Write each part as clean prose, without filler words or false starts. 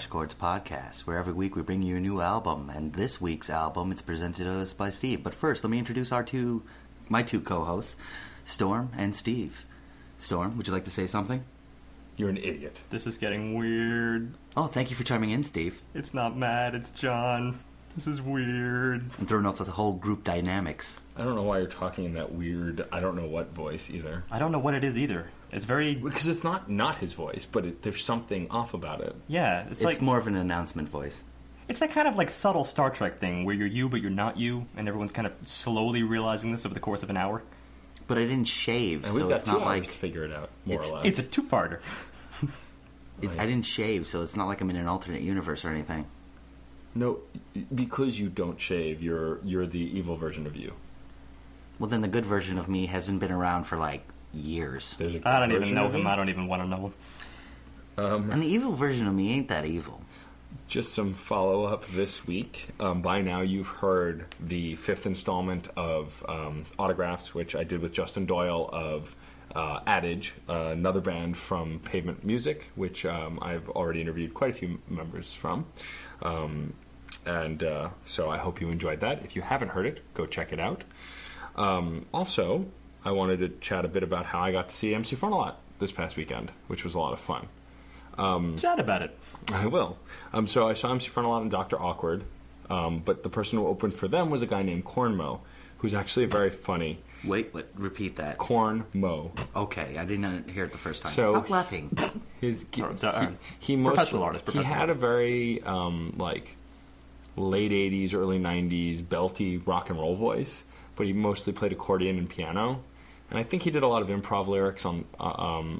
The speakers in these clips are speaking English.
Chords podcast, where every week we bring you a new album, and this week's album it's presented to us by Steve. But first, let me introduce my two co-hosts, Storm and Steve. Storm, would you like to say something? You're an idiot. This is getting weird. Oh, thank you for chiming in, Steve. It's not Matt, it's John. This is weird. I'm throwing off the whole group dynamics. I don't know why you're talking in that weird, I don't know what voice either. I don't know what it is either. It's very... Because it's not his voice, but there's something off about it. Yeah, it's like more of an announcement voice. It's that kind of like subtle Star Trek thing where you're you but you're not you, and everyone's kind of slowly realizing this over the course of an hour. But I didn't shave, and so we've got it's not 2 like... hours to figure it out, more or less. It's a two-parter. I didn't shave, so it's not like I'm in an alternate universe or anything. No, because you don't shave, you're the evil version of you. Well, then the good version of me hasn't been around for like years. I don't even know him. I don't even want to know him. And the evil version of me ain't that evil. Just some follow-up this week. By now you've heard the 5th installment of Autographs, which I did with Justin Doyle of Adage, another band from Pavement Music, which I've already interviewed quite a few members from. So I hope you enjoyed that. If you haven't heard it, go check it out. Also, I wanted to chat a bit about how I got to see MC Frontalot this past weekend, which was a lot of fun. Chat about it. I will. So I saw MC Frontalot and Dr. Awkward, but the person who opened for them was a guy named Cornmo, who's actually very funny. Wait, repeat that. Cornmo. Okay, I didn't hear it the first time. So stop laughing. Professional artist. He had a very late 80s, early 90s belty rock and roll voice, but he mostly played accordion and piano. And I think he did a lot of improv lyrics on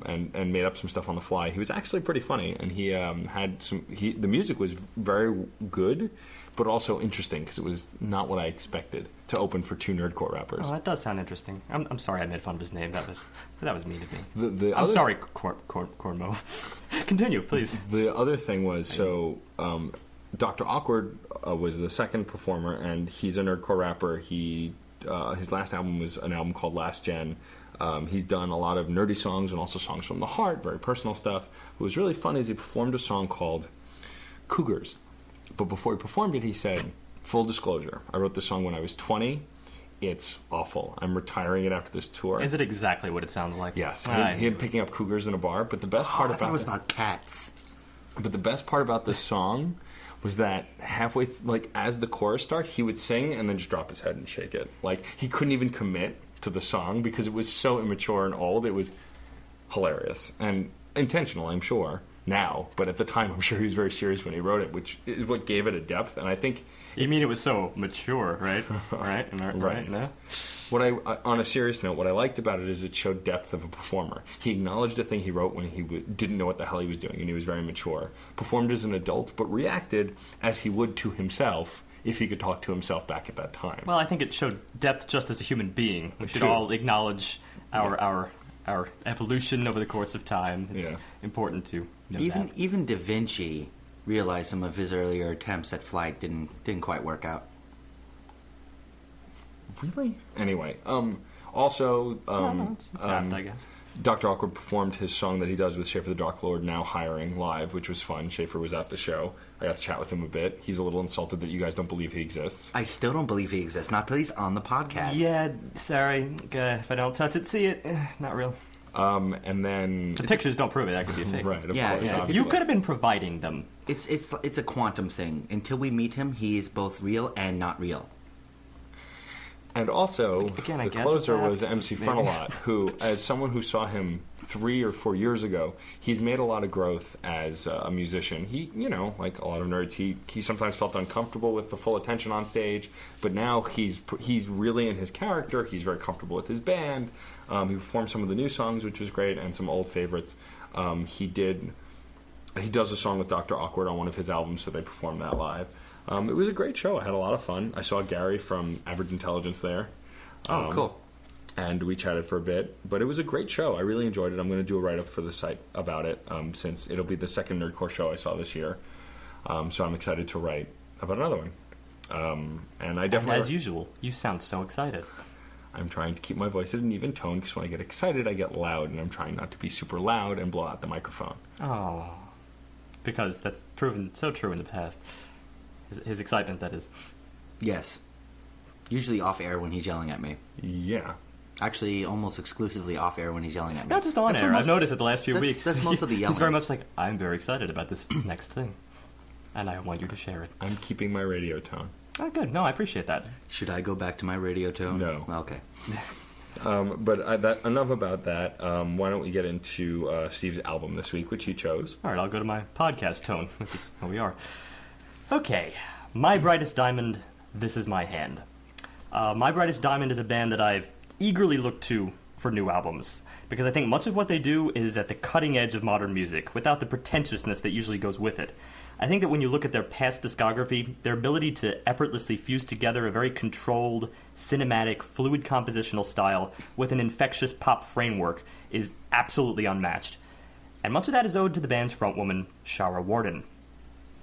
and made up some stuff on the fly. He was actually pretty funny, and he had some. The music was very good, but also interesting because it was not what I expected to open for 2 nerdcore rappers. Oh, that does sound interesting. I'm sorry I made fun of his name. That was mean of me. I'm sorry, Cornmo. Continue, please. The other thing was Dr. Awkward was the second performer, and he's a nerdcore rapper. His last album was an album called Last Gen. He's done a lot of nerdy songs and also songs from the heart, very personal stuff. What was really fun is he performed a song called Cougars. But before he performed it, he said, full disclosure, I wrote this song when I was 20. It's awful. I'm retiring it after this tour. Is it exactly what it sounds like? Yes. Him picking up cougars in a bar. But the best part I thought it was about cats. But the best part about this song was that halfway, as the chorus started, he would sing and then just drop his head and shake it. Like, he couldn't even commit to the song because it was so immature and old. It was hilarious. And intentional, I'm sure, now. But at the time, I'm sure he was very serious when he wrote it, which is what gave it a depth. And I think... You mean it was so mature, right? Right? Am I right? No? On a serious note, what I liked about it is it showed depth of a performer. He acknowledged a thing he wrote when he didn't know what the hell he was doing, and he was very mature. Performed as an adult, but reacted as he would to himself if he could talk to himself back at that time. Well, I think it showed depth just as a human being. We should all acknowledge our evolution over the course of time. It's important to know that. Even Da Vinci realized some of his earlier attempts at flight didn't quite work out. Really? Anyway, also, I guess. Dr. Awkward performed his song that he does with Schaefer the Dark Lord, Now Hiring, live, which was fun. Schaefer was at the show. I got to chat with him a bit. He's a little insulted that you guys don't believe he exists. I still don't believe he exists, not till he's on the podcast. Yeah, sorry. If I don't touch it, see it. Not real. And then... The pictures don't prove it. That could be a fake. Right. Yeah, you could have been providing them. It's a quantum thing. Until we meet him, he is both real and not real. And also, again, the closer was MC Frontalot, who, as someone who saw him 3 or 4 years ago, he's made a lot of growth as a musician. He, like a lot of nerds, he sometimes felt uncomfortable with the full attention on stage, but now he's really in his character. He's very comfortable with his band. He performed some of the new songs, which was great, and some old favorites. He did He does a song with Dr. Awkward on one of his albums, so they performed that live. It was a great show. I had a lot of fun. I saw Gary from Average Intelligence there. Oh, cool. And we chatted for a bit. But it was a great show. I really enjoyed it. I'm going to do a write-up for the site about it, since it'll be the second Nerdcore show I saw this year. So I'm excited to write about another one. And I definitely... And as usual, you sound so excited. I'm trying to keep my voice at an even tone, because when I get excited, I get loud, and I'm trying not to be super loud and blow out the microphone. Oh, because that's proven so true in the past. His excitement, that is. Yes. Usually off-air when he's yelling at me. Yeah. Actually, almost exclusively off-air when he's yelling at me. Not just on-air. I've noticed it the last few weeks. That's most of the yelling. He's very much like, I'm very excited about this next thing, and I want you to share it. I'm keeping my radio tone. Oh, good. No, I appreciate that. Should I go back to my radio tone? No. Okay. But enough about that. Why don't we get into Steve's album this week, which he chose? All right, I'll go to my podcast tone, which is how we are. Okay, My Brightest Diamond, This Is My Hand. My Brightest Diamond is a band that I've eagerly looked to for new albums, because I think much of what they do is at the cutting edge of modern music, without the pretentiousness that usually goes with it. I think that when you look at their past discography, their ability to effortlessly fuse together a very controlled, cinematic, fluid compositional style with an infectious pop framework is absolutely unmatched. And much of that is owed to the band's frontwoman, Shara Worden.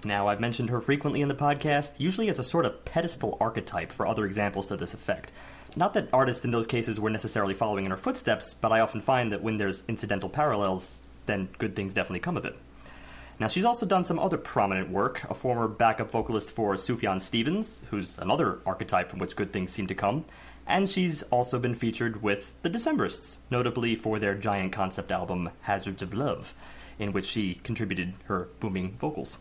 Now, I've mentioned her frequently in the podcast, usually as a sort of pedestal archetype for other examples to this effect. Not that artists in those cases were necessarily following in her footsteps, but I often find that when there's incidental parallels, then good things definitely come of it. Now, she's also done some other prominent work, a former backup vocalist for Sufjan Stevens, who's another archetype from which good things seem to come, and she's also been featured with the Decemberists, notably for their giant concept album, Hazards of Love, in which she contributed her booming vocals.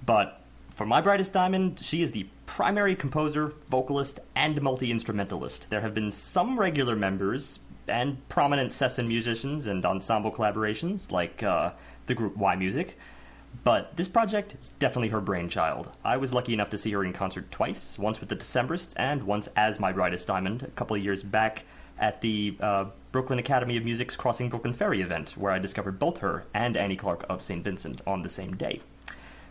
But for My Brightest Diamond, she is the primary composer, vocalist, and multi-instrumentalist. There have been some regular members and prominent session musicians and ensemble collaborations, like the group Y Music, but this project is definitely her brainchild. I was lucky enough to see her in concert twice, once with the Decemberists and once as My Brightest Diamond, a couple of years back at the Brooklyn Academy of Music's Crossing Brooklyn Ferry event, where I discovered both her and Annie Clark of St. Vincent on the same day.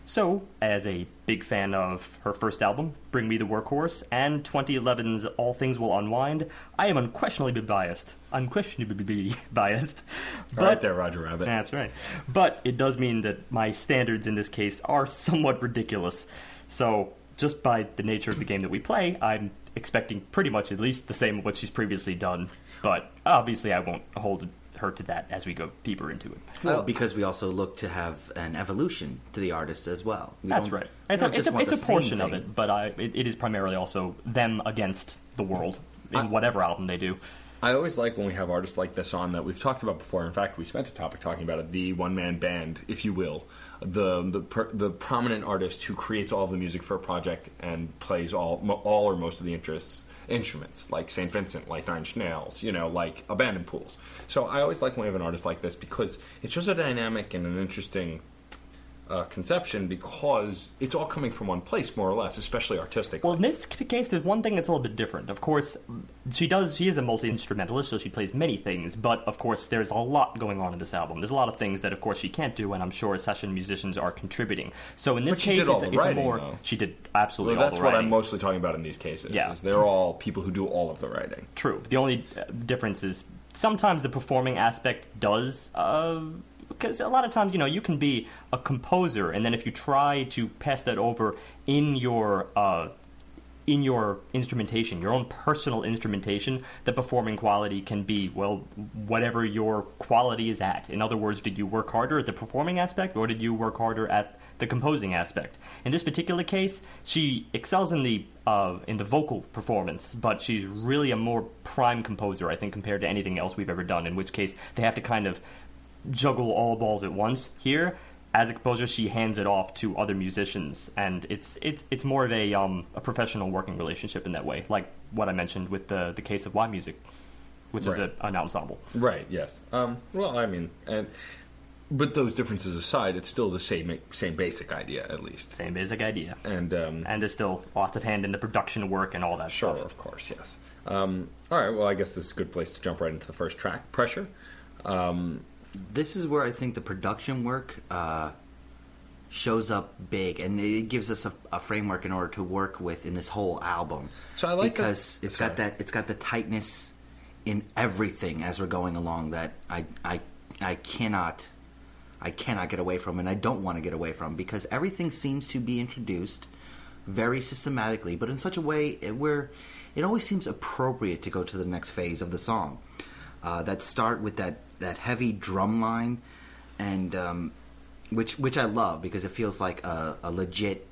So, as a big fan of her first album, Bring Me the Workhorse, and 2011's All Things Will Unwind, I am unquestionably biased. But, right there, Roger Rabbit. That's right. But it does mean that my standards in this case are somewhat ridiculous. So, just by the nature of the game that we play, I'm expecting pretty much at least the same of what she's previously done. But obviously I won't hold her to that as we go deeper into it. Well, because we also look to have an evolution to the artist as well. That's right. It's a portion of it, but it is primarily also them against the world in whatever album they do. I always like when we have artists like this on that we've talked about before. In fact, we spent a topic talking about it, the one-man band, if you will. The prominent artist who creates all of the music for a project and plays all or most of the instruments, like St. Vincent, like Nine Inch Nails, like Abandoned Pools. So I always like when we have an artist like this because it's just a dynamic and an interesting conception because it's all coming from one place, more or less, especially artistic. Well, in this case, there's one thing that's a little bit different. Of course, she is a multi-instrumentalist, so she plays many things, but of course, there's a lot going on in this album. There's a lot of things that, of course, she can't do, and I'm sure session musicians are contributing. So in this case, it's a more... Though. She did absolutely all the writing. That's what I'm mostly talking about in these cases, is they're all people who do all of the writing. True. The only difference is sometimes the performing aspect does... because a lot of times, you can be a composer, and then if you try to pass that over in your instrumentation, your own personal instrumentation, the performing quality can be, well, whatever your quality is at. In other words, did you work harder at the performing aspect, or did you work harder at the composing aspect? In this particular case, she excels in the vocal performance, but she's really a more prime composer, I think, compared to anything else we've ever done, in which case they have to kind of juggle all balls at once. Here, as a composer, she hands it off to other musicians, and it's more of a professional working relationship in that way, like what I mentioned with the case of Y Music, which is an ensemble. Right. Yes. Well, I mean, but those differences aside, it's still the same basic idea, at least. Same basic idea, and there's still lots of hand in the production work and all that stuff. Sure, of course, yes. All right. Well, I guess this is a good place to jump right into the first track, Pressure. This is where I think the production work shows up big, and it gives us a framework in order to work with in this whole album. So I like because it's got the tightness in everything as we're going along that I cannot get away from, and I don't want to get away from, because everything seems to be introduced very systematically, but in such a way where it always seems appropriate to go to the next phase of the song. That start with that heavy drum line, and which I love, because it feels like a legit,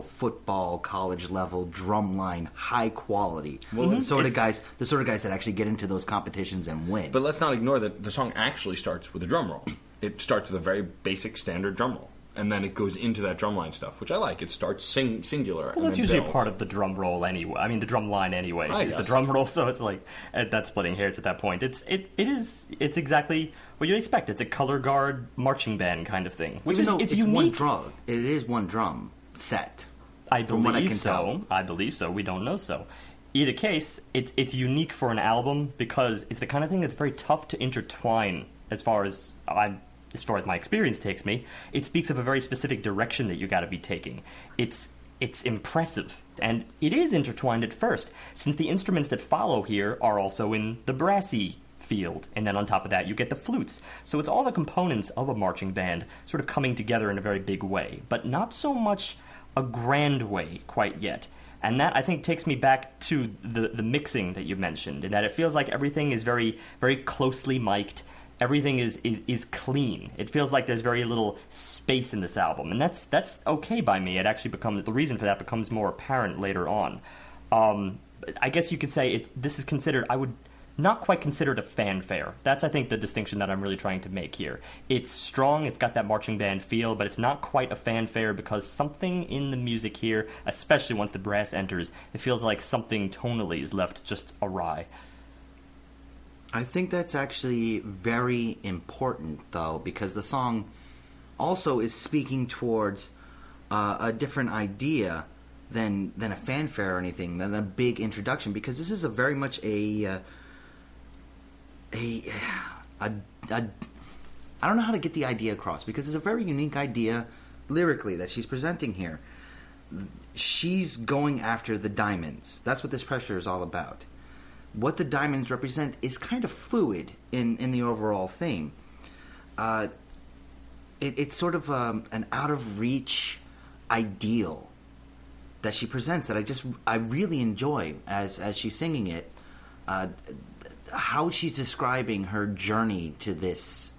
football college level drum line, high quality. Well, the sort of guys that actually get into those competitions and win. But let's not ignore that the song actually starts with a drum roll. It starts with a very basic standard drum roll, and then it goes into that drumline stuff, which I like. It starts singular. Well, that's usually a part of the drum roll anyway. I mean, the drum line anyway is the drum roll. So it's like that's splitting hairs at that point. It's exactly what you'd expect. It's a color guard marching band kind of thing, which is it's unique. One drum. It is one drum set. I believe so. We don't know so. Either case, it's unique for an album because it's the kind of thing that's very tough to intertwine. As far as my experience takes me, it speaks of a very specific direction that you got to be taking. It's impressive, and it is intertwined at first, since the instruments that follow here are also in the brassy field, and then on top of that you get the flutes. So it's all the components of a marching band sort of coming together in a very big way, but not so much a grand way quite yet. And that, I think, takes me back to the mixing that you mentioned, in that it feels like everything is very, very closely mic'd. Everything is clean. It feels like there's very little space in this album, and that's okay by me. It actually the reason for that becomes more apparent later on. I guess you could say this is considered. I would not quite consider it a fanfare. That's, I think, the distinction that I'm really trying to make here. It's strong. It's got that marching band feel, but it's not quite a fanfare because something in the music here, especially once the brass enters, it feels like something tonally is left just awry. I think that's actually very important, though, because the song also is speaking towards a different idea than a fanfare or anything, than a big introduction, because this is a very much I don't know how to get the idea across, because it's a very unique idea lyrically that she's presenting here. She's going after the diamonds. That's what this pressure is all about. What the diamonds represent is kind of fluid in the overall theme. It's sort of an out-of-reach ideal that she presents that I really enjoy as she's singing it. How she's describing her journey to this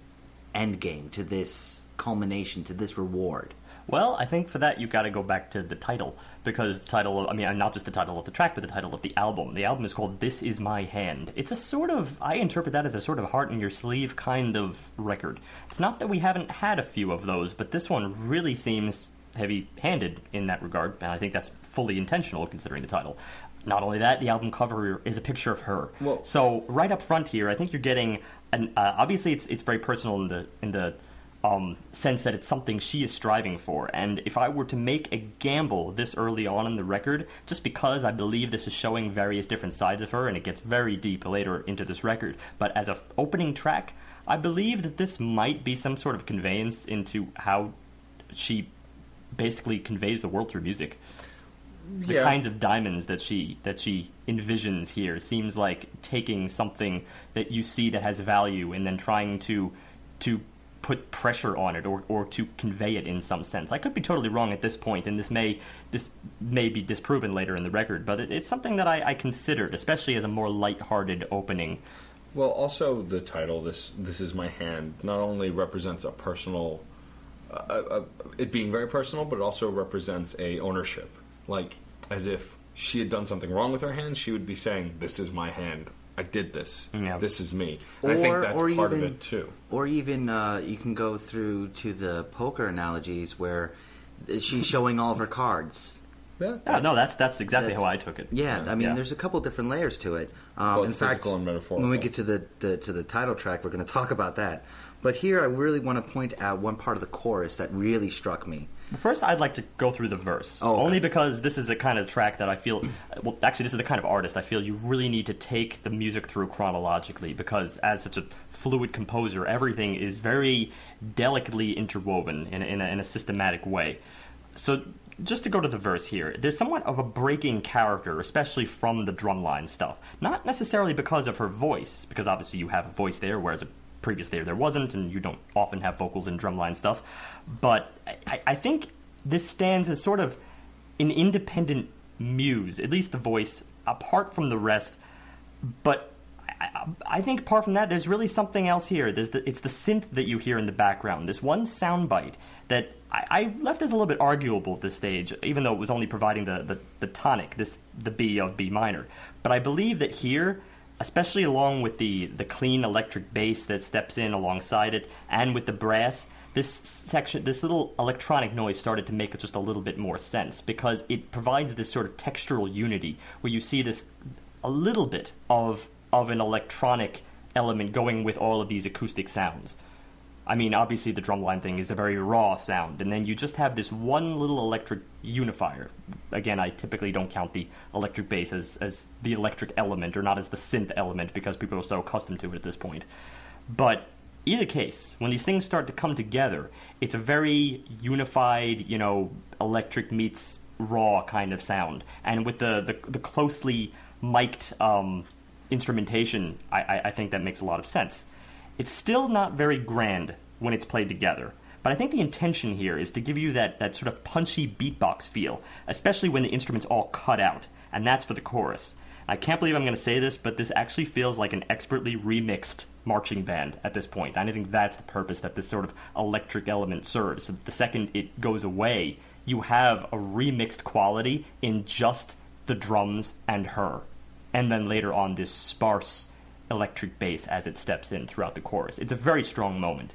end game, to this culmination, to this reward. Well, I think for that you've got to go back to the title, because the title, not just the title of the track, but the title of the album. The album is called This Is My Hand. It's a sort of, I interpret that as a sort of heart-in-your-sleeve kind of record. It's not that we haven't had a few of those, but this one really seems heavy-handed in that regard, and I think that's fully intentional considering the title. Not only that, the album cover is a picture of her. Well, so right up front here, I think you're getting, obviously it's very personal in the sense that it's something she is striving for. And if I were to make a gamble this early on in the record, just because I believe this is showing various different sides of her, and it gets very deep later into this record, but as an opening track, I believe that this might be some sort of conveyance into how she basically conveys the world through music. The kinds of diamonds that she envisions here seems like taking something that you see that has value and then trying to put pressure on it or to convey it in some sense. I could be totally wrong at this point, and this may be disproven later in the record, but it's something that I considered, especially as a more lighthearted opening. Well, also the title, This Is My Hand, not only represents a personal, it being very personal, but it also represents a ownership. Like, as if she had done something wrong with her hands, she would be saying, "This is my hand. I did this. Yeah. This is me." And I think that's part of it, too. Or even, you can go through to the poker analogies where she's showing all of her cards. Yeah. No, that's exactly how I took it. Yeah, I mean, there's a couple different layers to it. Both in fact, physical and metaphorical. when we get to the title track, we're going to talk about that. But here I really want to point out one part of the chorus that really struck me. First, I'd like to go through the verse. Oh, okay. Only because this is the kind of track that I feel... Well, actually, this is the kind of artist I feel you really need to take the music through chronologically, because as such a fluid composer, everything is very delicately interwoven in a systematic way. So, just to go to the verse here, there's somewhat of a breaking character, especially from the drumline stuff. Not necessarily because of her voice, because obviously you have a voice there, whereas previously there wasn't, and you don't often have vocals in drumline stuff. But I think this stands as sort of an independent muse, at least the voice, apart from the rest. But I think apart from that, there's really something else here. It's the synth that you hear in the background. This one soundbite that I left as a little bit arguable at this stage, even though it was only providing the tonic, the B of B minor. But I believe that here, especially along with the clean electric bass that steps in alongside it, and with the brass, this little electronic noise started to make just a little bit more sense, because it provides this sort of textural unity where you see this a little bit of an electronic element going with all of these acoustic sounds. I mean, obviously the drumline thing is a very raw sound, and then you just have this one little electric unifier. Again, I typically don't count the electric bass as the electric element, or not as the synth element, because people are so accustomed to it at this point. But either case, when these things start to come together, it's a very unified, electric meets raw kind of sound. And with the closely mic'd instrumentation, I think that makes a lot of sense. It's still not very grand when it's played together, but I think the intention here is to give you that sort of punchy beatbox feel, especially when the instrument's all cut out, and that's for the chorus. I can't believe I'm going to say this, but this actually feels like an expertly remixed marching band at this point. And I think that's the purpose that this sort of electric element serves. So the second it goes away, you have a remixed quality in just the drums and her. And then later on, this sparse electric bass as it steps in throughout the chorus. It's a very strong moment.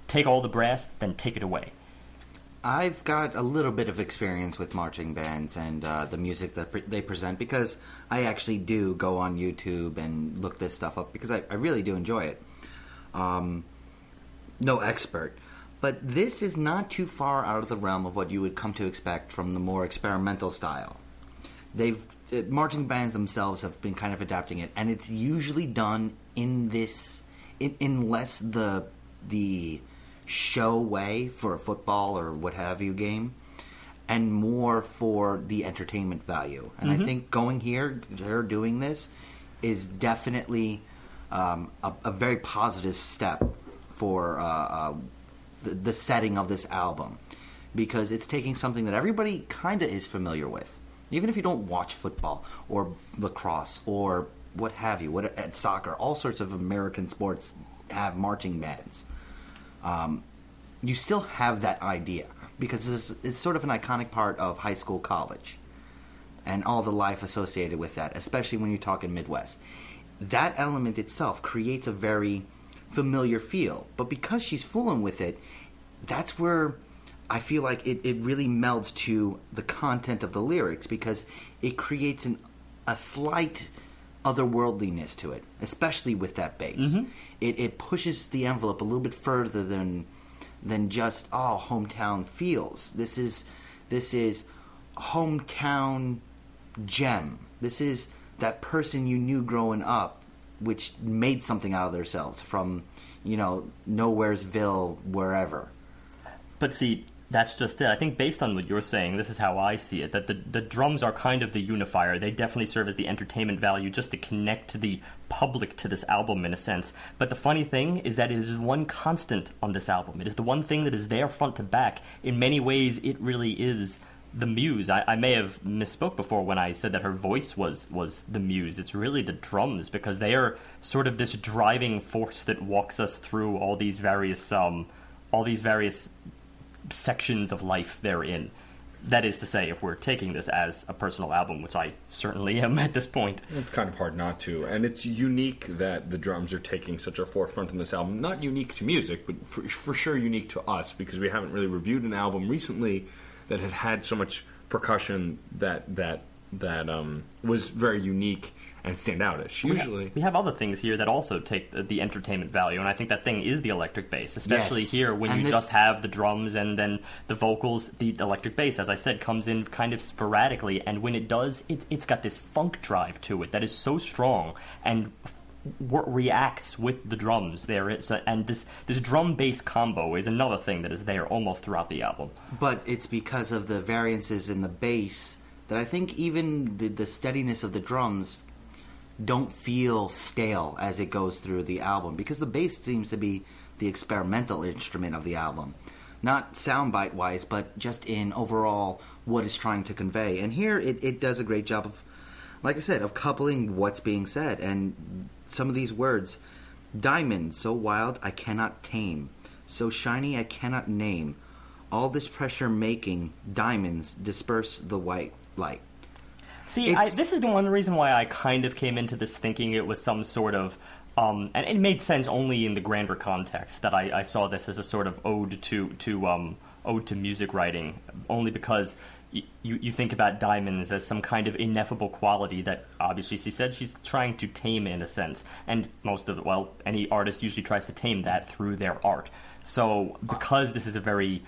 Take all the brass, then take it away. I've got a little bit of experience with marching bands and the music that they present, because I actually do go on YouTube and look this stuff up, because I really do enjoy it. No expert. But this is not too far out of the realm of what you would come to expect from the more experimental style. Marching bands themselves have been kind of adapting it, and it's usually done in less the show way for a football or what have you game, and more for the entertainment value. And I think going here, her doing this, is definitely a very positive step for the setting of this album, because it's taking something that everybody kind of is familiar with. Even if you don't watch football or lacrosse or what have you, at soccer, all sorts of American sports have marching bands. You still have that idea, because it's sort of an iconic part of high school, college, and all the life associated with that, especially when you talk in Midwest. That element itself creates a very familiar feel, but because she's fooling with it, that's where I feel like it really melds to the content of the lyrics, because it creates a slight otherworldliness to it, especially with that bass. It pushes the envelope a little bit further than just hometown feels. This is hometown gem. This is that person you knew growing up, which made something out of themselves from Nowheresville, wherever. But see, that's just it. I think based on what you're saying, this is how I see it, that the drums are kind of the unifier. They definitely serve as the entertainment value, just to connect the public to this album in a sense. But the funny thing is that it is one constant on this album. It is the one thing that is there front to back. In many ways, it really is the muse. I may have misspoke before when I said that her voice was the muse. It's really the drums, because they are sort of this driving force that walks us through all these various sections of life they're in. That is to say, if we're taking this as a personal album, which I certainly am at this point. It's kind of hard not to. And it's unique that the drums are taking such a forefront in this album. Not unique to music, but for sure unique to us, because we haven't really reviewed an album recently that had so much percussion that that was very unique and stand out-ish. Usually, we have other things here that also take the entertainment value, and I think that thing is the electric bass, especially Yes. here when And you this- just have the drums and then the vocals. The electric bass, as I said, comes in kind of sporadically, and when it does, it's got this funk drive to it that is so strong and reacts with the drums there. And this drum bass combo is another thing that is there almost throughout the album. But it's because of the variances in the bass that I think even the steadiness of the drums don't feel stale as it goes through the album, because the bass seems to be the experimental instrument of the album. Not soundbite wise, but just in overall what it's trying to convey. And here it does a great job of, like I said, of coupling what's being said. And some of these words: diamond, so wild I cannot tame, so shiny I cannot name, all this pressure making diamonds disperse the white light. See, this is the one reason why I kind of came into this thinking it was some sort of, and it made sense only in the grander context that I saw this as a sort of ode to music writing, only because you think about diamonds as some kind of ineffable quality that obviously she said she's trying to tame in a sense, and any artist usually tries to tame that through their art. So because this is a very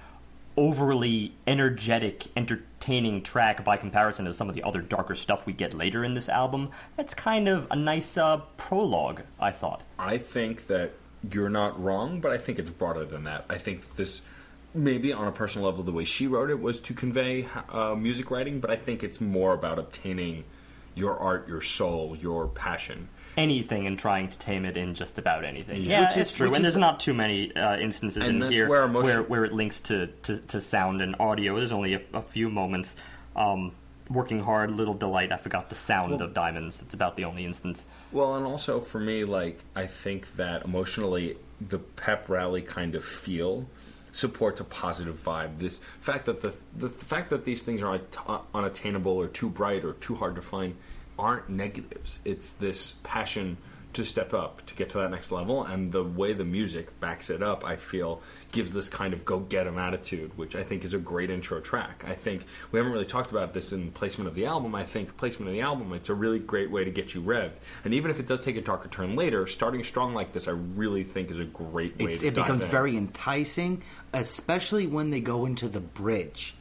overly energetic, entertaining track by comparison to some of the other darker stuff we get later in this album, it's kind of a nice prologue, I thought. I think that you're not wrong, but I think it's broader than that. I think this, maybe on a personal level, the way she wrote it was to convey music writing, but I think it's more about obtaining your art, your soul, your passion. Anything and trying to tame it in just about anything. Yeah. Yeah, it's true. And there's not too many instances in here where it links to sound and audio. There's only a few moments. Working Hard, Little Delight, I forgot the sound of Diamonds. It's about the only instance. Well, and also for me, I think that emotionally the pep rally kind of feel supports a positive vibe. This fact that the fact that these things are unattainable or too bright or too hard to find aren't negatives. It's this passion to step up, to get to that next level, and the way the music backs it up, I feel, gives this kind of go-get-em attitude, which I think is a great intro track. I think we haven't really talked about this in placement of the album. I think placement of the album, it's a really great way to get you revved. And even if it does take a darker turn later, starting strong like this, I really think is a great way to It becomes dive in. very enticing, especially when they go into the bridge.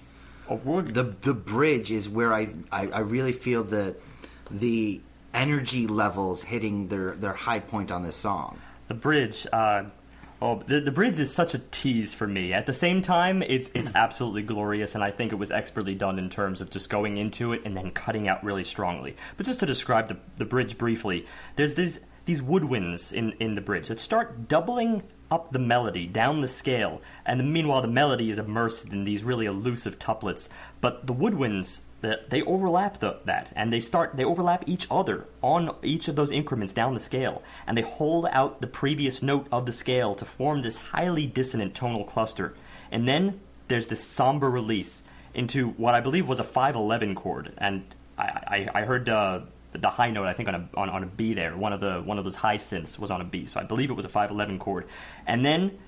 The bridge is where I really feel the energy levels hitting their high point on this song. The bridge, the bridge is such a tease for me. At the same time, it's absolutely glorious, and I think it was expertly done in terms of just going into it and then cutting out really strongly. But just to describe the bridge briefly, there's these woodwinds in the bridge that start doubling up the melody down the scale, and meanwhile the melody is immersed in these really elusive tuplets. But the woodwinds, they overlap that, and they overlap each other on each of those increments down the scale, and they hold out the previous note of the scale to form this highly dissonant tonal cluster. And then there's this somber release into what I believe was a 5/11 chord, and I heard the high note, I think, on a B there. One of those high synths was on a B, so I believe it was a 5/11 chord. And then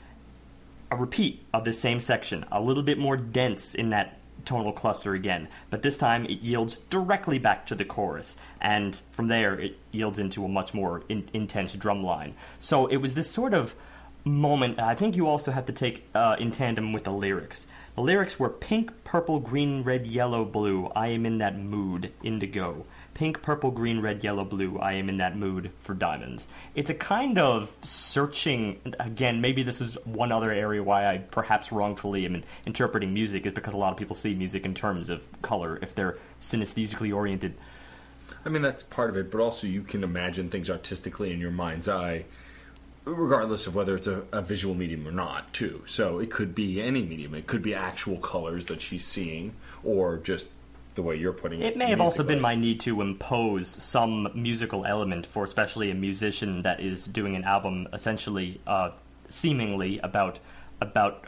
a repeat of this same section, a little bit more dense in that tonal cluster again, but this time it yields directly back to the chorus, and from there it yields into a much more intense drum line. So it was this sort of moment. I think you also have to take in tandem with the lyrics. The lyrics were pink, purple, green, red, yellow, blue, I am in that mood, indigo. Pink, purple, green, red, yellow, blue, I am in that mood for diamonds. It's a kind of searching, again, maybe this is one other area why I perhaps wrongfully am interpreting music, is because a lot of people see music in terms of color if they're synesthesically oriented. I mean, that's part of it, but also you can imagine things artistically in your mind's eye, regardless of whether it's a visual medium or not, too. So it could be any medium. It could be actual colors that she's seeing, or just the way you're putting it. It may have also been my need to impose some musical element for especially a musician that is doing an album essentially seemingly about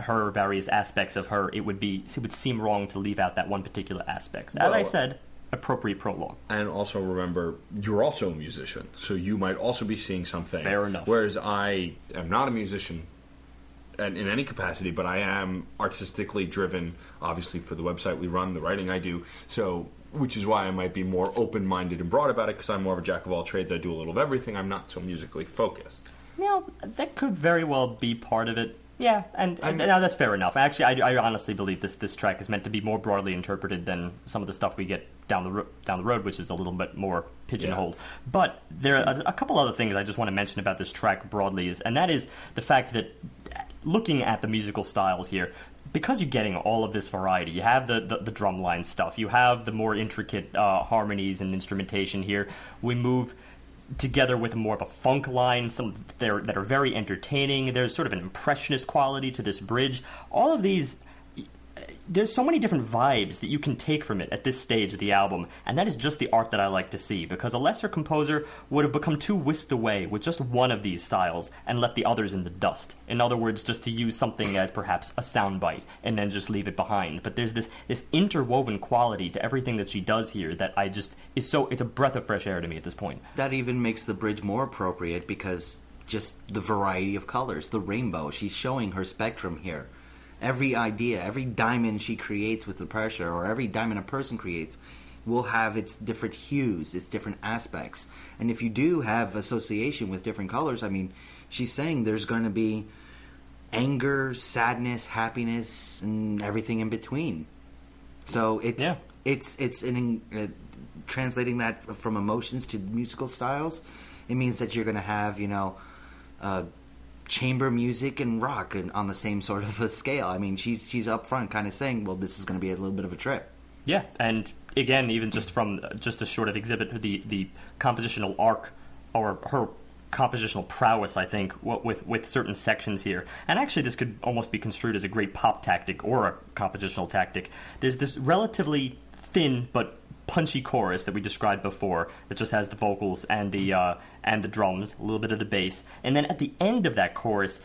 her various aspects of her. It would seem wrong to leave out that one particular aspect. As I said, appropriate prologue. And also remember, you're also a musician, so you might also be seeing something. Fair enough. Whereas I am not a musician in any capacity, but I am artistically driven, obviously, for the website we run, the writing I do. So which is why I might be more open-minded and broad about it, because I'm more of a jack of all trades. I do a little of everything. I'm not so musically focused. That could very well be part of it. Yeah, and now that's fair enough. Actually, I honestly believe this track is meant to be more broadly interpreted than some of the stuff we get down the road, which is a little bit more pigeonholed. Yeah. But there are a couple other things I just want to mention about this track broadly, and that is the fact that looking at the musical styles here, because you're getting all of this variety, you have the drumline stuff, you have the more intricate harmonies and instrumentation here. We move together with more of a funk line, some that are very entertaining. There's sort of an impressionist quality to this bridge. All of these, there's so many different vibes that you can take from it at this stage of the album, and that is just the art that I like to see, because a lesser composer would have become too whisked away with just one of these styles and left the others in the dust. In other words, just to use something as perhaps a soundbite and then just leave it behind. But there's this interwoven quality to everything that she does here that it's a breath of fresh air to me at this point. That even makes the bridge more appropriate, because just the variety of colors, the rainbow, she's showing her spectrum here. Every idea, every diamond she creates with the pressure, or every diamond a person creates, will have its different hues, its different aspects. And if you do have association with different colors, I mean, she's saying there's going to be anger, sadness, happiness, and everything in between. So it's translating that from emotions to musical styles. It means that you're going to have, chamber music and rock on the same sort of a scale. I mean, she's up front kind of saying, well, this is going to be a little bit of a trip. Yeah, and again, even just to sort of exhibit the compositional arc, or her compositional prowess, I think, with certain sections here. And actually, this could almost be construed as a great pop tactic or a compositional tactic. There's this relatively thin but punchy chorus that we described before that just has the vocals and the drums, a little bit of the bass, and then at the end of that chorus,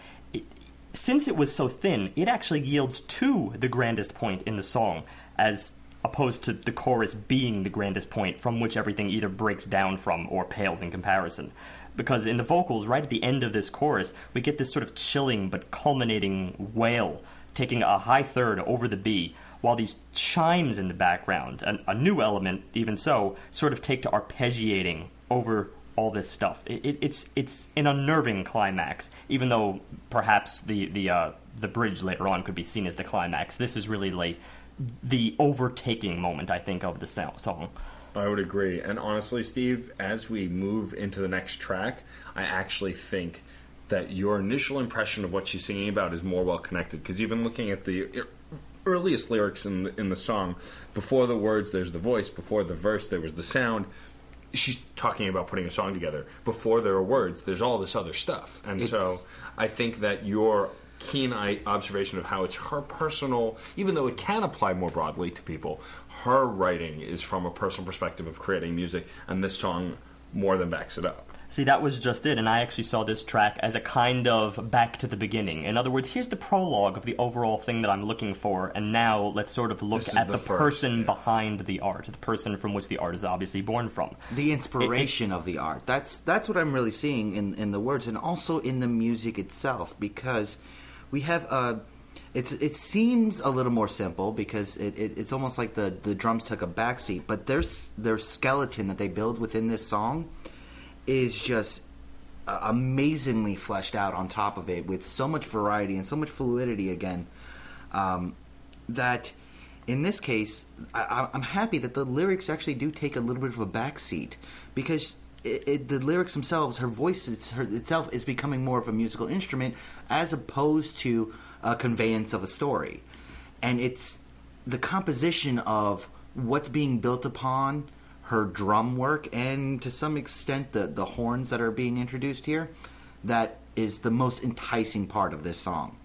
since it was so thin, it actually yields to the grandest point in the song, as opposed to the chorus being the grandest point from which everything either breaks down from or pales in comparison. Because in the vocals, right at the end of this chorus, we get this sort of chilling but culminating wail, taking a high third over the B, while these chimes in the background, a new element even so, sort of take to arpeggiating over all this stuff. It's an unnerving climax, even though perhaps the bridge later on could be seen as the climax. This is really like the overtaking moment, I think, of the song. I would agree. And honestly, Steve, as we move into the next track, I actually think that your initial impression of what she's singing about is more well connected, because even looking at the earliest lyrics in the song, before the words there's the voice, before the verse there was the sound. She's talking about putting a song together. Before there are words, there's all this other stuff. And so I think that your keen observation of how it's her personal, even though it can apply more broadly to people, her writing is from a personal perspective of creating music, and this song more than backs it up. See, that was just it, and I actually saw this track as a kind of back to the beginning. In other words, here's the prologue of the overall thing that I'm looking for, and now let's sort of look at the person behind the art, the person from which the art is obviously born from. The inspiration of the art. That's what I'm really seeing in the words, and also in the music itself, because we have it seems a little more simple, because it's almost like the drums took a backseat, but their skeleton that they build within this song is just amazingly fleshed out on top of it, with so much variety and so much fluidity again, that in this case I'm happy that the lyrics actually do take a little bit of a backseat, because the lyrics themselves, her voice itself is becoming more of a musical instrument as opposed to a conveyance of a story. And it's the composition of what's being built upon her drum work, and to some extent the horns that are being introduced here, that is the most enticing part of this song.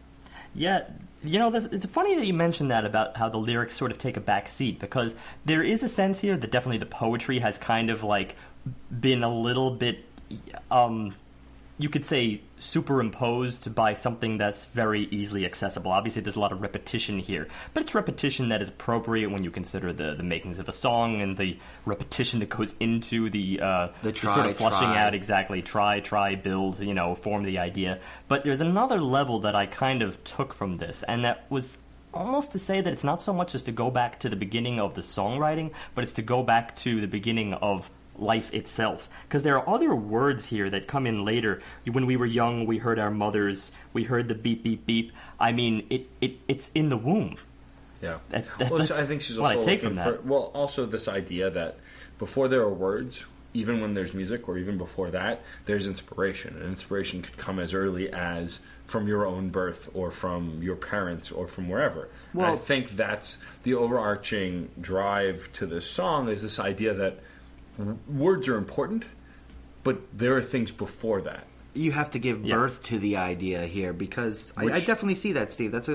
Yeah, it's funny that you mentioned that about how the lyrics sort of take a back seat, because there is a sense here that definitely the poetry has kind of like been a little bit, you could say, superimposed by something that's very easily accessible. Obviously, there's a lot of repetition here, but it's repetition that is appropriate when you consider the makings of a song and the repetition that goes into the sort of flushing out, exactly, try, build, form the idea. But there's another level that I kind of took from this, and that was almost to say that it's not so much as to go back to the beginning of the songwriting, but it's to go back to the beginning of life itself. Because there are other words here that come in later. When we were young, we heard our mothers, we heard the beep, beep, beep. I mean, it's in the womb. Yeah. Well, so I think she's also what I take from that. Well, also this idea that before there are words, even when there's music, or even before that, there's inspiration. And inspiration could come as early as from your own birth, or from your parents, or from wherever. Well, and I think that's the overarching drive to this song, is this idea that words are important, but there are things before that. You have to give birth to the idea here, because I definitely see that, Steve. That's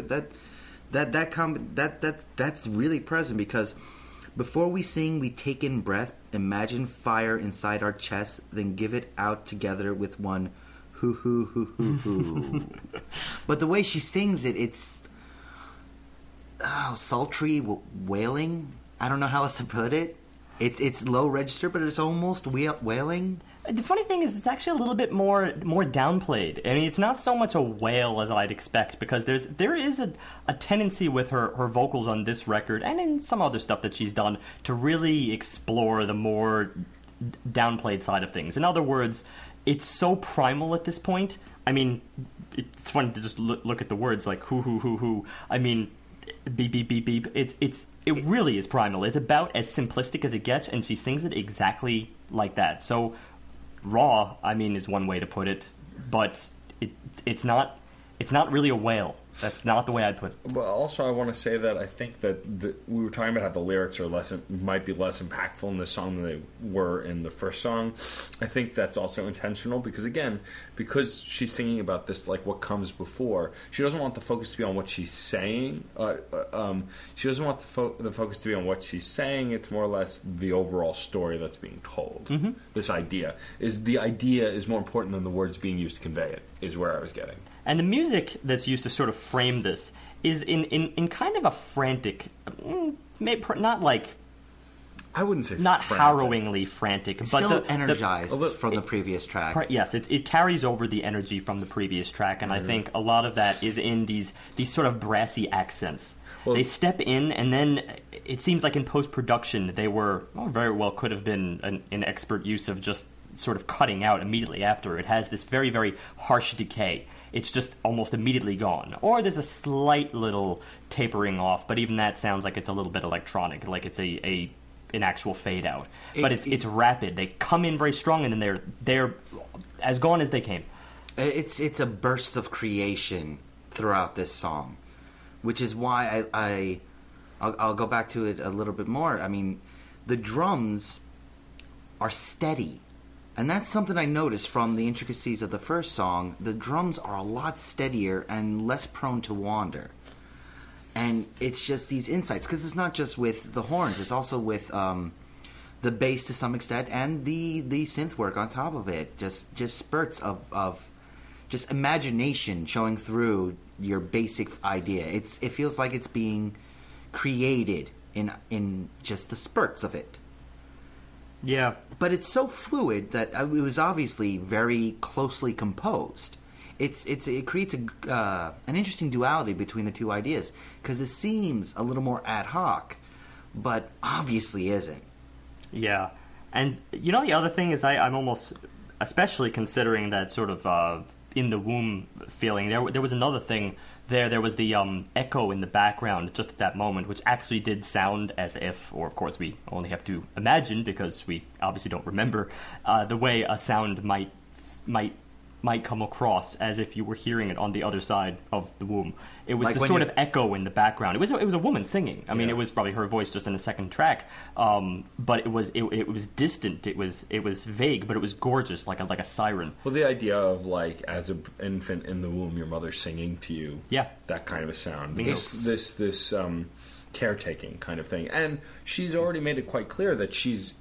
really present, because before we sing, we take in breath, imagine fire inside our chest, then give it out together with one hoo hoo hoo hoo hoo. But the way she sings it, it's sultry wailing. I don't know how else to put it. It's low register, but it's almost wailing. The funny thing is, it's actually a little bit more downplayed. I mean, it's not so much a wail as I'd expect, because there is a tendency with her vocals on this record, and in some other stuff that she's done, to really explore the more downplayed side of things. In other words, it's so primal at this point. I mean, it's fun to just look at the words, like hoo hoo hoo hoo. I mean, beep beep beep beep. It really is primal. It's about as simplistic as it gets, and she sings it exactly like that. So raw, I mean, is one way to put it, but it's not really a wail. That's not the way I'd put it. But also, I want to say that I think that we were talking about how the lyrics are might be less impactful in this song than they were in the first song. I think that's also intentional, because again, because she's singing about this, like what comes before, she doesn't want the focus to be on what she's saying. She doesn't want the focus to be on what she's saying. It's more or less the overall story that's being told. Mm-hmm. This idea is more important than the words being used to convey it, is where I was getting. And the music that's used to sort of frame this is in kind of a frantic, not like, I wouldn't say not frantic. Harrowingly frantic, it's but still energized from the previous track. Yes, it carries over the energy from the previous track, and I think a lot of that is in these sort of brassy accents. Well, they step in, and then it seems like in post-production they were very well could have been an expert use of just sort of cutting out immediately after. It has this very, very harsh decay. It's just almost immediately gone. Or there's a slight little tapering off, but even that sounds like it's a little bit electronic, like it's an actual fade out. But it's rapid. They come in very strong, and then they're as gone as they came. It's a burst of creation throughout this song, which is why I'll go back to it a little bit more. I mean, the drums are steady. And that's something I noticed from the intricacies of the first song. The drums are a lot steadier and less prone to wander. And it's just these insights, because it's not just with the horns, it's also with the bass to some extent, and the synth work on top of it. Just spurts of just imagination showing through your basic idea. It feels like it's being created in just the spurts of it. Yeah. But it's so fluid that it was obviously very closely composed. It creates an interesting duality between the two ideas, because it seems a little more ad hoc, but obviously isn't. Yeah. And the other thing is I'm almost, especially considering that sort of in the womb feeling, there was another thing. There was the echo in the background just at that moment, which actually did sound as if, or of course we only have to imagine because we obviously don't remember, the way a sound might come across as if you were hearing it on the other side of the womb. It was like the sort of echo in the background. It was a woman singing. I mean, it was probably her voice just in the second track, but it was distant. It was vague, but it was gorgeous, like a siren. Well, the idea of like as an infant in the womb, your mother singing to you, that kind of a sound. This caretaking kind of thing, and she's already made it quite clear that she's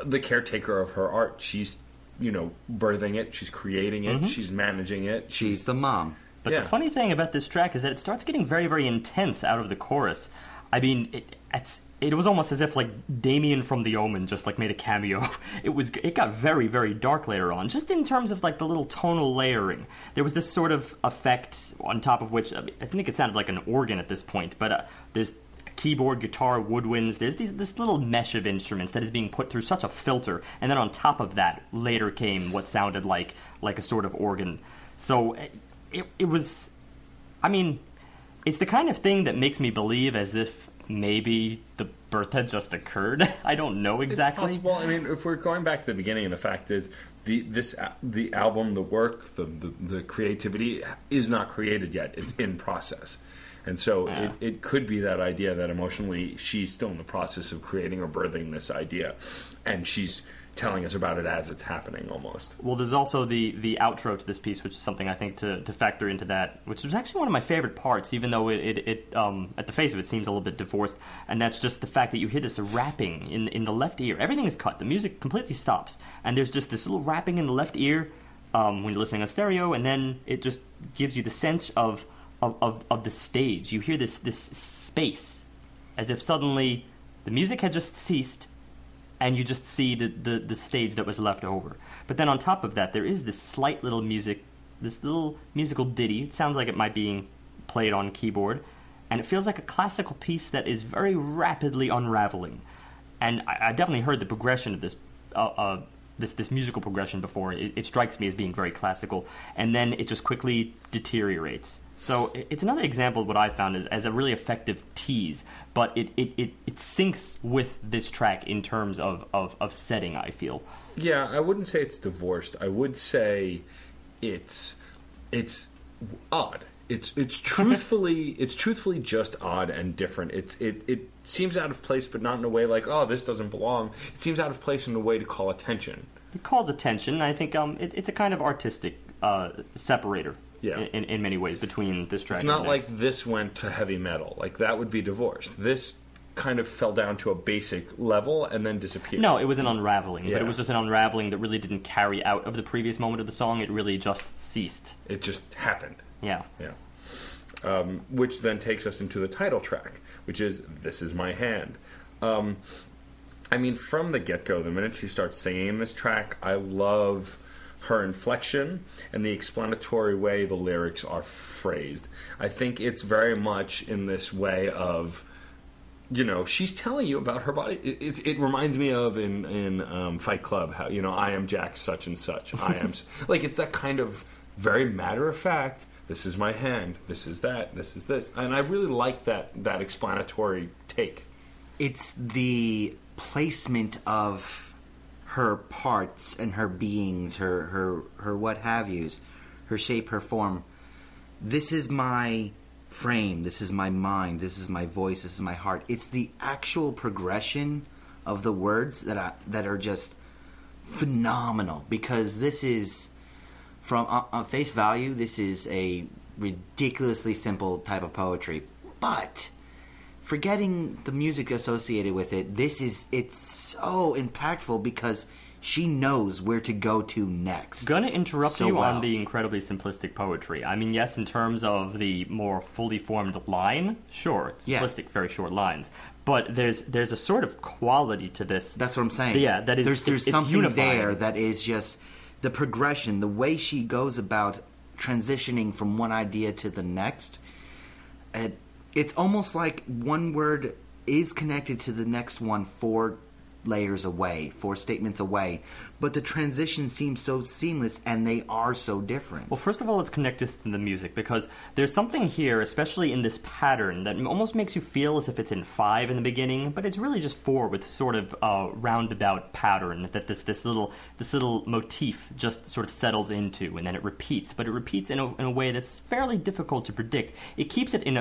the caretaker of her art. She's birthing it, she's creating it, she's managing it. She's the mom. But the funny thing about this track is that it starts getting very, very intense out of the chorus. I mean, it was almost as if like Damien from The Omen just like made a cameo. It got very, very dark later on, just in terms of like the little tonal layering. There was this sort of effect on top of which I think it sounded like an organ at this point, but there's keyboard, guitar, woodwinds. There's this little mesh of instruments that is being put through such a filter, and then on top of that later came what sounded like a sort of organ. So it was, I mean, it's the kind of thing that makes me believe as if maybe the birth had just occurred. I don't know exactly. It's possible. I mean, if we're going back to the beginning, the fact is the album, the work, the creativity is not created yet. It's in process. And so it could be that idea that emotionally she's still in the process of creating or birthing this idea, and she's telling us about it as it's happening almost. Well, there's also the outro to this piece, which is something I think to factor into that, which was actually one of my favorite parts, even though it at the face of it seems a little bit divorced, and that's just the fact that you hear this rapping in the left ear. Everything is cut. The music completely stops, and there's just this little rapping in the left ear when you're listening on stereo, and then it just gives you the sense of the stage. You hear this space, as if suddenly the music had just ceased, and you just see the stage that was left over. But then on top of that, there is this slight little music, this little musical ditty. It sounds like it might be played on keyboard, and it feels like a classical piece that is very rapidly unraveling. And I definitely heard the progression of this musical progression before. It strikes me as being very classical, and then it just quickly deteriorates. So it's another example of what I found as a really effective tease, but it syncs with this track in terms of setting, I feel. Yeah, I wouldn't say it's divorced. I would say it's odd. It's truthfully just odd and different. It seems out of place, but not in a way like, oh, this doesn't belong. It seems out of place in a way to call attention. It calls attention. I think it's a kind of artistic separator. Yeah. In many ways between this track. It's not and the next. like this went to heavy metal. Like that would be divorced. This kind of fell down to a basic level and then disappeared. No, it was an unraveling, Yeah. but it was just an unraveling that really didn't carry out of the previous moment of the song. It really just ceased. It just happened. Yeah. Yeah. Which then takes us into the title track, which is "This Is My Hand." I mean, from the get-go, the minute she starts singing this track, I love her inflection and the explanatory way the lyrics are phrased. I think it's very much in this way of, you know, she's telling you about her body. It reminds me of in Fight Club, how, you know, I am Jack such and such. I am like, it's that kind of very matter of fact. This is my hand. This is that. This is this. And I really like that explanatory take. It's the placement of her parts and her beings, her what have yous, her shape, her form. This is my frame, this is my mind, this is my voice, this is my heart. It's the actual progression of the words that are just phenomenal, because this is, from on face value, this is a ridiculously simple type of poetry, but forgetting the music associated with it, it's so impactful because she knows where to go to next. Gonna interrupt so you well. on the incredibly simplistic poetry. I mean, yes, in terms of the more fully formed line, sure, it's simplistic, very short lines. But there's a sort of quality to this. That's what I'm saying. Yeah, that is. There's it's something unifying. there that is just the progression, the way she goes about transitioning from one idea to the next. It's almost like one word is connected to the next one 4 layers away, 4 statements away, but the transition seems so seamless and they are so different. Well, first of all, let's connect this to the music, because there's something here, especially in this pattern, that almost makes you feel as if it's in 5 in the beginning, but it's really just 4 with sort of a roundabout pattern that this little motif just sort of settles into, and then it repeats. But it repeats in a way that's fairly difficult to predict. It keeps it in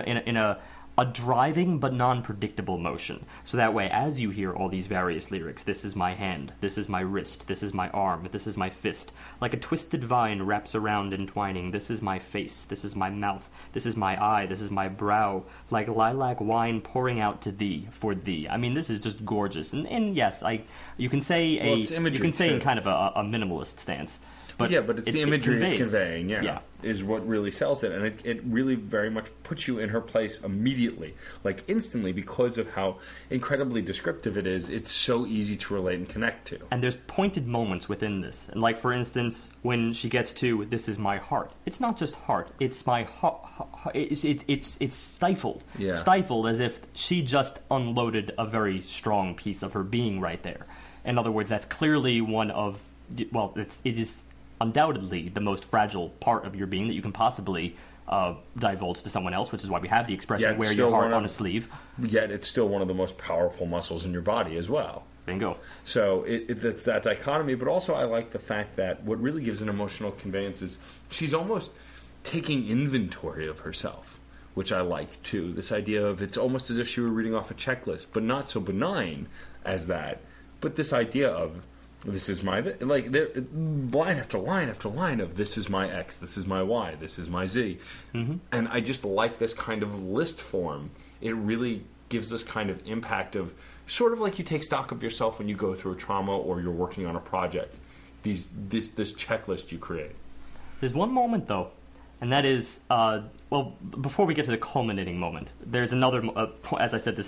a driving but non-predictable motion. So that way, as you hear all these various lyrics, this is my hand, this is my wrist, this is my arm, this is my fist, like a twisted vine wraps around entwining, this is my face, this is my mouth, this is my eye, this is my brow, like lilac wine pouring out to thee, for thee. I mean, this is just gorgeous. And yes, you can say it's imagery, you can say too. in kind of a minimalist stance. But yeah, but it's the imagery it's conveying. Yeah. is what really sells it, and it really very much puts you in her place immediately, like instantly, because of how incredibly descriptive it is. It's so easy to relate and connect to. And there's pointed moments within this. And like, for instance, when she gets to, this is my heart. It's not just heart. It's my heart. It's stifled. Yeah. Stifled, as if she just unloaded a very strong piece of her being right there. In other words, that's clearly one of, well, it is undoubtedly the most fragile part of your being that you can possibly divulge to someone else, which is why we have the expression, wear your heart on a sleeve. Yet it's still one of the most powerful muscles in your body as well. Bingo. So it's that dichotomy, but also I like the fact that what really gives an emotional conveyance is she's almost taking inventory of herself, which I like too. This idea of it's almost as if she were reading off a checklist, but not so benign as that. But this idea of this is my, like, line after line after line of this is my X, this is my Y, this is my Z. Mm-hmm. And I just like this kind of list form. It really gives this kind of impact of sort of like you take stock of yourself when you go through a trauma or you're working on a project. This checklist you create. There's one moment, though, and that is, well, before we get to the culminating moment, there's another, as I said,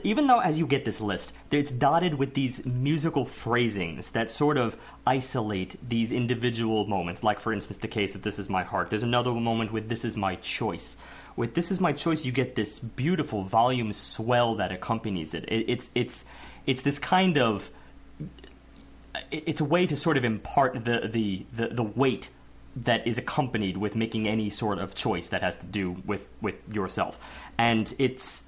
even though as you get this list, it's dotted with these musical phrasings that sort of isolate these individual moments, like, for instance, the case of This Is My Heart. There's another moment with This Is My Choice. With This Is My Choice, you get this beautiful volume swell that accompanies it. It's this kind of, it's a way to sort of impart the weight that is accompanied with making any sort of choice that has to do with yourself. And it's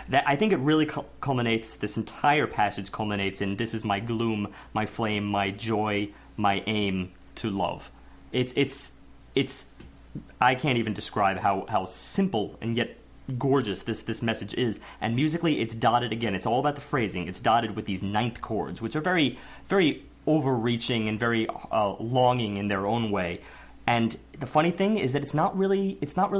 that, I think it really culminates, this entire passage culminates in this is my gloom, my flame, my joy, my aim to love. It's I can't even describe how simple and yet gorgeous this message is. And musically, it's dotted again. It's all about the phrasing. It's dotted with these ninth chords, which are very, very overreaching and very longing in their own way. And the funny thing is that it's not really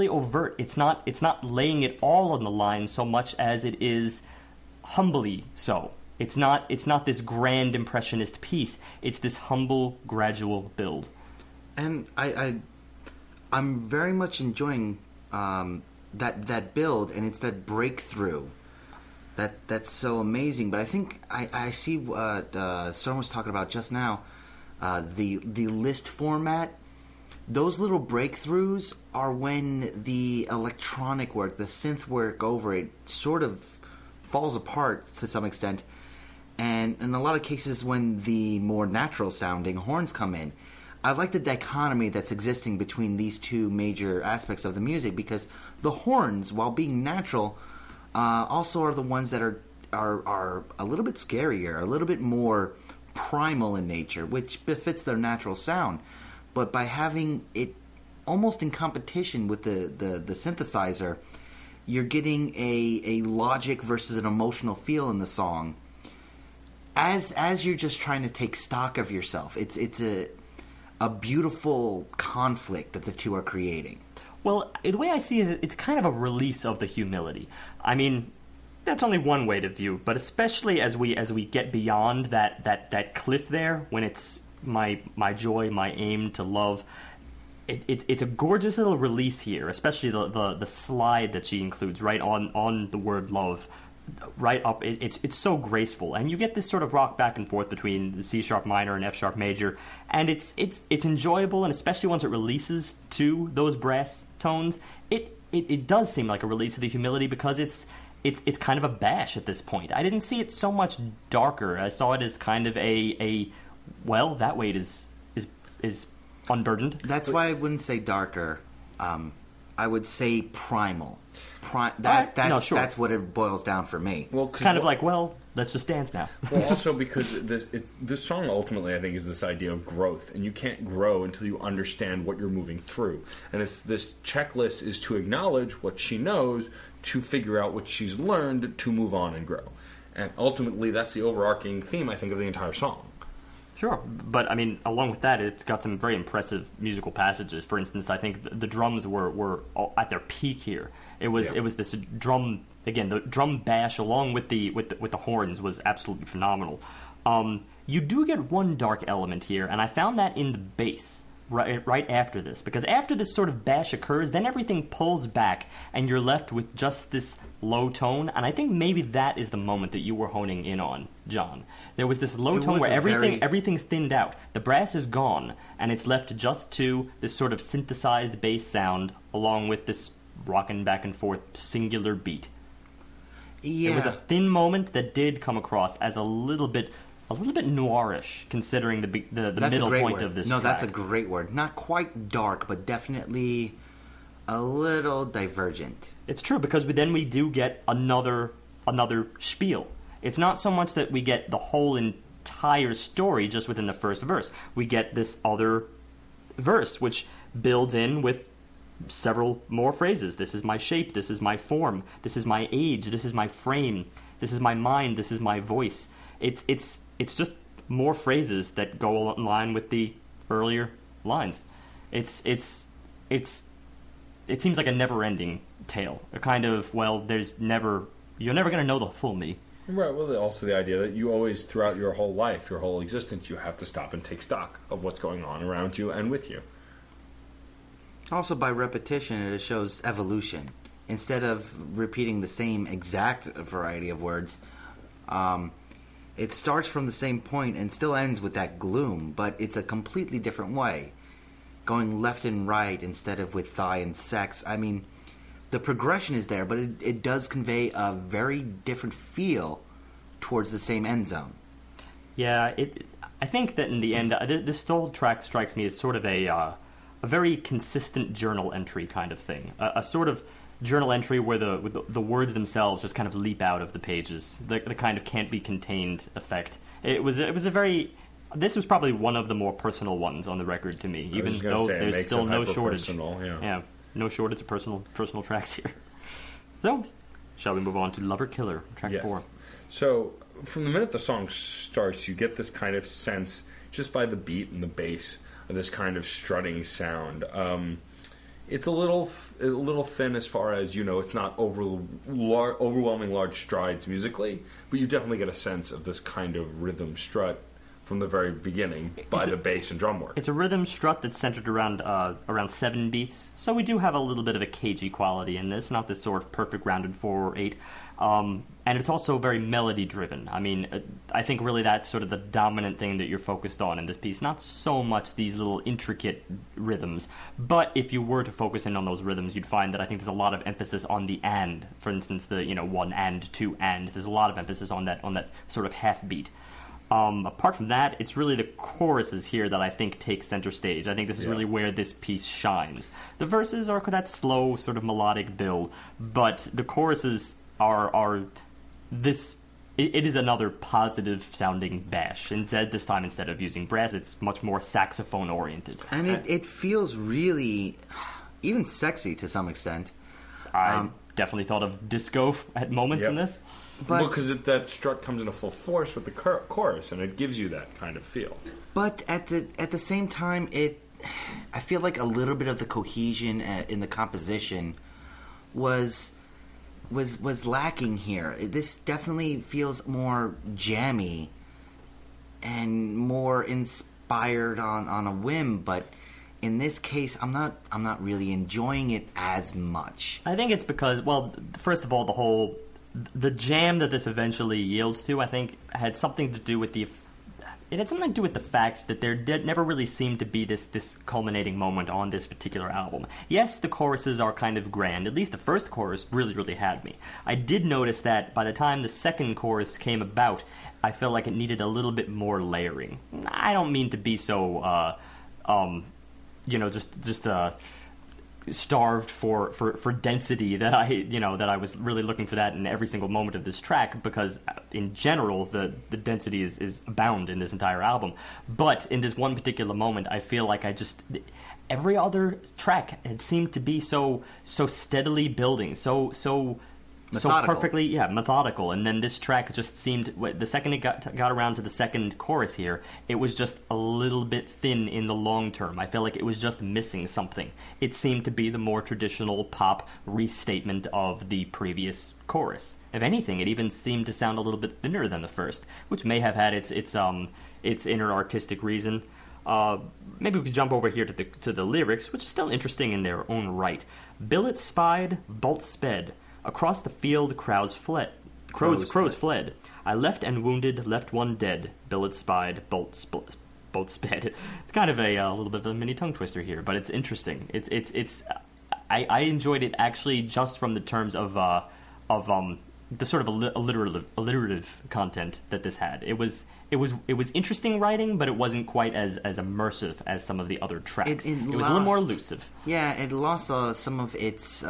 overt. It's not laying it all on the line so much as it is humbly so. It's not this grand impressionist piece. It's this humble, gradual build. And I'm very much enjoying that build, and it's that breakthrough that's so amazing. But I think I see what Storm was talking about just now, the list format. Those little breakthroughs are when the electronic work, the synth work over it, sort of falls apart to some extent. And in a lot of cases when the more natural sounding horns come in. I like the dichotomy that's existing between these two major aspects of the music, because the horns, while being natural, also are the ones that are a little bit scarier, a little bit more primal in nature, which befits their natural sound. But by having it almost in competition with the synthesizer, you're getting a logic versus an emotional feel in the song. As you're just trying to take stock of yourself, it's a beautiful conflict that the two are creating. Well, the way I see it, it's kind of a release of the humility. I mean, that's only one way to view, but especially as we get beyond that cliff there, when it's my joy, my aim to love, it's a gorgeous little release here, especially the slide that she includes right on the word love. Right up, it's so graceful, and you get this sort of rock back and forth between the C sharp minor and F sharp major, and it's enjoyable, and especially once it releases to those brass tones, it does seem like a release of the humility, because it's kind of a bash at this point. I didn't see it so much darker. I saw it as kind of a well, that weight is unburdened. That's why I wouldn't say darker. I would say primal. Sure. That's what it boils down for me. Well, it's kind of like, well, let's just dance now. Well, also because this song ultimately, I think, is this idea of growth, and you can't grow until you understand what you're moving through. And this checklist is to acknowledge what she knows, to figure out what she's learned, to move on and grow. And ultimately, that's the overarching theme, I think, of the entire song. Sure, but I mean, along with that, it's got some very impressive musical passages. For instance, I think the drums were at their peak here. It was this drum, again, the drum bash along with the horns was absolutely phenomenal. You do get one dark element here, and I found that in the bass. right after this, because after this sort of bash occurs, then everything pulls back and you're left with just this low tone. And I think maybe that is the moment that you were honing in on, John. There was this low tone where everything thinned out. The brass is gone, and it's left just to this sort of synthesized bass sound along with this rocking back and forth singular beat. Yeah. It was a thin moment that did come across as a little bit noirish, considering the middle point of this track. That's a great word. Not quite dark, but definitely a little divergent. It's true, because we do get another spiel. It's not so much that we get the whole entire story just within the first verse. We get this other verse, which builds in with several more phrases. This is my shape, this is my form, this is my age, this is my frame, this is my mind, this is my voice. It's just more phrases that go in line with the earlier lines. It seems like a never-ending tale. A kind of, you're never going to know the full me. Right, well, also the idea that you always, throughout your whole life, your whole existence, you have to stop and take stock of what's going on around you and with you. Also, by repetition, it shows evolution. Instead of repeating the same exact variety of words, it starts from the same point and still ends with that gloom, but it's a completely different way. Going left and right instead of with thigh and sex. I mean, the progression is there, but it does convey a very different feel towards the same end zone. Yeah, I think that in the end, this whole track strikes me as sort of a very consistent journal entry kind of thing. A sort of journal entry where the words themselves just kind of leap out of the pages. The kind of can't be contained effect. This was probably one of the more personal ones on the record to me, even though there's still no shortage. Yeah, no shortage of personal tracks here. So, shall we move on to Lover Killer, track 4? So, from the minute the song starts, you get this kind of sense, just by the beat and the bass, of this kind of strutting sound. It's a little thin as far as, it's not overwhelming large strides musically, but you definitely get a sense of this kind of rhythm strut from the very beginning by the bass and drum work. It's a rhythm strut that's centered around 7 beats, so we do have a little bit of a cagey quality in this, not this sort of perfect rounded 4 or 8. And it's also very melody-driven. I mean, I think really that's sort of the dominant thing that you're focused on in this piece. Not so much these little intricate rhythms, but if you were to focus in on those rhythms, you'd find that I think there's a lot of emphasis on the and. For instance, the 1 and, 2 and. There's a lot of emphasis on that sort of half beat. Apart from that, it's really the choruses here that I think take center stage. I think this is really where this piece shines. The verses are that slow, sort of melodic build, but the choruses are this. It is another positive-sounding bash. This time, instead of using brass, it's much more saxophone-oriented. And it feels really, even sexy to some extent. I definitely thought of disco at moments in this. But because that strut comes into full force with the chorus, and it gives you that kind of feel. But at the same time, I feel like a little bit of the cohesion in the composition was lacking here. This definitely feels more jammy and more inspired on a whim, but in this case, I'm not really enjoying it as much. I think it's because, first of all, the jam that this eventually yields to, I think, had something to do with the fact that there never really seemed to be this culminating moment on this particular album. Yes, the choruses are kind of grand. At least the first chorus really, really had me. I did notice that by the time the second chorus came about, I felt like it needed a little bit more layering. I don't mean to be so, starved for density that I was really looking for that in every single moment of this track, because in general the density is abound in this entire album. But in this one particular moment, I feel like every other track had seemed to be so steadily building, so perfectly methodical, and then this track just seemed, the second it got around to the second chorus here, it was just a little bit thin in the long term. I felt like it was just missing something. It seemed to be the more traditional pop restatement of the previous chorus. If anything, it even seemed to sound a little bit thinner than the first, which may have had its inner artistic reason. Maybe we could jump over here to the lyrics, which is still interesting in their own right. Billet spied, bolt sped. Across the field, crows fled. Crows fled. I left and wounded, left one dead. Billet spied, bolt sped. It's kind of a little bit of a mini tongue twister here, but it's interesting. I enjoyed it actually just from the terms of the sort of alliterative content that this had. It was interesting writing, but it wasn't quite as immersive as some of the other tracks. It was a little more elusive. Yeah, it lost some of its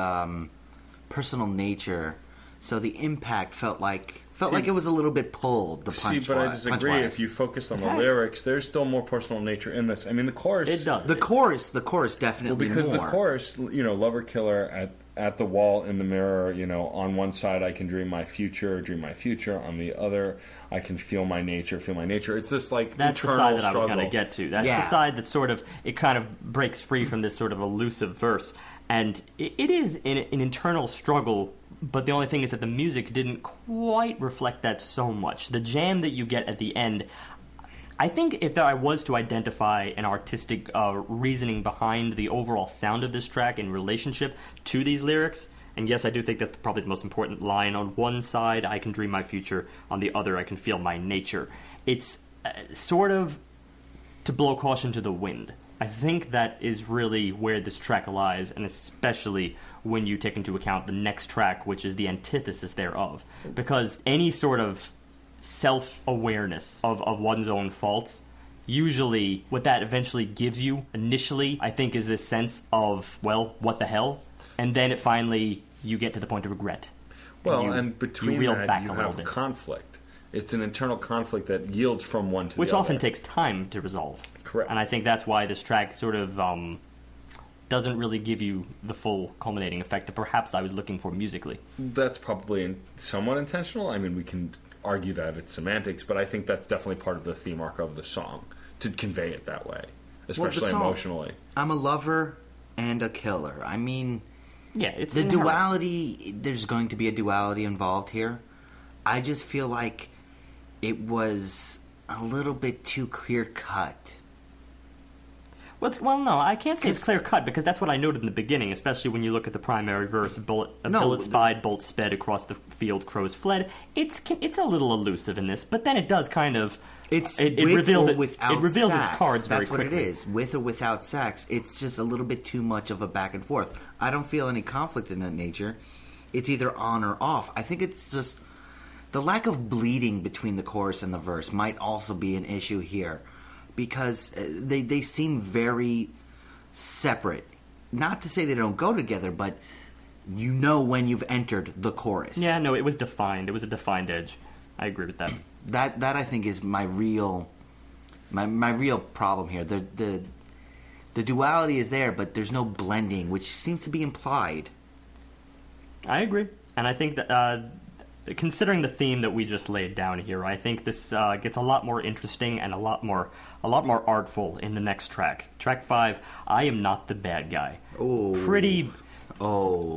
personal nature, so the impact felt like it was a little bit pulled. But I disagree. If you focus on the lyrics, there's still more personal nature in this. I mean, the chorus. It does. The chorus definitely because more. The chorus, lover killer at the wall in the mirror. On one side I can dream my future. On the other, I can feel my nature. It's this that's the side that struggle. I was going to get to. That's the side that sort of it kind of breaks free from this sort of elusive verse, and it is an internal struggle. But the only thing is that the music didn't quite reflect that so much. The jam that you get at the end, I think if I was to identify an artistic reasoning behind the overall sound of this track in relationship to these lyrics, and yes, I do think that's probably the most important line. On one side, I can dream my future. On the other, I can feel my nature. It's sort of to blow caution to the wind. I think that is really where this track lies, and especially when you take into account the next track, which is the antithesis thereof. Because any sort of self-awareness of one's own faults, usually what that eventually gives you initially, I think, is this sense of, well, what the hell? And then you get to the point of regret. Well, and between that, you have conflict. It's an internal conflict that yields from one to the other. Which often takes time to resolve. Correct. And I think that's why this track sort of doesn't really give you the full culminating effect that perhaps I was looking for musically. That's probably somewhat intentional. I mean, we can argue that it's semantics, but I think that's definitely part of the theme arc of the song, to convey it that way, especially emotionally. I'm a lover and a killer. I mean, yeah, it's the duality. There's going to be a duality involved here. I just feel like it was a little bit too clear-cut. Well, no, I can't say it's clear-cut, because that's what I noted in the beginning, especially when you look at the primary verse, billet spied, bolt sped, across the field, crows fled. It's a little elusive in this, but then it does kind of... It reveals its cards very quickly. That's what it is. With or without sax, it's just a little bit too much of a back and forth. I don't feel any conflict in that nature. It's either on or off. I think it's just... The lack of bleeding between the chorus and the verse might also be an issue here, because they seem very separate. Not to say they don't go together, but you know when you've entered the chorus. Yeah, no, it was defined. It was a defined edge. I agree with that. That I think is my real problem here. The duality is there, but there's no blending, which seems to be implied. I agree, and I think that. Considering the theme that we just laid down here, I think this gets a lot more interesting and a lot more artful in the next track. Track 5, I Am Not the Bad Guy. Oh.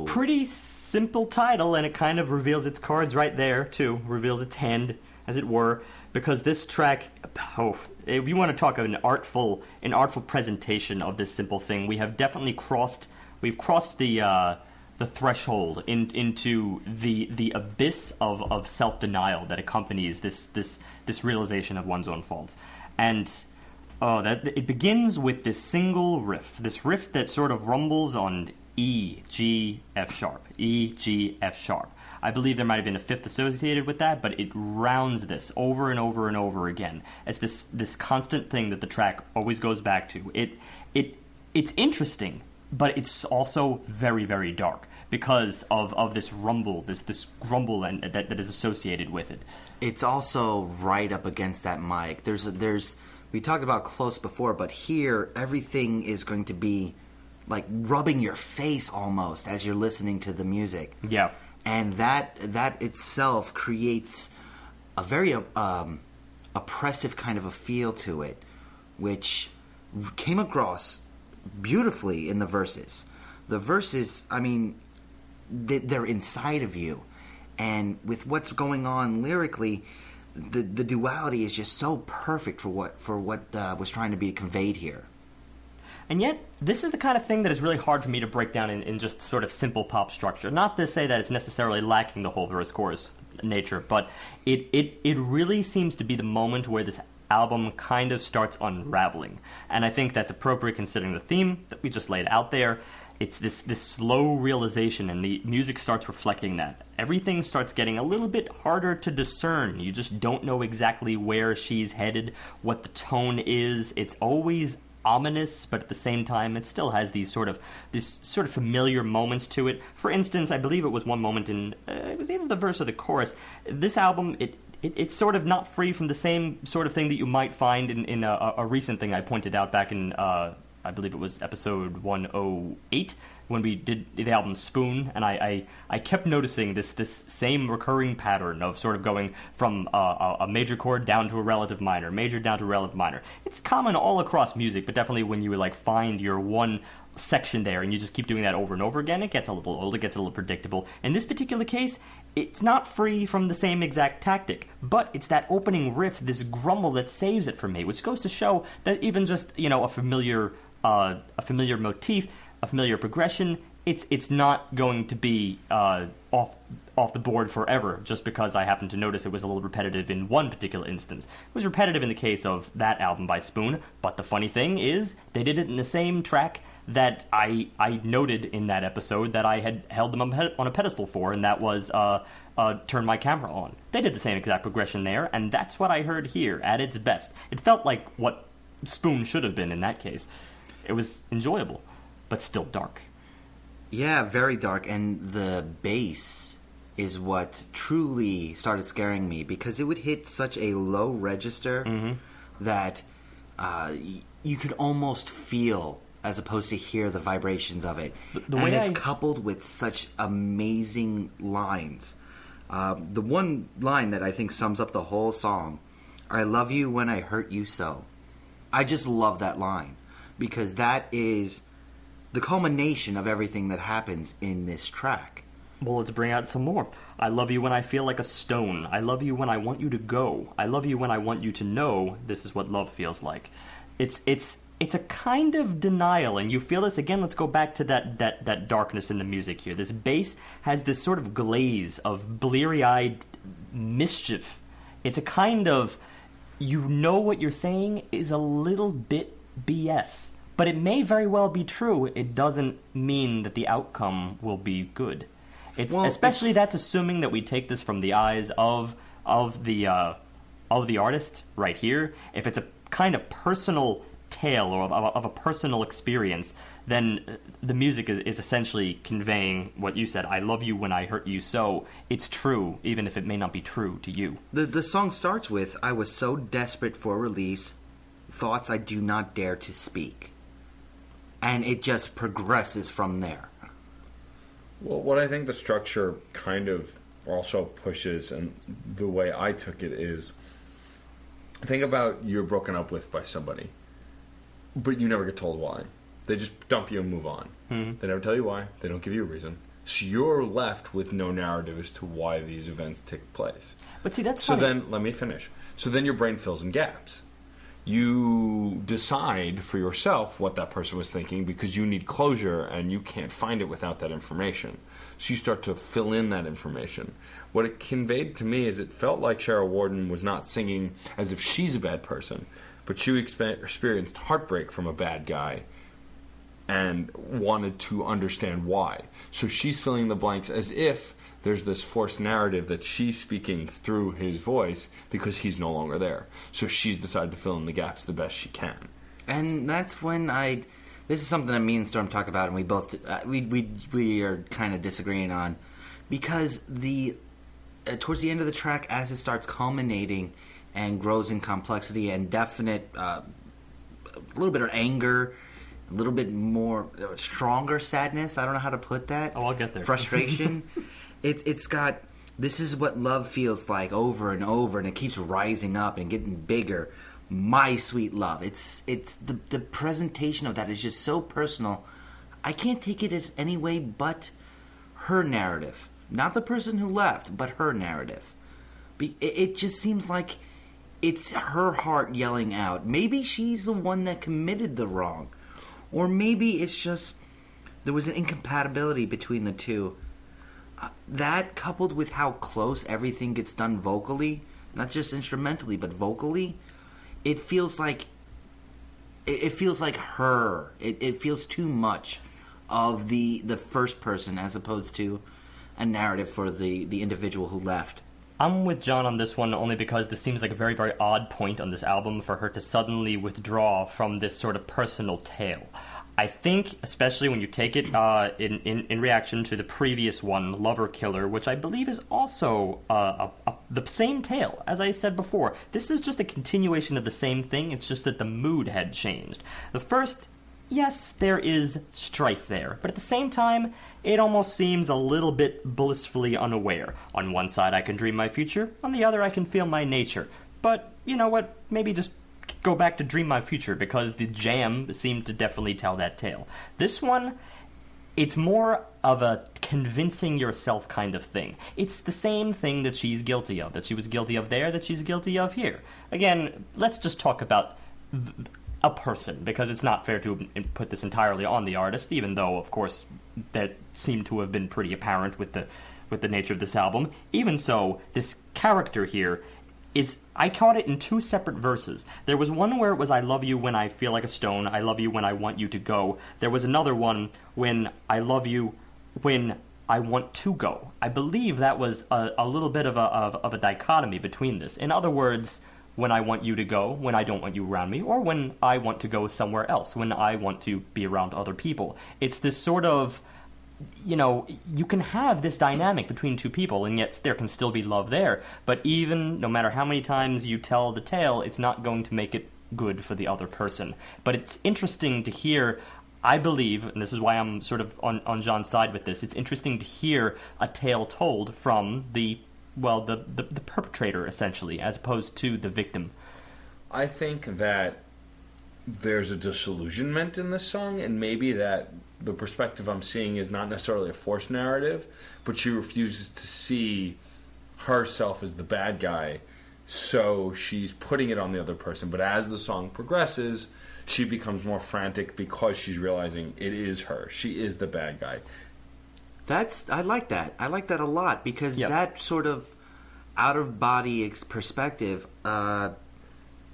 Pretty simple title, and it kind of reveals its cards right there, too. Reveals its hand, as it were, because this track, if you want to talk of an artful presentation of this simple thing, we've crossed the threshold into the abyss of self-denial that accompanies this realization of one's own faults. And it begins with this single riff, that sort of rumbles on E, G, F sharp, E, G, F sharp. I believe there might have been a fifth associated with that, but it rounds this over and over and over again. It's this constant thing that the track always goes back to. It's interesting, but it's also very, very dark because of this rumble, this grumble that is associated with it. It's also right up against that mic. There's we talked about close before, but here everything is going to be like rubbing your face almost as you're listening to the music. Yeah. And that itself creates a very oppressive kind of a feel to it, which came across beautifully in the verses. The verses, I mean, they're inside of you. And with what's going on lyrically, the duality is just so perfect for what was trying to be conveyed here. And yet, this is the kind of thing that is really hard for me to break down in just sort of simple pop structure. Not to say that it's necessarily lacking the whole verse-chorus nature, but it really seems to be the moment where this album kind of starts unraveling. And I think that's appropriate considering the theme that we just laid out there. It's this slow realization, and the music starts reflecting that. Everything starts getting a little bit harder to discern. You just don't know exactly where she's headed, what the tone is. It's always ominous, but at the same time, it still has these sort of familiar moments to it. For instance, I believe it was one moment in it was either the verse or the chorus. This album, it's sort of not free from the same sort of thing that you might find in a recent thing I pointed out back in I believe it was episode 108 when we did the album Spoon, and I kept noticing this same recurring pattern of sort of going from a major chord down to a relative minor, major down to a relative minor. It's common all across music, but definitely when you like find your one section there and you just keep doing that over and over again, it gets a little old, it gets a little predictable. In this particular case, it's not free from the same exact tactic, but it's that opening riff, this grumble that saves it for me, which goes to show that even just, a familiar motif, a familiar progression, it's not going to be off the board forever just because I happen to notice it was a little repetitive in one particular instance. It was repetitive in the case of that album by Spoon, but the funny thing is they did it in the same track that I noted in that episode that I had held them on a pedestal for, and that was Turn My Camera On. They did the same exact progression there, and that's what I heard here at its best. It felt like what Spoon should have been in that case. It was enjoyable, but still dark. Yeah, very dark, and the bass is what truly started scaring me, because it would hit such a low register that you could almost feel, as opposed to hear, the vibrations of it. And it's coupled with such amazing lines. The one line that I think sums up the whole song, I love you when I hurt you so. I just love that line, because that is the culmination of everything that happens in this track. Well, let's bring out some more. I love you when I feel like a stone. I love you when I want you to go. I love you when I want you to know this is what love feels like. It's a kind of denial, and you feel this again. Let's go back to that darkness in the music here. This bass has this sort of glaze of bleary-eyed mischief. It's a kind of, what you're saying is a little bit BS. But it may very well be true. It doesn't mean that the outcome will be good. That's assuming that we take this from the eyes of the artist right here. If it's a kind of personal tale or of a personal experience, then the music is essentially conveying what you said. I love you when I hurt you so. It's true, even if it may not be true to you. The song starts with, I was so desperate for release, thoughts I do not dare to speak. And it just progresses from there. Well, what I think the structure kind of also pushes, and the way I took it is, think about you're broken up with by somebody, but you never get told why. They just dump you and move on. Mm-hmm. They never tell you why. They don't give you a reason. So you're left with no narrative as to why these events take place. But see, that's funny. So then, let me finish. So then your brain fills in gaps. You decide for yourself what that person was thinking because you need closure and you can't find it without that information. So you start to fill in that information. What it conveyed to me is it felt like Shara Worden was not singing as if she's a bad person, but she experienced heartbreak from a bad guy and wanted to understand why. So she's filling the blanks as if there's this forced narrative that she's speaking through his voice because he's no longer there. So she's decided to fill in the gaps the best she can. And that's when this is something that me and Storm talk about, and we both we are kind of disagreeing on, because towards the end of the track, as it starts culminating and grows in complexity and definite, a little bit of anger, a little bit more stronger sadness. I don't know how to put that. Oh, I'll get there. Frustration. It's got, this is what love feels like over and over, and it keeps rising up and getting bigger. My sweet love. It's the presentation of that is just so personal. I can't take it as any way but her narrative. Not the person who left, but her narrative. It just seems like it's her heart yelling out. Maybe she's the one that committed the wrong. Or maybe it's just there was an incompatibility between the two. That, coupled with how close everything gets done vocally, not just instrumentally, but vocally, it feels like her. It feels too much of the first person as opposed to a narrative for the individual who left. I'm with John on this one only because this seems like a very, very odd point on this album for her to suddenly withdraw from this sort of personal tale. I think, especially when you take it in reaction to the previous one, Lover Killer, which I believe is also the same tale, as I said before. This is just a continuation of the same thing, it's just that the mood had changed. The first, yes, there is strife there, but at the same time, it almost seems a little bit blissfully unaware. On one side, I can dream my future, on the other, I can feel my nature. But, you know what, maybe just go back to Dream My Future, because the jam seemed to definitely tell that tale. This one, it's more of a convincing yourself kind of thing. It's the same thing that she's guilty of, that she was guilty of there, that she's guilty of here. Again, let's just talk about a person, because it's not fair to put this entirely on the artist, even though, of course, that seemed to have been pretty apparent with the nature of this album. Even so, this character here I caught it in two separate verses. There was one where it was, I love you when I feel like a stone, I love you when I want you to go. There was another one when I love you when I want to go. I believe that was a little bit of a dichotomy between this. In other words, when I want you to go, when I don't want you around me, or when I want to go somewhere else, when I want to be around other people. It's this sort of, you know, you can have this dynamic between two people, and yet there can still be love there. But even, no matter how many times you tell the tale, it's not going to make it good for the other person. But it's interesting to hear, I believe, and this is why I'm sort of on John's side with this, it's interesting to hear a tale told from the perpetrator, essentially, as opposed to the victim. I think that there's a disillusionment in this song, and maybe that the perspective I'm seeing is not necessarily a forced narrative, but she refuses to see herself as the bad guy, so she's putting it on the other person. But as the song progresses, she becomes more frantic because she's realizing it is her. She is the bad guy. I like that. I like that a lot, because that sort of out-of-body perspective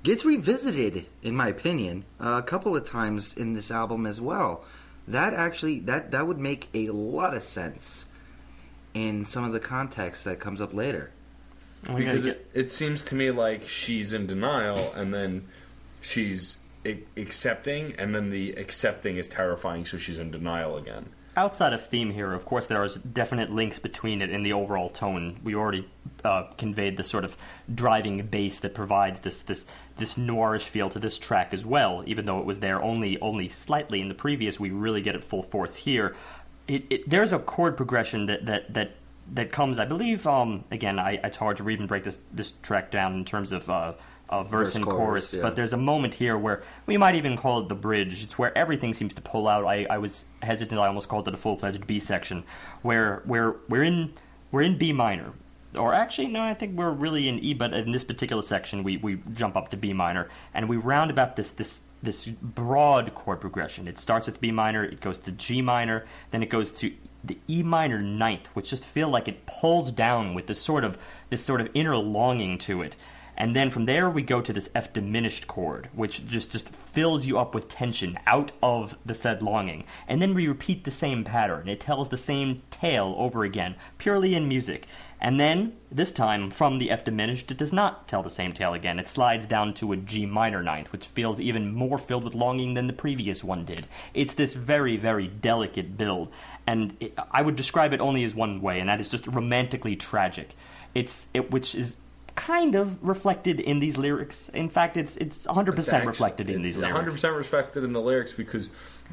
gets revisited, in my opinion, a couple of times in this album as well. That actually, that would make a lot of sense in some of the context that comes up later. Because it seems to me like she's in denial, and then she's accepting, and then the accepting is terrifying, so she's in denial again. Outside of theme here, of course, there are definite links between it and the overall tone. We already conveyed the sort of driving bass that provides this noirish feel to this track as well. Even though it was there only slightly in the previous, we really get it full force here. There's a chord progression that comes, I believe. Again, it's hard to even break this track down in terms of verse and chorus, yeah. But there's a moment here where we might even call it the bridge. It's where everything seems to pull out. I was hesitant. I almost called it a full-fledged B section, where we're in B minor, or actually no, I think we're really in E. But in this particular section, we jump up to B minor, and we round about this broad chord progression. It starts with B minor, it goes to G minor, then it goes to the E minor ninth, which just feel like it pulls down with this sort of inner longing to it. And then from there we go to this F diminished chord, which just fills you up with tension out of the said longing. And then we repeat the same pattern. It tells the same tale over again, purely in music. And then, this time, from the F diminished, it does not tell the same tale again. It slides down to a G minor ninth, which feels even more filled with longing than the previous one did. It's this very, very delicate build. And I would describe it only as one way, and that is just romantically tragic. Which is kind of reflected in these lyrics. In fact, it's 100% reflected in these lyrics. 100% reflected in the lyrics, because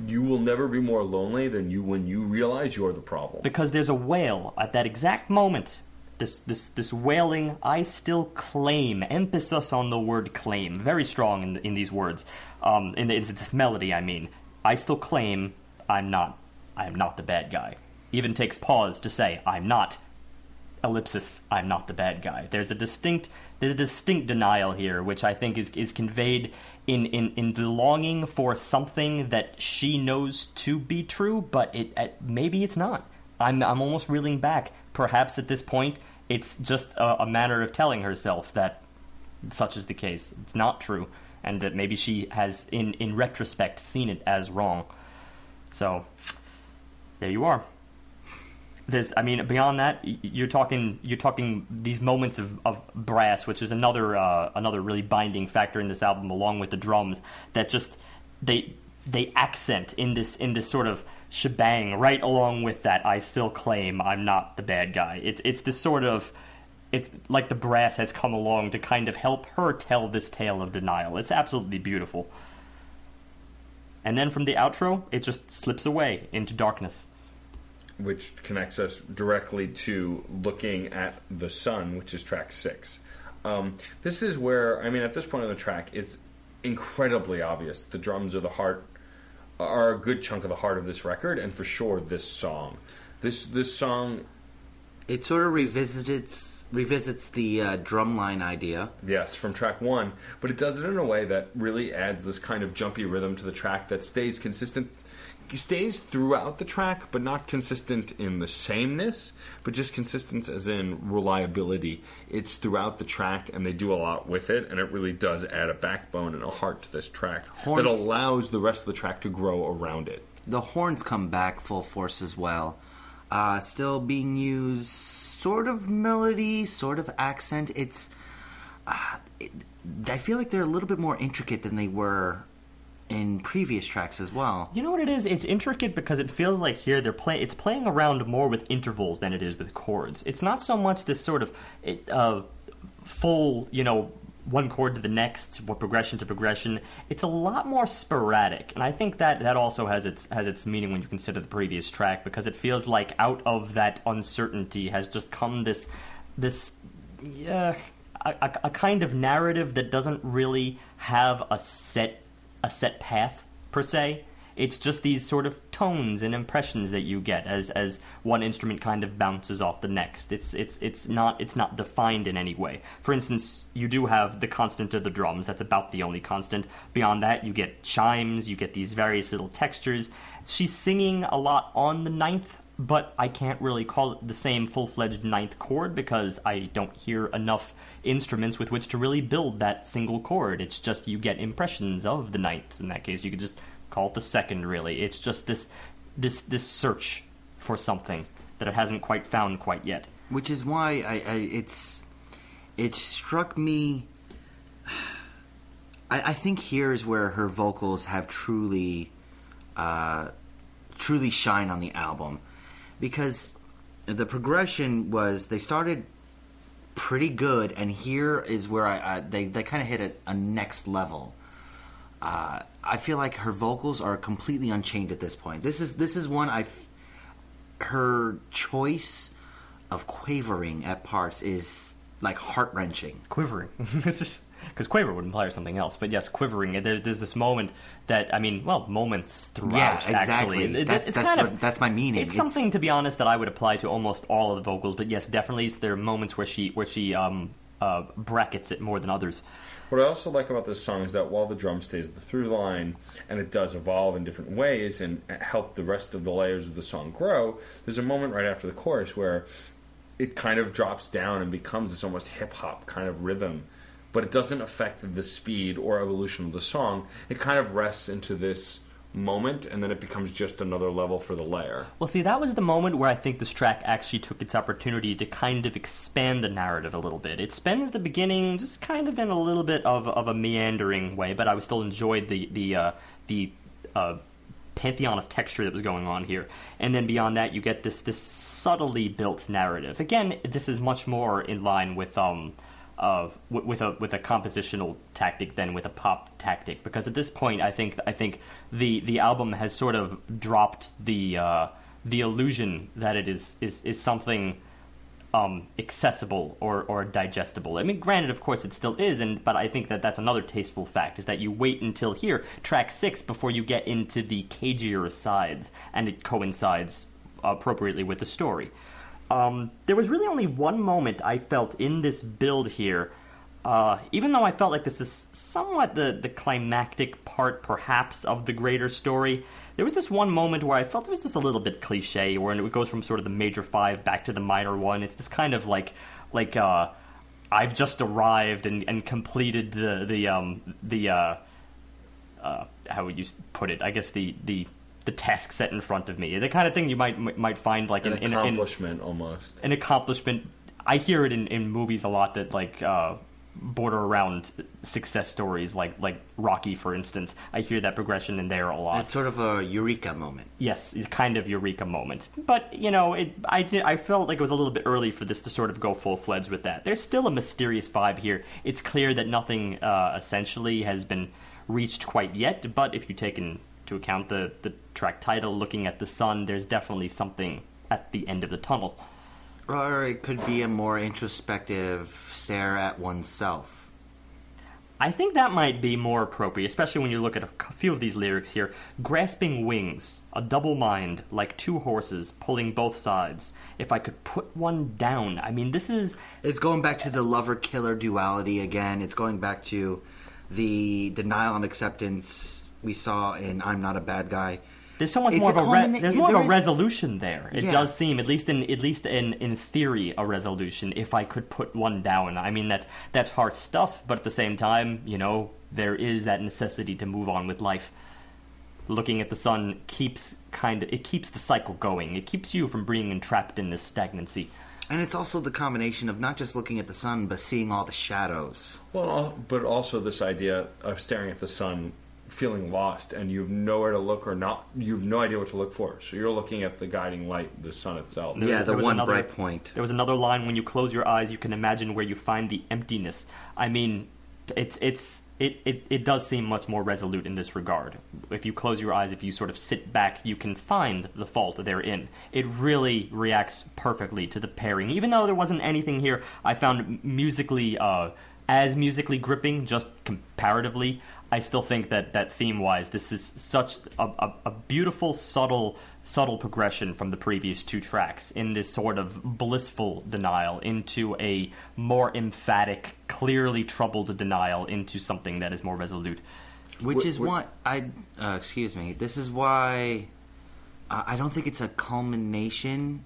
you will never be more lonely than you when you realize you're the problem. Because there's a wail at that exact moment. This wailing, I still claim, emphasis on the word claim, very strong in these words, in this melody, I mean. I still claim I am not the bad guy. Even takes pause to say, I'm not. ellipsis, I'm not the bad guy. There's a distinct denial here, which I think is conveyed in the longing for something that she knows to be true, but maybe it's not. I'm almost reeling back. Perhaps at this point, it's just a manner of telling herself that such is the case. It's not true, and that maybe she has, in retrospect, seen it as wrong. So, there you are. Beyond that, you're talking these moments of brass, which is another really binding factor in this album, along with the drums, that just they accent in this sort of shebang right along with that. I still claim I'm not the bad guy. It's this sort of, it's like the brass has come along to kind of help her tell this tale of denial. It's absolutely beautiful. And then from the outro, it just slips away into darkness. Which connects us directly to Looking at the Sun, which is track 6. This is where, at this point in the track, it's incredibly obvious. The drums are a good chunk of the heart of this record, and for sure this song. This song... It sort of revisits the drumline idea. Yes, from track 1, but it does it in a way that really adds this kind of jumpy rhythm to the track that stays consistent. It stays throughout the track, but not consistent in the sameness, but just consistent as in reliability. It's throughout the track, and they do a lot with it, and it really does add a backbone and a heart to this track that allows the rest of the track to grow around it. The horns come back full force as well. Still being used, sort of melody, sort of accent. I feel like they're a little bit more intricate than they were in previous tracks as well. You know what it is? It's intricate because it feels like here it's playing around more with intervals than it is with chords. It's not so much this sort of full, one chord to the next, progression to progression. It's a lot more sporadic, and I think that also has its meaning when you consider the previous track, because it feels like out of that uncertainty has just come this a kind of narrative that doesn't really have a set path per se. It's just these sort of tones and impressions that you get as one instrument kind of bounces off the next. It's not defined in any way. For instance, you do have the constant of the drums. That's about the only constant. Beyond that, you get chimes. You get these various little textures. She's singing a lot on the ninth, but I can't really call it the same full-fledged ninth chord because I don't hear enough instruments with which to really build that single chord. It's just you get impressions of the ninth. In that case, you could just call it the second, really. It's just this search for something that it hasn't quite found quite yet. Which is why it struck me. I think here is where her vocals have truly shine on the album, because the progression was, they started pretty good, and here is where they kind of hit a next level. I feel like her vocals are completely unchained at this point. This is one her choice of quavering at parts is like heart-wrenching. Quivering. Because quaver would imply something else, but yes, quivering. There's this moment that, moments throughout. Yeah, exactly. Actually, that's my meaning. It's something, to be honest, that I would apply to almost all of the vocals. But yes, definitely there are moments where she brackets it more than others. What I also like about this song is that while the drum stays the through line, and it does evolve in different ways and help the rest of the layers of the song grow, there's a moment right after the chorus where it kind of drops down and becomes this almost hip-hop kind of rhythm. But it doesn't affect the speed or evolution of the song. It kind of rests into this moment, and then it becomes just another level for the layer. Well, see, that was the moment where I think this track actually took its opportunity to kind of expand the narrative a little bit. It spends the beginning just kind of in a little bit of a meandering way, but I still enjoyed the pantheon of texture that was going on here. And then beyond that, you get this subtly built narrative. Again, this is much more in line with a compositional tactic than with a pop tactic, because at this point I think the album has sort of dropped the illusion that it is something accessible or digestible. Granted, of course, it still is, but I think that's another tasteful fact, is that you wait until here, track 6, before you get into the cagier sides, and it coincides appropriately with the story. There was really only one moment I felt in this build here, even though I felt like this is somewhat the climactic part, perhaps, of the greater story. There was this one moment where I felt it was just a little bit cliche, where it goes from sort of the major 5 back to the minor 1. It's this kind of like I've just arrived and completed the how would you put it? I guess the task set in front of me. The kind of thing you might find like an accomplishment almost. An accomplishment. I hear it in movies a lot that like border around success stories, like Rocky, for instance. I hear that progression in there a lot. It's sort of a eureka moment. Yes, it's kind of eureka moment. But I felt like it was a little bit early for this to sort of go full-fledged with that. There's still a mysterious vibe here. It's clear that nothing essentially has been reached quite yet. But if you take into account the track title, Looking at the Sun, there's definitely something at the end of the tunnel. Or it could be a more introspective stare at oneself. I think that might be more appropriate, especially when you look at a few of these lyrics here. Grasping wings, a double mind, like 2 horses, pulling both sides. If I could put one down. I mean, this is... It's going back to the lover-killer duality again. It's going back to the denial and acceptance we saw in I'm Not a Bad Guy. There's so much more of a resolution there. It does seem, at least in theory, a resolution. If I could put one down, I mean that's hard stuff. But at the same time, there is that necessity to move on with life. Looking at the sun keeps the cycle going. It keeps you from being entrapped in this stagnancy. And it's also the combination of not just looking at the sun, but seeing all the shadows. Well, but also this idea of staring at the sun, feeling lost, and you have nowhere to look you have no idea what to look for. So you're looking at the guiding light, the sun itself. The one bright point. There was another line, when you close your eyes, you can imagine where you find the emptiness. I mean, it does seem much more resolute in this regard. If you close your eyes, if you sort of sit back, you can find the fault therein. It really reacts perfectly to the pairing. Even though there wasn't anything here I found musically gripping, just comparatively, I still think that theme-wise, this is such a beautiful, subtle progression from the previous 2 tracks in this sort of blissful denial into a more emphatic, clearly troubled denial into something that is more resolute. Which is why this is why I don't think it's a culmination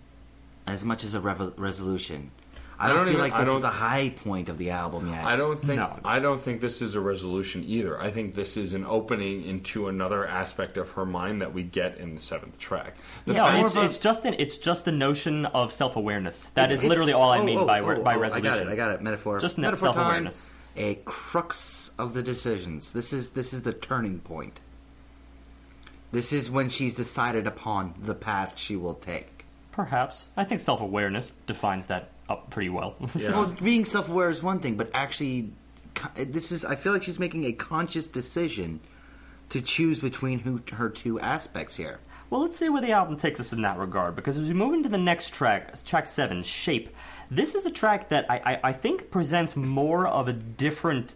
as much as a resolution. I don't feel like this is the high point of the album yet. I don't think this is a resolution either. I think this is an opening into another aspect of her mind that we get in the 7th track. It's just the notion of self-awareness. That is literally all I mean by resolution. I got it. Metaphor. Just self-awareness. A crux of the decisions. This is the turning point. This is when she's decided upon the path she will take. Perhaps. I think self-awareness defines that up pretty well. Yeah. Well, being self-aware is one thing, but actually, I feel like she's making a conscious decision to choose between her 2 aspects here. Well, let's see where the album takes us in that regard, because as we move into the next track, track 7, Shape, this is a track that I think presents more of a different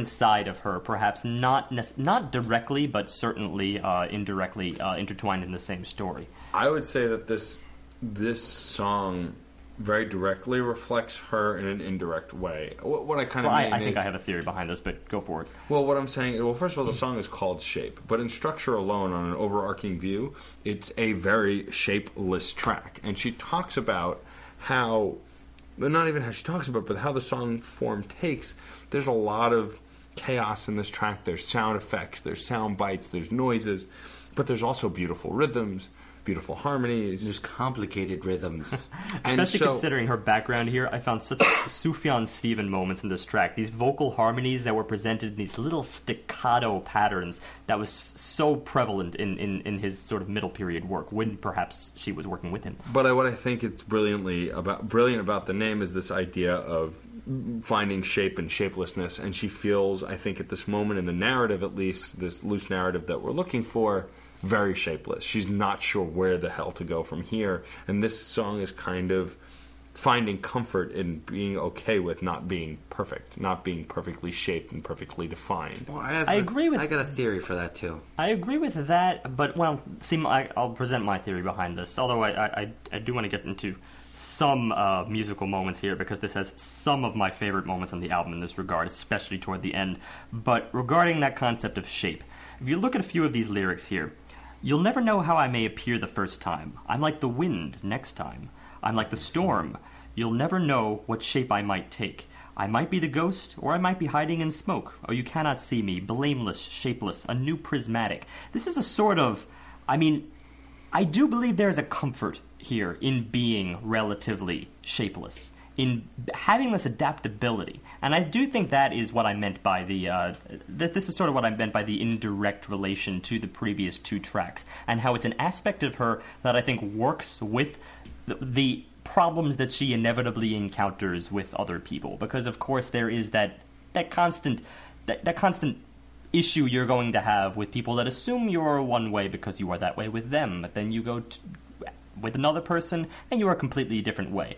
side of her, perhaps not directly, but certainly indirectly intertwined in the same story. I would say that this song very directly reflects her in an indirect way. What I kind of mean I think I have a theory behind this, but go for it. Well, what I'm saying... Well, first of all, the song is called Shape, but in structure alone, on an overarching view, it's a very shapeless track. And she talks about how... But not even how she talks about it, but how the song form takes. There's a lot of chaos in this track. There's sound effects, there's sound bites, there's noises, but there's also beautiful rhythms, beautiful harmonies. There's complicated rhythms. Especially considering her background here, I found such Sufjan Stevens moments in this track. These vocal harmonies that were presented in these little staccato patterns that was so prevalent in his sort of middle period work, when perhaps she was working with him. But what I think it's brilliant about the name is this idea of finding shape and shapelessness, and she feels, I think at this moment in the narrative at least, this loose narrative that we're looking for, very shapeless. She's not sure where the hell to go from here, and this song is kind of finding comfort in being okay with not being perfect, not being perfectly shaped and perfectly defined. Well, I agree with. I got a theory for that too. I agree with that, but well, see, I'll present my theory behind this. Although I do want to get into some musical moments here because this has some of my favorite moments on the album in this regard, especially toward the end. But regarding that concept of shape, if you look at a few of these lyrics here, you'll never know how I may appear the first time. I'm like the wind next time. I'm like the storm. You'll never know what shape I might take. I might be the ghost, or I might be hiding in smoke. Oh, you cannot see me, blameless, shapeless, a new prismatic. This is a sort of, I do believe there is a comfort here in being relatively shapeless, in having this adaptability. And I do think that is what I meant by this is sort of what I meant by the indirect relation to the previous two tracks, and how it's an aspect of her that I think works with the problems that she inevitably encounters with other people, because of course there is that constant issue you're going to have with people that assume you're one way because you are that way with them, but then you go with another person and you are a completely different way.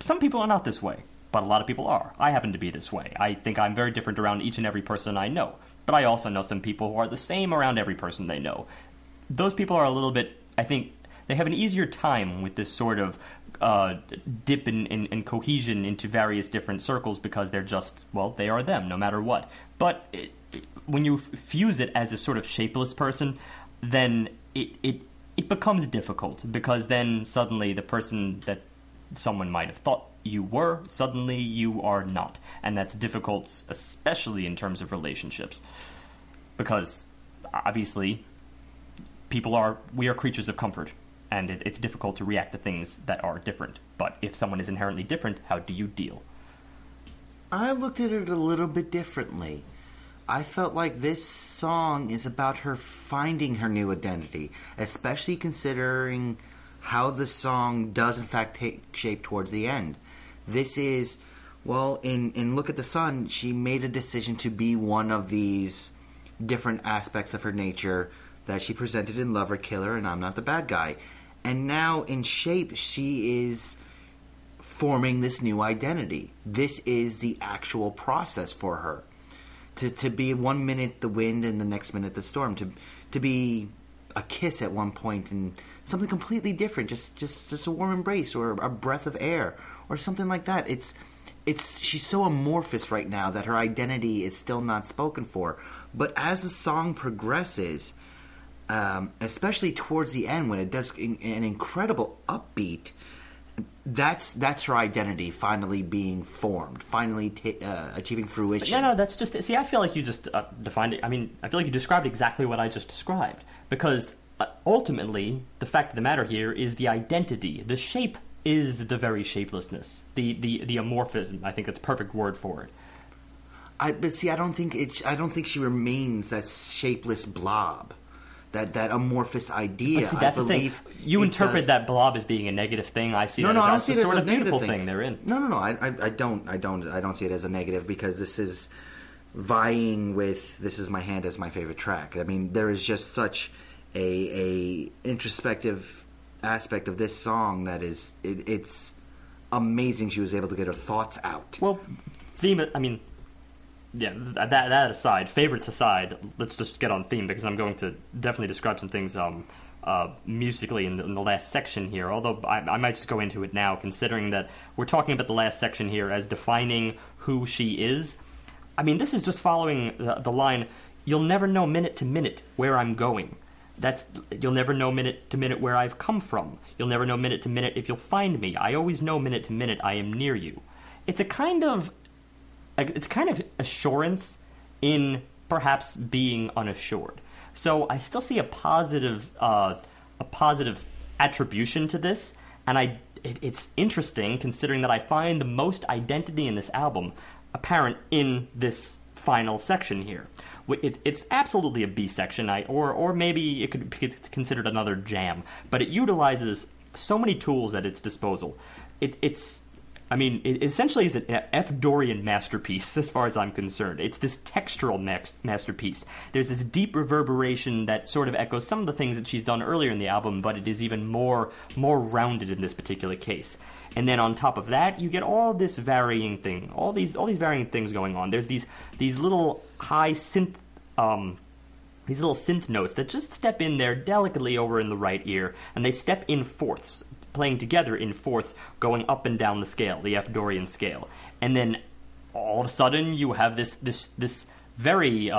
Some people are not this way, but a lot of people are. I happen to be this way. I think I'm very different around each and every person I know, but I also know some people who are the same around every person they know. Those people are a little bit, I think, they have an easier time with this sort of dip in cohesion into various different circles because they're just, well, they are them no matter what. But when you fuse it as a sort of shapeless person, then it becomes difficult, because then suddenly the person that someone might have thought you were, suddenly you are not. And that's difficult, especially in terms of relationships, because obviously we are creatures of comfort. And it's difficult to react to things that are different. But if someone is inherently different, how do you deal? I looked at it a little bit differently. I felt like this song is about her finding her new identity, especially considering how the song does in fact take shape towards the end. This is, well, in Look at the Sun, she made a decision to be one of these different aspects of her nature that she presented in Lover, Killer, and I'm Not the Bad Guy. And now in Shape, she is forming this new identity. This is the actual process for her. To be 1 minute the wind and the next minute the storm. To be a kiss at one point and something completely different. Just a warm embrace or a breath of air or something like that. She's so amorphous right now that her identity is still not spoken for. But as the song progresses, especially towards the end when it does an incredible upbeat, that's her identity finally being formed, finally achieving fruition. No, that's just... See, I feel like you just defined it. I mean, I feel like you described exactly what I just described. Because ultimately, the fact of the matter here is the identity. The shape is the very shapelessness. The amorphism. I think that's a perfect word for it. But see, I don't think she remains that shapeless blob. That amorphous idea. But see, that's the thing. You interpret that blob as being a negative thing. I see that as a sort of beautiful thing they're in. No. I don't see it as a negative, because this is vying with "This Is My Hand" as my favorite track. I mean, there is just such a introspective aspect of this song that is it's amazing. She was able to get her thoughts out. Well, theme. I mean. Yeah, that aside, favorites aside, let's just get on theme, because I'm going to definitely describe some things musically in the last section here, although I might just go into it now, considering that we're talking about the last section here as defining who she is. I mean, this is just following the line, "You'll never know minute to minute where I'm going." You'll never know minute to minute where I've come from. You'll never know minute to minute if you'll find me. I always know minute to minute I am near you. It's kind of assurance in perhaps being unassured. So I still see a positive attribution to this, and it's interesting considering that I find the most identity in this album apparent in this final section here. It's absolutely a B section, or maybe it could be considered another jam, but it utilizes so many tools at its disposal. It essentially is an F. Dorian masterpiece, as far as I'm concerned. It's this textural masterpiece. There's this deep reverberation that sort of echoes some of the things that she's done earlier in the album, but it is even more rounded in this particular case. And then on top of that, you get all this varying thing, all these varying things going on. There's these little high synth, these little synth notes that just step in there delicately over in the right ear, and they step in fourths, playing together in fourths, going up and down the scale, the F Dorian scale. And then all of a sudden, you have this very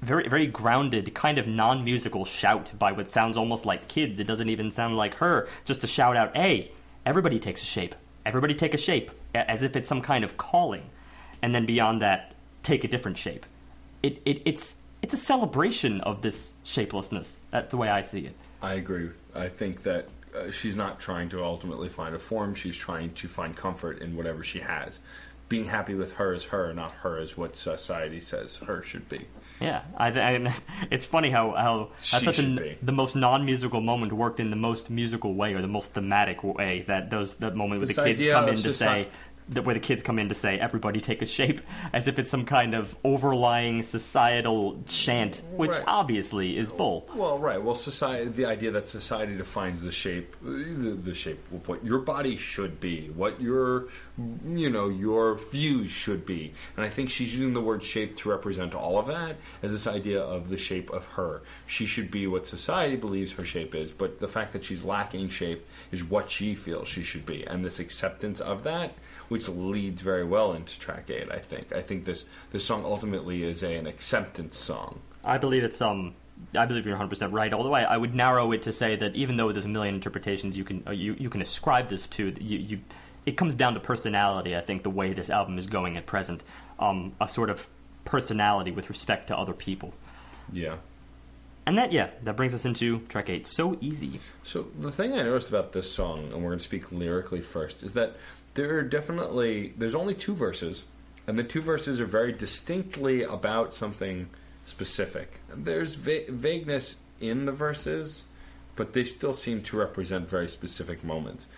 very grounded, kind of non-musical shout by what sounds almost like kids. It doesn't even sound like her. Just a shout out, hey, everybody takes a shape. Everybody take a shape, as if it's some kind of calling. And then beyond that, take a different shape. It's a celebration of this shapelessness. That's the way I see it. I agree. I think that she's not trying to ultimately find a form. She's trying to find comfort in whatever she has. Being happy with her is her, not her is what society says her should be. Yeah, it's funny how such the most non-musical moment worked in the most musical way, or the most thematic way. That moment where the kids come in to say, where the kids come in to say, "Everybody take a shape," as if it's some kind of overlying societal chant, which obviously is bull. Well, right. Well, society. The idea that society defines the shape of what your body should be, what your views should be, and I think she's using the word shape to represent all of that as this idea of the shape of her. She should be what society believes her shape is, but the fact that she's lacking shape is what she feels she should be, and this acceptance of that, which leads very well into track 8, I think. I think this song ultimately is an acceptance song. I believe you're 100% right. Although I would narrow it to say that even though there's a million interpretations you can ascribe this to, it comes down to personality. I think the way this album is going at present, a sort of personality with respect to other people. Yeah. And that brings us into track 8. So Easy. So the thing I noticed about this song, and we're going to speak lyrically first, is that there's only 2 verses, and the 2 verses are very distinctly about something specific. There's vagueness in the verses, but they still seem to represent very specific moments.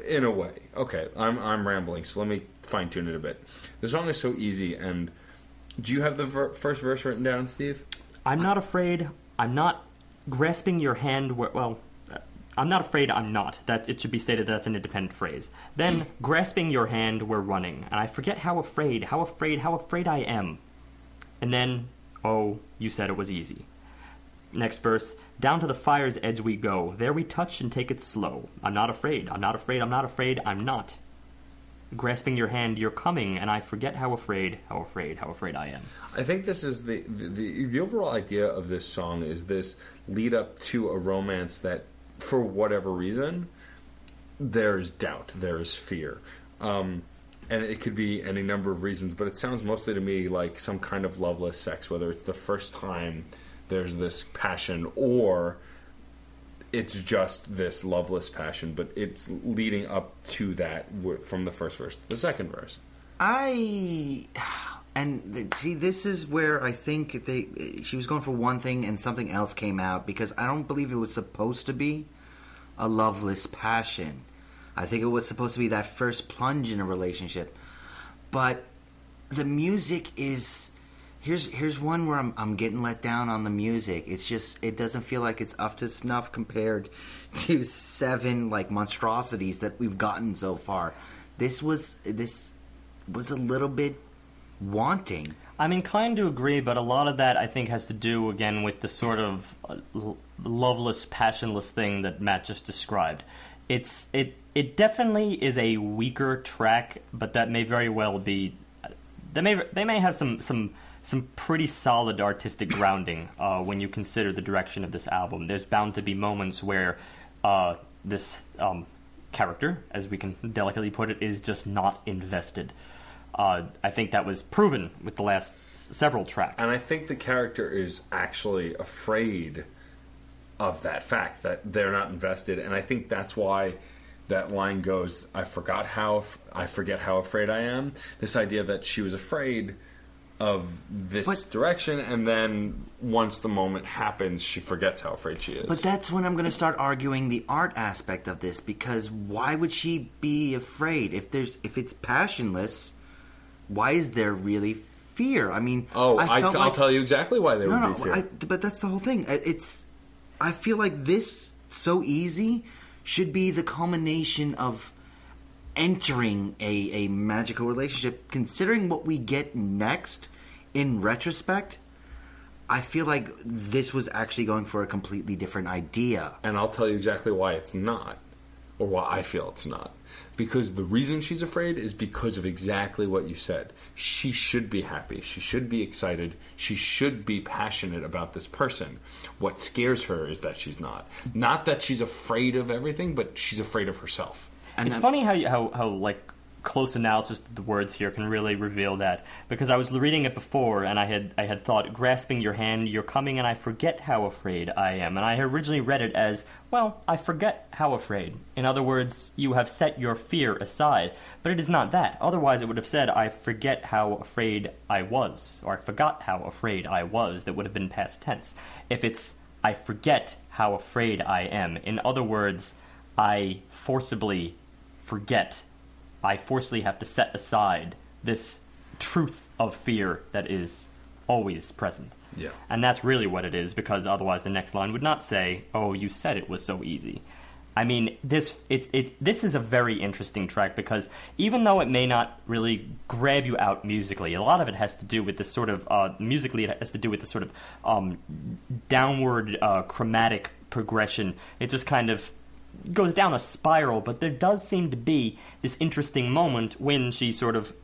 In a way. Okay, I'm rambling, so let me fine-tune it a bit. The song is so easy, and do you have the first verse written down, Steve? I'm not afraid. I'm not grasping your hand. I'm not afraid. I'm not. That it should be stated that's an independent phrase. Then, grasping your hand, we're running, and I forget how afraid I am. And then, oh, you said it was easy. Next verse, down to the fire's edge we go. There we touch and take it slow. I'm not afraid. I'm not afraid. I'm not afraid. I'm not. Grasping your hand, you're coming, and I forget how afraid I am. I think this is the overall idea of this song is this lead up to a romance that, for whatever reason, there's doubt, there's fear. And it could be any number of reasons, but it sounds mostly to me like some kind of loveless sex, whether it's the first time there's this passion or it's just this loveless passion, but it's leading up to that from the first verse to the second verse. This is where I think she was going for one thing and something else came out, because I don't believe it was supposed to be a loveless passion. I think it was supposed to be that first plunge in a relationship. But the music is... Here's one where I'm getting let down on the music. It's just, it doesn't feel like it's up to snuff compared to 7 monstrosities that we've gotten so far. This was a little bit wanting. I'm inclined to agree, but a lot of that I think has to do again with the sort of loveless, passionless thing that Matt just described. It definitely is a weaker track, but that may very well be. They may have some pretty solid artistic grounding when you consider the direction of this album. There's bound to be moments where this character, as we can delicately put it, is just not invested. I think that was proven with the last several tracks. And I think the character is actually afraid of that fact, that they're not invested. And I think that's why that line goes, I forget how afraid I am. This idea that she was afraid of this direction, and then once the moment happens, she forgets how afraid she is. But that's when I'm going to start arguing the art aspect of this, because why would she be afraid? If it's passionless, why is there really fear? I mean, I'll tell you exactly why there would be fear. But that's the whole thing. I feel like this So Easy should be the culmination of entering a magical relationship. Considering what we get next in retrospect, I feel like this was actually going for a completely different idea. And I'll tell you exactly why it's not, or why I feel it's not. Because the reason she's afraid is because of exactly what you said. She should be happy. She should be excited. She should be passionate about this person. What scares her is that she's not. Not that she's afraid of everything, but she's afraid of herself. And it's funny how like close analysis of the words here can really reveal that, because I was reading it before and I had thought, grasping your hand, you're coming and I forget how afraid I am. And I had originally read it as, well, I forget how afraid. In other words, you have set your fear aside. But it is not that. Otherwise it would have said, I forget how afraid I was, or I forgot how afraid I was. That would have been past tense. If it's, I forget how afraid I am. In other words, I forcibly forget. I forcibly have to set aside this truth of fear that is always present. Yeah. And that's really what it is, because otherwise the next line would not say, oh, you said it was so easy. I mean, this is a very interesting track, because even though it may not really grab you out musically, a lot of it has to do with this sort of, musically it has to do with this sort of downward chromatic progression. It just kind of goes down a spiral, but there does seem to be this interesting moment when she sort of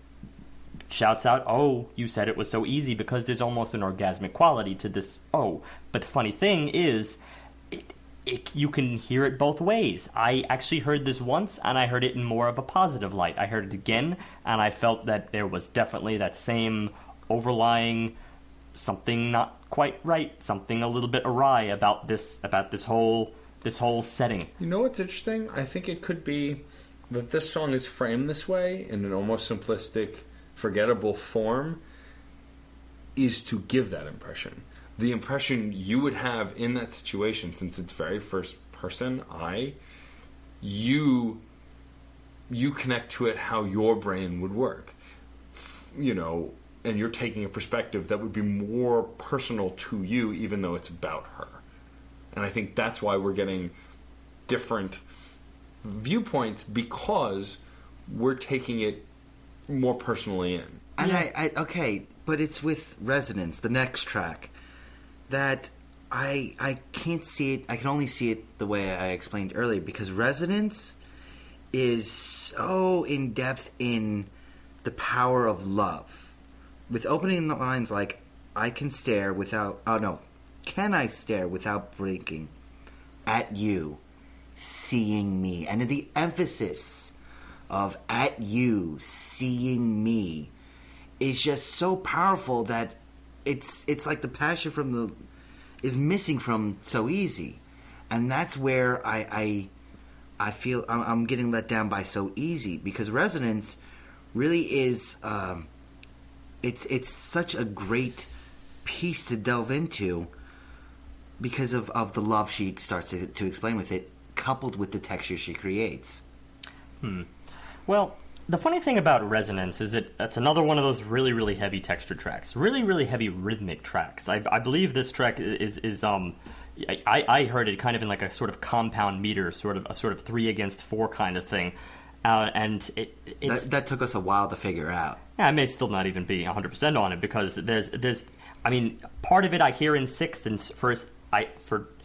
shouts out, oh, you said it was so easy, because there's almost an orgasmic quality to this, oh. But the funny thing is, you can hear it both ways. I actually heard this once, and I heard it in more of a positive light. I heard it again, and I felt that there was definitely that same overlying something not quite right, something a little bit awry about this whole setting. You know what's interesting? I think it could be that this song is framed this way in an almost simplistic, forgettable form, is to give that impression. The impression you would have in that situation, since it's very first person, you connect to it how your brain would work. You know, and you're taking a perspective that would be more personal to you, even though it's about her. And I think that's why we're getting different viewpoints, because we're taking it more personally in. And okay, but it's with Resonance, the next track, that I can't see it. I can only see it the way I explained earlier, because Resonance is so in depth in the power of love. With opening the lines like, I can stare without... Oh, no. Can I stare without blinking at you, seeing me? And the emphasis of at you, seeing me, is just so powerful that it's like the passion is missing from So Easy. And that's where I feel I'm getting let down by So Easy, because Resonance really is it's such a great piece to delve into, because of the love she starts to explain with it, coupled with the texture she creates. Well, the funny thing about Resonance is it's another one of those really, really heavy texture tracks. Really, really heavy rhythmic tracks. I believe this track is I heard it kind of in like a sort of compound meter, a sort of 3-against-4 kind of thing. And that took us a while to figure out. Yeah, I may still not even be 100% on it, because there's I mean, part of it I hear in 6, and for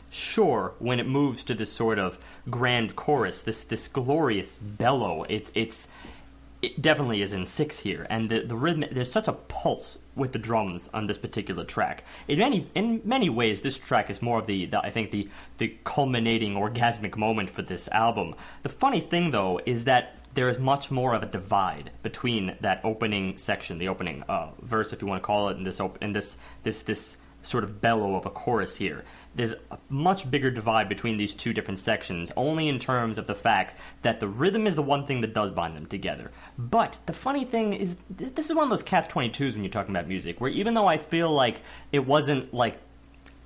sure when it moves to this sort of grand chorus, this glorious bellow, it definitely is in 6 here. And the rhythm, there's such a pulse with the drums on this particular track. In many ways, this track is more of the culminating orgasmic moment for this album. The funny thing, though, is that there is much more of a divide between that opening section, the opening verse, if you want to call it, and this sort of bellow of a chorus here. There's a much bigger divide between these two different sections, only in terms of the fact that the rhythm is the one thing that does bind them together. But the funny thing is, this is one of those catch-22s when you're talking about music, where even though I feel like it wasn't like...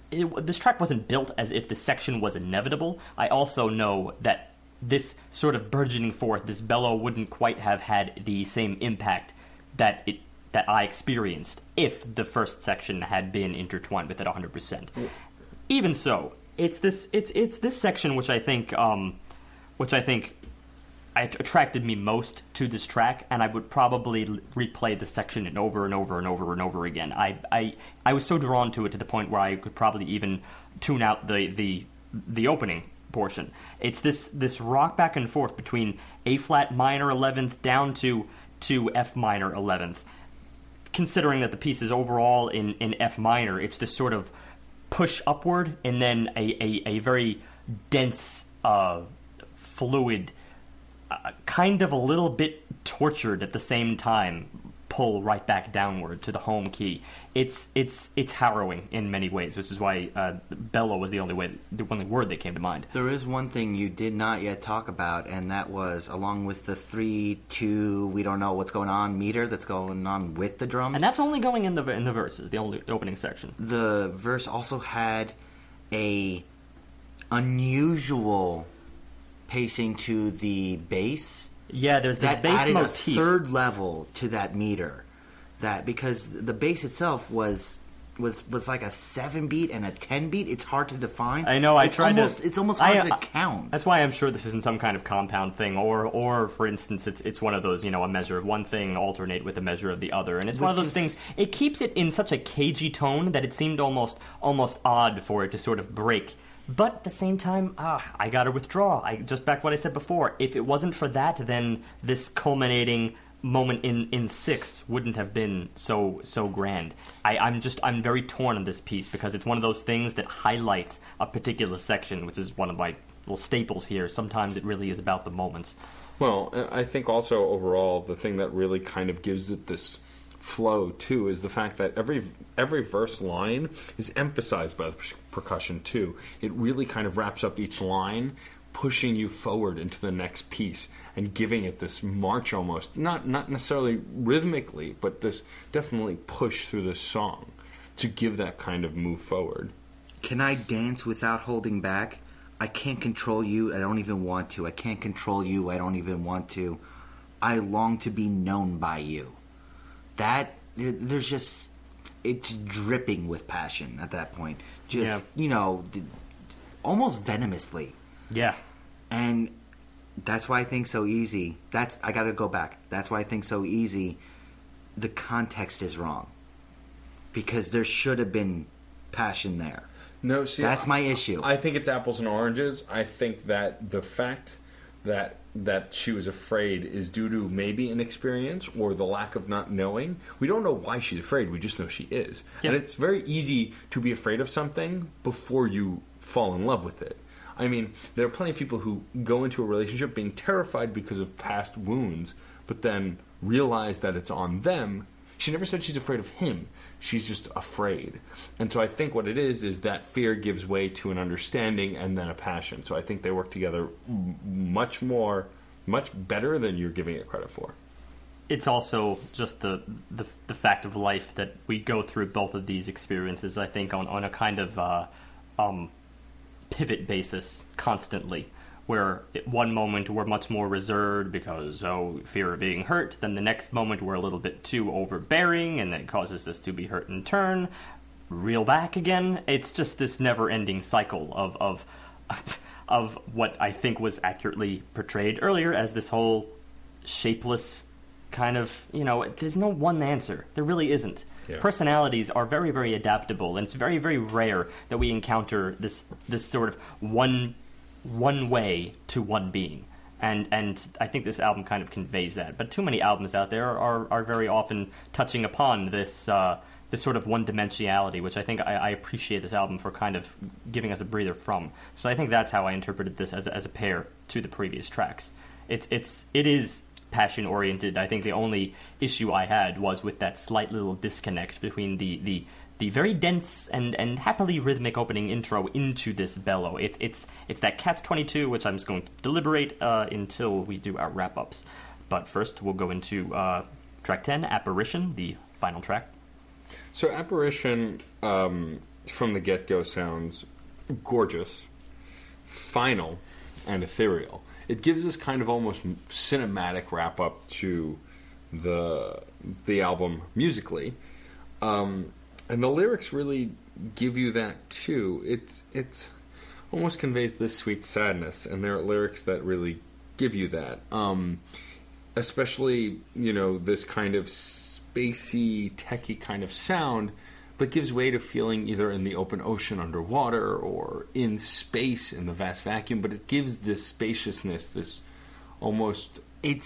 this track wasn't built as if the section was inevitable, I also know that this sort of burgeoning forth, this bellow, wouldn't quite have had the same impact that I experienced if the first section had been intertwined with it 100%. Even so, it's this section which I think which I think attracted me most to this track, and I would probably replay the section and over and over and over and over again. I was so drawn to it to the point where I could probably even tune out the opening portion. It's this rock back and forth between A flat minor 11th down to F minor 11th. Considering that the piece is overall in F minor, it's this sort of push upward and then a very dense, fluid, kind of a little bit tortured at the same time, pull right back downward to the home key. It's harrowing in many ways, which is why bellow was the only word that came to mind. There is one thing you did not yet talk about, and that was along with the 3/2 we don't know what's going on meter that's going on with the drums. And that's only going in the verses, the only opening section. The verse also had a unusual pacing to the bass. Yeah, there's this that bass added motif. a third level to that meter. That because the bass itself was like a 7-beat and a 10-beat. It's hard to define. I know. It's almost hard to count. That's why I'm sure this isn't some kind of compound thing, or for instance, it's one of those, a measure of one thing alternate with a measure of the other, and it's one of those things. It keeps it in such a cagey tone that it seemed almost odd for it to sort of break. But at the same time, I gotta withdraw. Just back to what I said before. If it wasn't for that, then this culminating moment in 6 wouldn't have been so grand. I'm very torn on this piece because it's one of those things that highlights a particular section, which is one of my little staples here. Sometimes it really is about the moments. Well, I think also overall the thing that really kind of gives it this flow too is the fact that every verse line is emphasized by the percussion too. It really kind of wraps up each line, pushing you forward into the next piece and giving it this march almost, not necessarily rhythmically, but this definitely push through the song to give that kind of move forward. Can I dance without holding back? I can't control you, I don't even want to. I can't control you, I don't even want to. I long to be known by you. There's just, it's dripping with passion at that point. Just, almost venomously. Yeah. And that's why I think So Easy, I gotta go back. That's why I think So Easy, the context is wrong. Because there should have been passion there. No, see, that's my issue. I think it's apples and oranges. I think that the fact that she was afraid is due to maybe inexperience or the lack of not knowing. We don't know why she's afraid. We just know she is. Yep. And it's very easy to be afraid of something before you fall in love with it. I mean, there are plenty of people who go into a relationship being terrified because of past wounds, but then realize that it's on them. She never said she's afraid of him. She's just afraid. And so I think what it is that fear gives way to an understanding and then a passion. So I think they work together much better than you're giving it credit for. It's also just the fact of life that we go through both of these experiences, I think, on a kind of pivot basis constantly. Where at one moment we're much more reserved because, fear of being hurt. Then the next moment we're a little bit too overbearing, and that causes us to be hurt in turn. Reel back again. It's just this never-ending cycle of what I think was accurately portrayed earlier as this whole shapeless kind of, there's no one answer. There really isn't. Yeah. Personalities are very, very adaptable, and it's very, very rare that we encounter this sort of one way to one being, and I think this album kind of conveys that. But too many albums out there are very often touching upon this sort of one-dimensionality, which I think I appreciate this album for kind of giving us a breather from. So I think that's how I interpreted this as a pair to the previous tracks. It is passion oriented. I think the only issue I had was with that slight little disconnect between the very dense and happily rhythmic opening intro into this bellow. It's that Catch-22, which I'm just going to deliberate until we do our wrap-ups. But first, we'll go into track 10, Apparition, the final track. So Apparition, from the get-go, sounds gorgeous, final, and ethereal. It gives us kind of almost cinematic wrap-up to the album musically. And the lyrics really give you that too. It's almost conveys this sweet sadness, and there are lyrics that really give you that. Especially, this kind of spacey, techie kind of sound, but gives way to feeling either in the open ocean underwater or in space in the vast vacuum. But it gives this spaciousness, this almost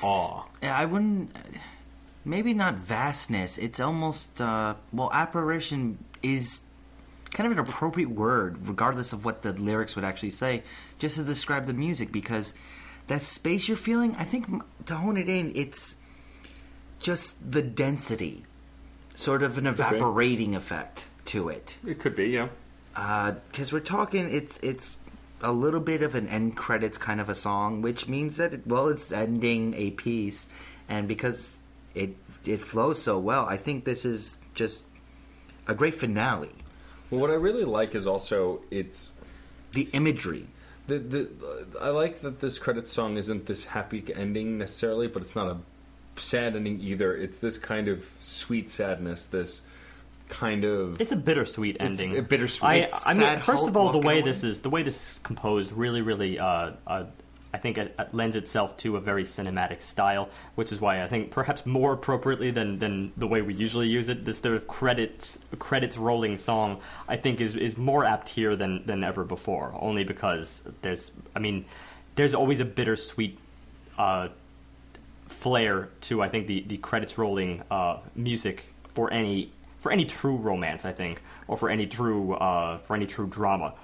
awe. I wouldn't... Maybe not vastness. It's almost... apparition is kind of an appropriate word, regardless of what the lyrics would actually say, just to describe the music, because that space you're feeling, I think, to hone it in, it's just the density. Sort of an evaporating effect to it. It could be, yeah. Because we're talking, it's a little bit of an end credits kind of a song, which means that, it's ending a piece, and because it flows so well, I think this is just a great finale. Well, what I really like is also it's... the imagery. I like that this credits song isn't this happy ending necessarily, but it's not a sad ending either. It's this kind of sweet sadness, this kind of... It's a bittersweet ending. It's bittersweet. I mean, first of all, the way this is composed really, I think it lends itself to a very cinematic style, which is why I think perhaps more appropriately than the way we usually use it, this sort of credits rolling song, I think is more apt here than ever before, only because there's always a bittersweet flair to, I think, the credits rolling music for any true romance, I think, or for any true drama.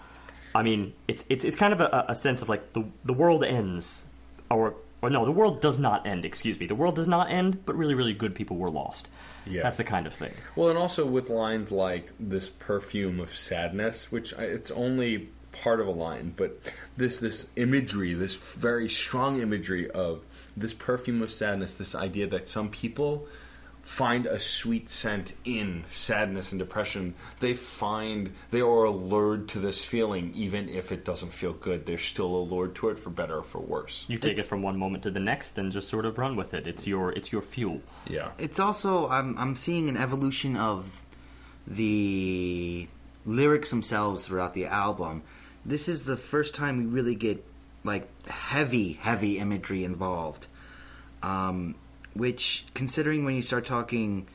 I mean, it's kind of a sense of like the world ends, or no, the world does not end. Excuse me, the world does not end, but really, really good people were lost. Yeah, that's the kind of thing. Well, and also with lines like this perfume of sadness, which it's only part of a line, but this imagery, this very strong imagery of this perfume of sadness, this idea that some people find a sweet scent in sadness and depression. They are allured to this feeling, even if it doesn't feel good. They're still allured to it, for better or for worse. You take it from one moment to the next and just sort of run with it. It's your fuel. Yeah. It's also I'm seeing an evolution of the lyrics themselves throughout the album. This is the first time we really get like heavy imagery involved. Which, considering when you start talking,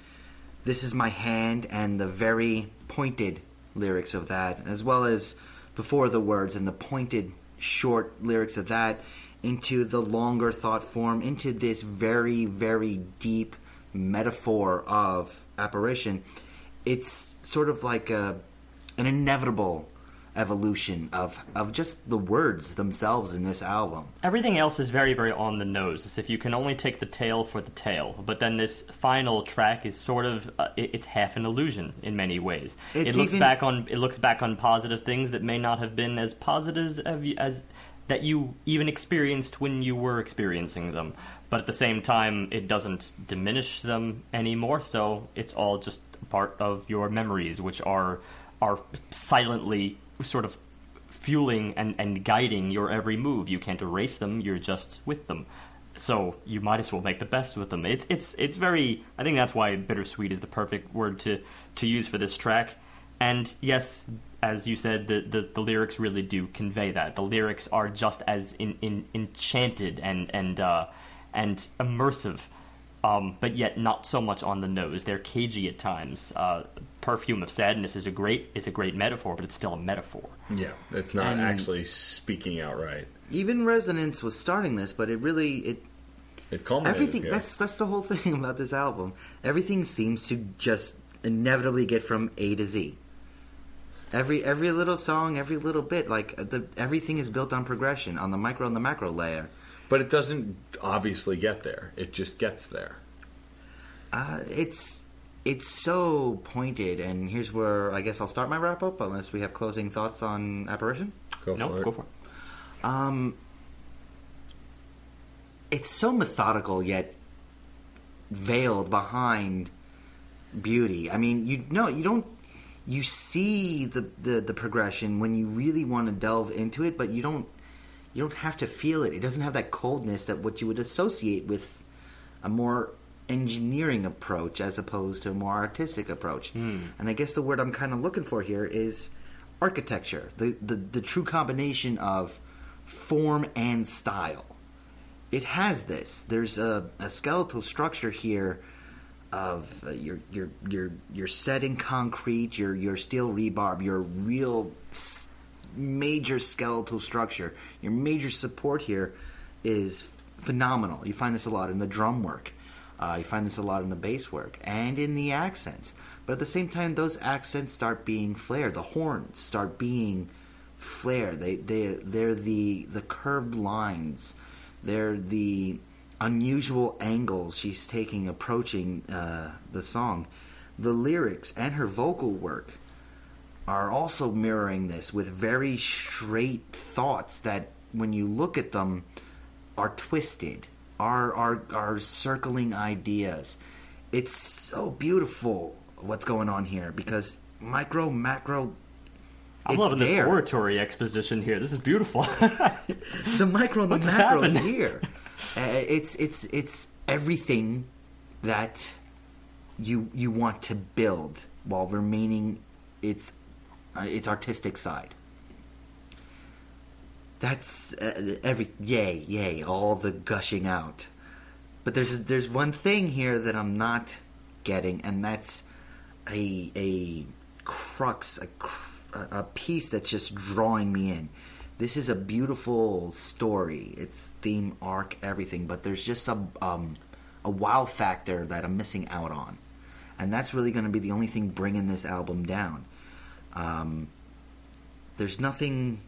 this is my hand, and the very pointed lyrics of that, as well as before the words and the pointed, short lyrics of that, into the longer thought form, into this very, very deep metaphor of apparition, it's sort of like an inevitable evolution of just the words themselves in this album. Everything else is very, very on the nose, as if you can only take the tale for the tale. But then this final track is sort of it's half an illusion in many ways. It looks back on positive things that may not have been as positive as that you even experienced when you were experiencing them. But at the same time, it doesn't diminish them anymore. So it's all just part of your memories, which are silently sort of fueling and guiding your every move. You can't erase them, you're just with them. So you might as well make the best with them. It's very... I think that's why bittersweet is the perfect word to use for this track. And yes, as you said, the lyrics really do convey that. The lyrics are just as enchanted and immersive, but yet not so much on the nose. They're cagey at times. Perfume of sadness is a great metaphor, but it's still a metaphor. Yeah, it's not actually speaking outright. Even Resonance was starting this, but it culminated. Everything here. That's the whole thing about this album. Everything seems to just inevitably get from A to Z. Every little song, every little bit, everything is built on progression, on the micro and the macro layer. But it doesn't obviously get there. It just gets there. It's so pointed, and here's where I guess I'll start my wrap up, unless we have closing thoughts on Apparition. Go for it. It's so methodical yet veiled behind beauty. I mean, you don't. You see the progression when you really want to delve into it, but you don't have to feel it. It doesn't have that coldness that what you would associate with a more engineering approach as opposed to a more artistic approach. And I guess the word I'm kind of looking for here is architecture, the true combination of form and style. It has this. There's a skeletal structure here of your set in concrete, your steel rebar, your real major skeletal structure. Your major support here is phenomenal. You find this a lot in the drum work. You find this a lot in the bass work and in the accents. But at the same time, those accents start being flared. The horns start being flared. They're the curved lines. They're the unusual angles she's taking approaching the song. The lyrics and her vocal work are also mirroring this with very straight thoughts that, when you look at them, are twisted, are circling ideas. It's so beautiful what's going on here, because micro, macro, I'm loving this oratory exposition here. This is beautiful. The micro and the macro is here. It's everything that you want to build while remaining its artistic side. That's yay, all the gushing out. But there's one thing here that I'm not getting, and that's a crux, a piece that's just drawing me in. This is a beautiful story. It's theme, arc, everything, but there's just a wow factor that I'm missing out on. And that's really going to be the only thing bringing this album down. There's nothing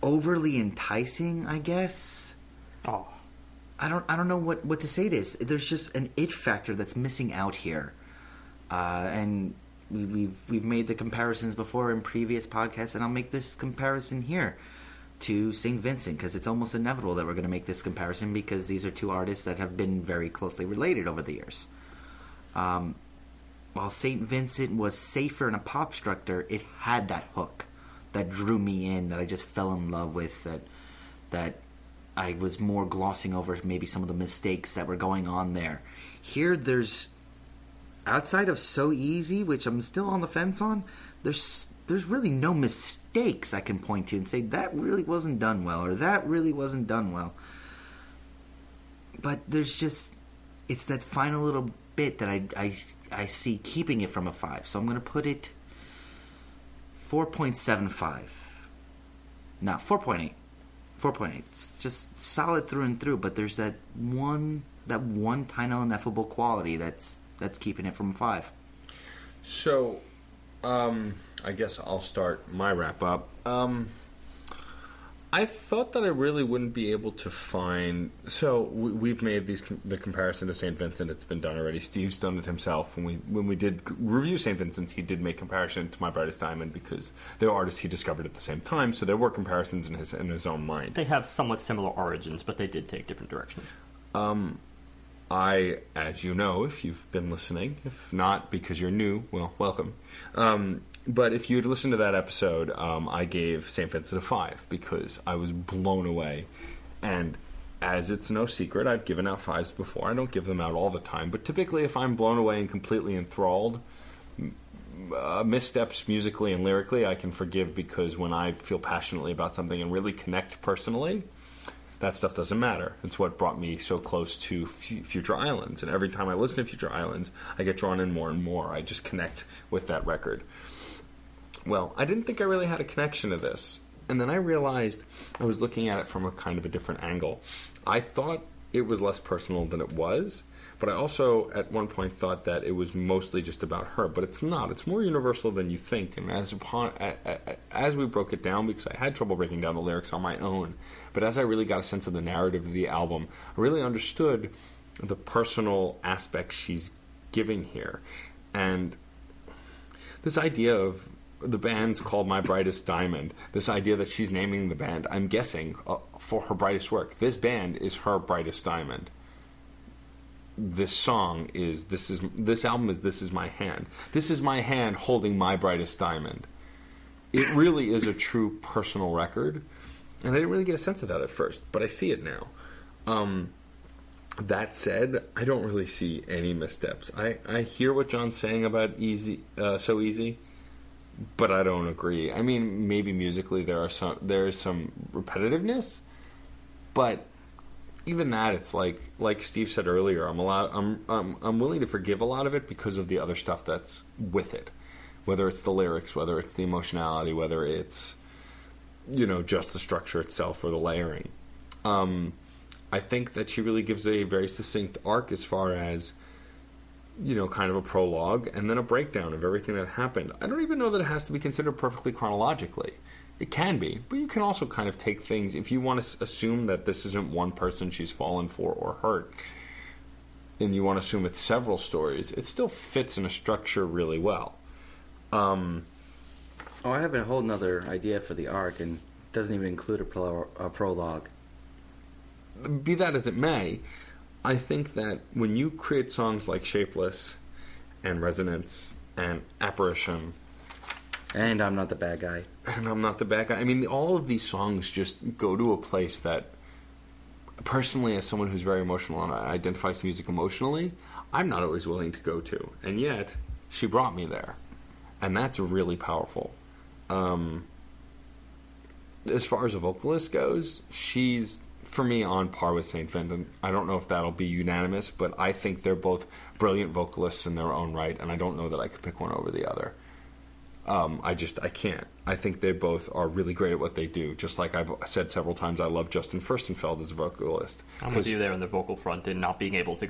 overly enticing, I guess. Oh, I don't know what to say to this. There's just an it factor that's missing out here. And we've made the comparisons before in previous podcasts, and I'll make this comparison here to St. Vincent, because it's almost inevitable that we're going to make this comparison, because these are two artists that have been very closely related over the years. While St. Vincent was safer in a pop structure, it had that hook that drew me in, that I just fell in love with, that I was more glossing over maybe some of the mistakes that were going on there. Here, there's, outside of So Easy, which I'm still on the fence on, there's really no mistakes I can point to and say, that really wasn't done well, or that really wasn't done well. But there's just, it's that final little bit that I see keeping it from a 5. So I'm going to put it 4.75. No, 4.8. 4.8. It's just solid through and through, but there's that one tiny ineffable quality that's keeping it from a 5. So, I guess I'll start my wrap up. I thought that I really wouldn't be able to find. So we've made the comparison to St. Vincent. It's been done already. Steve's done it himself. When we did review St. Vincent, he did make comparison to My Brightest Diamond, because they were artists he discovered at the same time. So there were comparisons in his own mind. They have somewhat similar origins, but they did take different directions. I, as you know, if you've been listening, if not because you're new, well, welcome. But if you had listened to that episode, I gave St. Vincent a 5 because I was blown away. And as it's no secret, I've given out 5s before. I don't give them out all the time, but typically if I'm blown away and completely enthralled, missteps musically and lyrically I can forgive, because when I feel passionately about something and really connect personally, that stuff doesn't matter. It's what brought me so close to Future Islands. And every time I listen to Future Islands, I get drawn in more and more. I just connect with that record. Well, I didn't think I really had a connection to this. And then I realized I was looking at it from a kind of a different angle. I thought it was less personal than it was, but I also at one point thought that it was mostly just about her. But it's not. It's more universal than you think. And as we broke it down, because I had trouble breaking down the lyrics on my own, but as I really got a sense of the narrative of the album, I really understood the personal aspects she's giving here. And this idea of the band's called My Brightest Diamond, this idea that she's naming the band, I'm guessing, for her brightest work. This band is her brightest diamond. This album is This Is My Hand. This is my hand holding my brightest diamond. It really is a true personal record, and I didn't really get a sense of that at first, but I see it now. That said, I don't really see any missteps. I hear what John's saying about So Easy. but I don't agree. I mean, maybe musically there is some repetitiveness, but even that, it's like Steve said earlier, I'm willing to forgive a lot of it because of the other stuff that's with it, whether it's the lyrics, whether it's the emotionality, whether it's just the structure itself or the layering. I think that she really gives a very succinct arc as far as kind of a prologue and then a breakdown of everything that happened. I don't even know that it has to be considered perfectly chronologically. It can be, but you can also kind of take things, if you want to assume that this isn't one person she's fallen for or hurt, and you want to assume it's several stories, it still fits in a structure really well. I have a whole nother idea for the arc, and it doesn't even include a prologue. Be that as it may, I think that when you create songs like Shapeless and Resonance and Apparition... And I'm Not the Bad Guy. And I'm Not the Bad Guy. I mean, all of these songs just go to a place that, personally, as someone who's very emotional and identifies music emotionally, I'm not always willing to go to. And yet, she brought me there. And that's really powerful. As far as a vocalist goes, she's, for me, on par with St. Vincent. I don't know if that'll be unanimous, but I think they're both brilliant vocalists in their own right, and I don't know that I could pick one over the other. I can't. I think they both are really great at what they do. Just like I've said several times, I love Justin Furstenfeld as a vocalist. I'm with you there on the vocal front and not being able to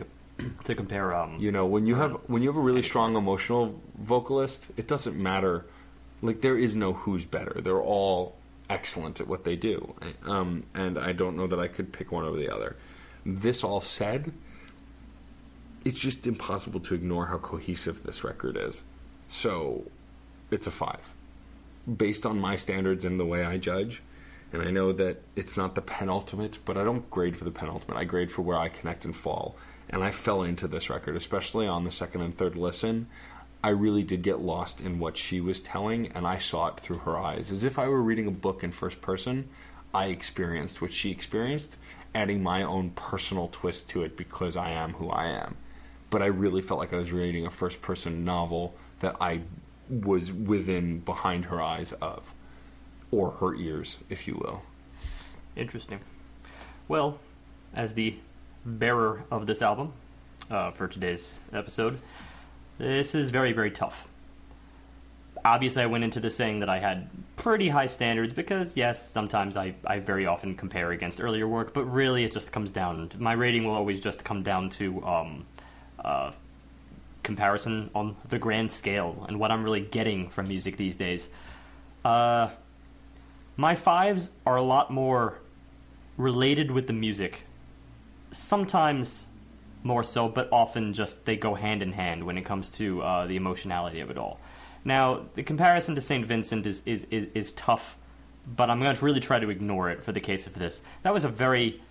compare. When you have a really strong emotional vocalist, it doesn't matter. Like, there is no who's better. They're all excellent at what they do. And I don't know that I could pick one over the other. This all said, it's just impossible to ignore how cohesive this record is. So, it's a 5. Based on my standards and the way I judge, and I know that it's not the penultimate, but I don't grade for the penultimate. I grade for where I connect and fall. And I fell into this record, especially on the second and third listen. I really did get lost in what she was telling, and I saw it through her eyes. As if I were reading a book in first person, I experienced what she experienced, adding my own personal twist to it because I am who I am. But I really felt like I was reading a first-person novel that I was behind her eyes of, or her ears, if you will. Interesting. Well, as the bearer of this album for today's episode, this is very, very tough. Obviously, I went into this saying that I had pretty high standards because, yes, sometimes I very often compare against earlier work, but really it just comes down to, my rating will always just come down to comparison on the grand scale and what I'm really getting from music these days. My 5s are a lot more related with the music. Sometimes more so, but often just they go hand in hand when it comes to the emotionality of it all. Now, the comparison to St. Vincent is tough, but I'm going to really try to ignore it for the case of this. That was a very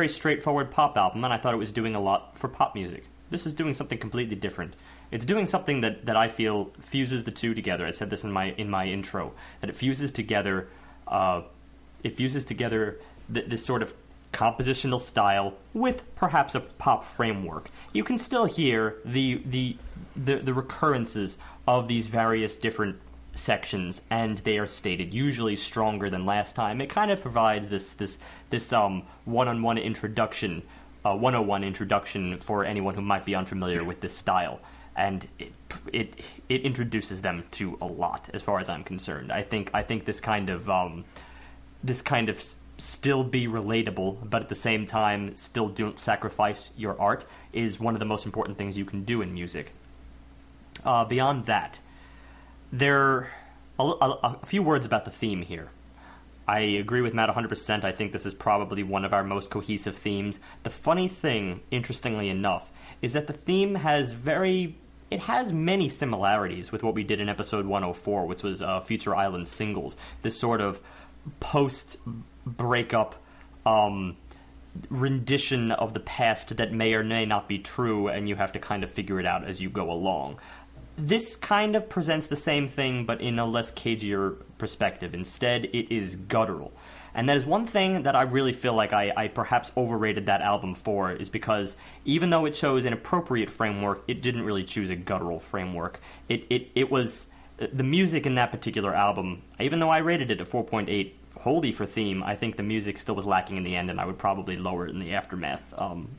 straightforward pop album, and I thought it was doing a lot for pop music. This is doing something completely different. It's doing something that I feel fuses the two together. I said this in my intro, that it fuses together this sort of compositional style with perhaps a pop framework. You can still hear the recurrences of these various different sections, and they are stated usually stronger than last time. It kind of provides this one-on-one introduction, 101 introduction for anyone who might be unfamiliar with this style, and it introduces them to a lot as far as I'm concerned. I think this kind of still be relatable, but at the same time still don't sacrifice your art is one of the most important things you can do in music. Beyond that, there are a few words about the theme here. I agree with Matt 100%. I think this is probably one of our most cohesive themes. The funny thing, interestingly enough, is that the theme has many similarities with what we did in episode 104, which was Future Island Singles. This sort of post-breakup rendition of the past that may or may not be true, and you have to kind of figure it out as you go along. This kind of presents the same thing, but in a less cagier perspective. Instead, it is guttural. And that is one thing that I really feel like I perhaps overrated that album for, is because even though it chose an appropriate framework, it didn't really choose a guttural framework. It was the music in that particular album, even though I rated it a 4.8 wholly for theme, I think the music still was lacking in the end, and I would probably lower it in the aftermath.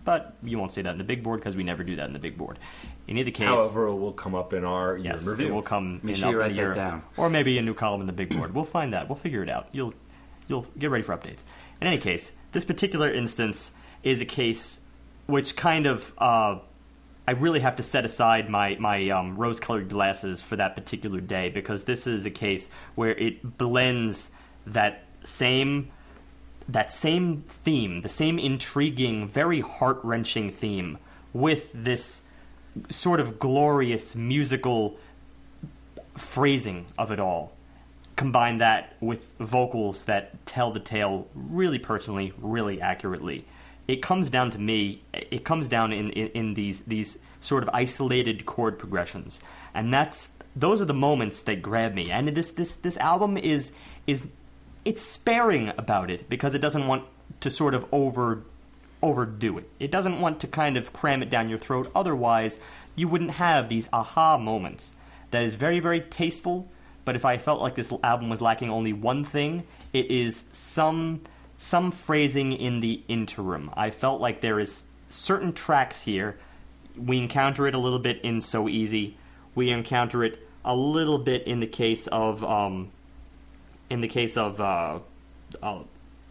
But you won't say that in the big board because we never do that in the big board. In either case, however, it will come up in our year yes, review. it will come Make in sure up you in write the that year, down. or maybe a new column in the big board. We'll find that. We'll figure it out. You'll get ready for updates. In any case, this particular instance is a case which kind of I really have to set aside my rose-colored glasses for that particular day, because this is a case where it blends that same theme, the same intriguing, very heart-wrenching theme, with this sort of glorious musical phrasing of it all. Combine that with vocals that tell the tale really personally, really accurately. It comes down to me, it comes down in these sort of isolated chord progressions. And those are the moments that grab me. And this album is it's sparing about it, because it doesn't want to sort of overdo it. It doesn't want to kind of cram it down your throat. Otherwise, you wouldn't have these aha moments. That is very, very tasteful, but if I felt like this album was lacking only one thing, it is some phrasing in the interim. I felt like there is certain tracks here. We encounter it a little bit in So Easy. We encounter it a little bit in the case of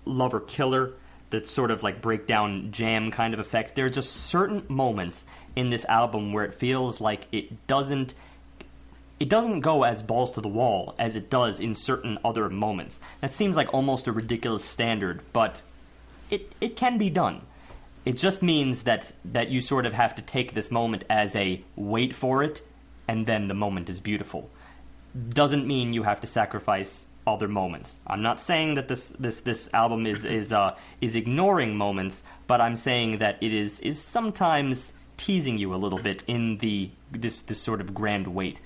Lover Killer, that sort of like breakdown jam kind of effect. There are just certain moments in this album where it feels like it doesn't go as balls to the wall as it does in certain other moments. That seems like almost a ridiculous standard, but it can be done. It just means that you sort of have to take this moment as a wait for it, and then the moment is beautiful. Doesn't mean you have to sacrifice other moments. I'm not saying that this album is ignoring moments, but I'm saying that it is sometimes teasing you a little bit in this sort of grand wait.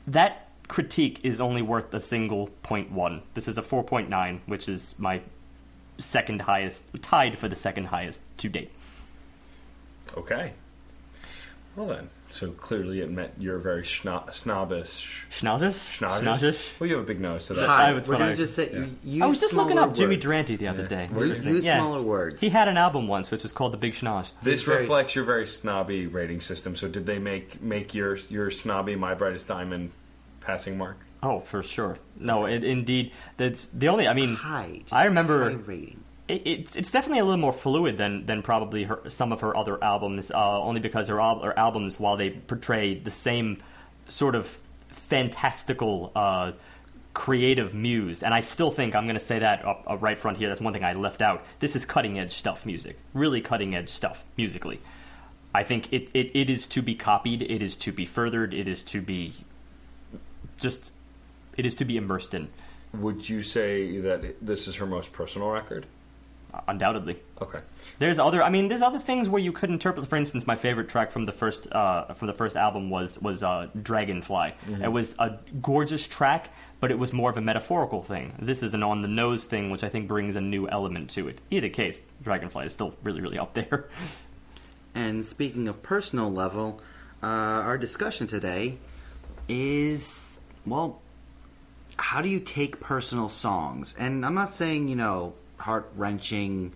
That critique is only worth a single 0.1. This is a 4.9, which is my second highest, tied for the second highest to date. Okay. Well then, so clearly it met your very snobbish. Schnozzish? Well, you have a big nose, so that. Hi, that's we're what going I- to just say, yeah. use I was just looking smaller up Jimmy words. Durante the other day. Use Yeah. smaller words. He had an album once which was called The Big Schnoz. This Very- reflects your very snobby rating system. So did they make your snobby My Brightest Diamond passing mark? Oh, for sure. No, indeed. That's the only. I mean, High, just I remember. high rating. It's definitely a little more fluid than probably some of her other albums, only because her albums, while they portray the same sort of fantastical creative muse, and I still think, I'm going to say that up right front here, that's one thing I left out, this is cutting-edge stuff music, really cutting-edge stuff musically. I think it is to be copied, it is to be furthered, it is to be immersed in. Would you say that this is her most personal record? Undoubtedly. Okay. There's other things where you could interpret. For instance, my favorite track from the first album was Dragonfly. Mm-hmm. It was a gorgeous track, but it was more of a metaphorical thing. This is an on the nose thing, which I think brings a new element to it. Either case, Dragonfly is still really, really up there. And speaking of personal level, our discussion today is, well, how do you take personal songs? And I'm not saying, heart-wrenching,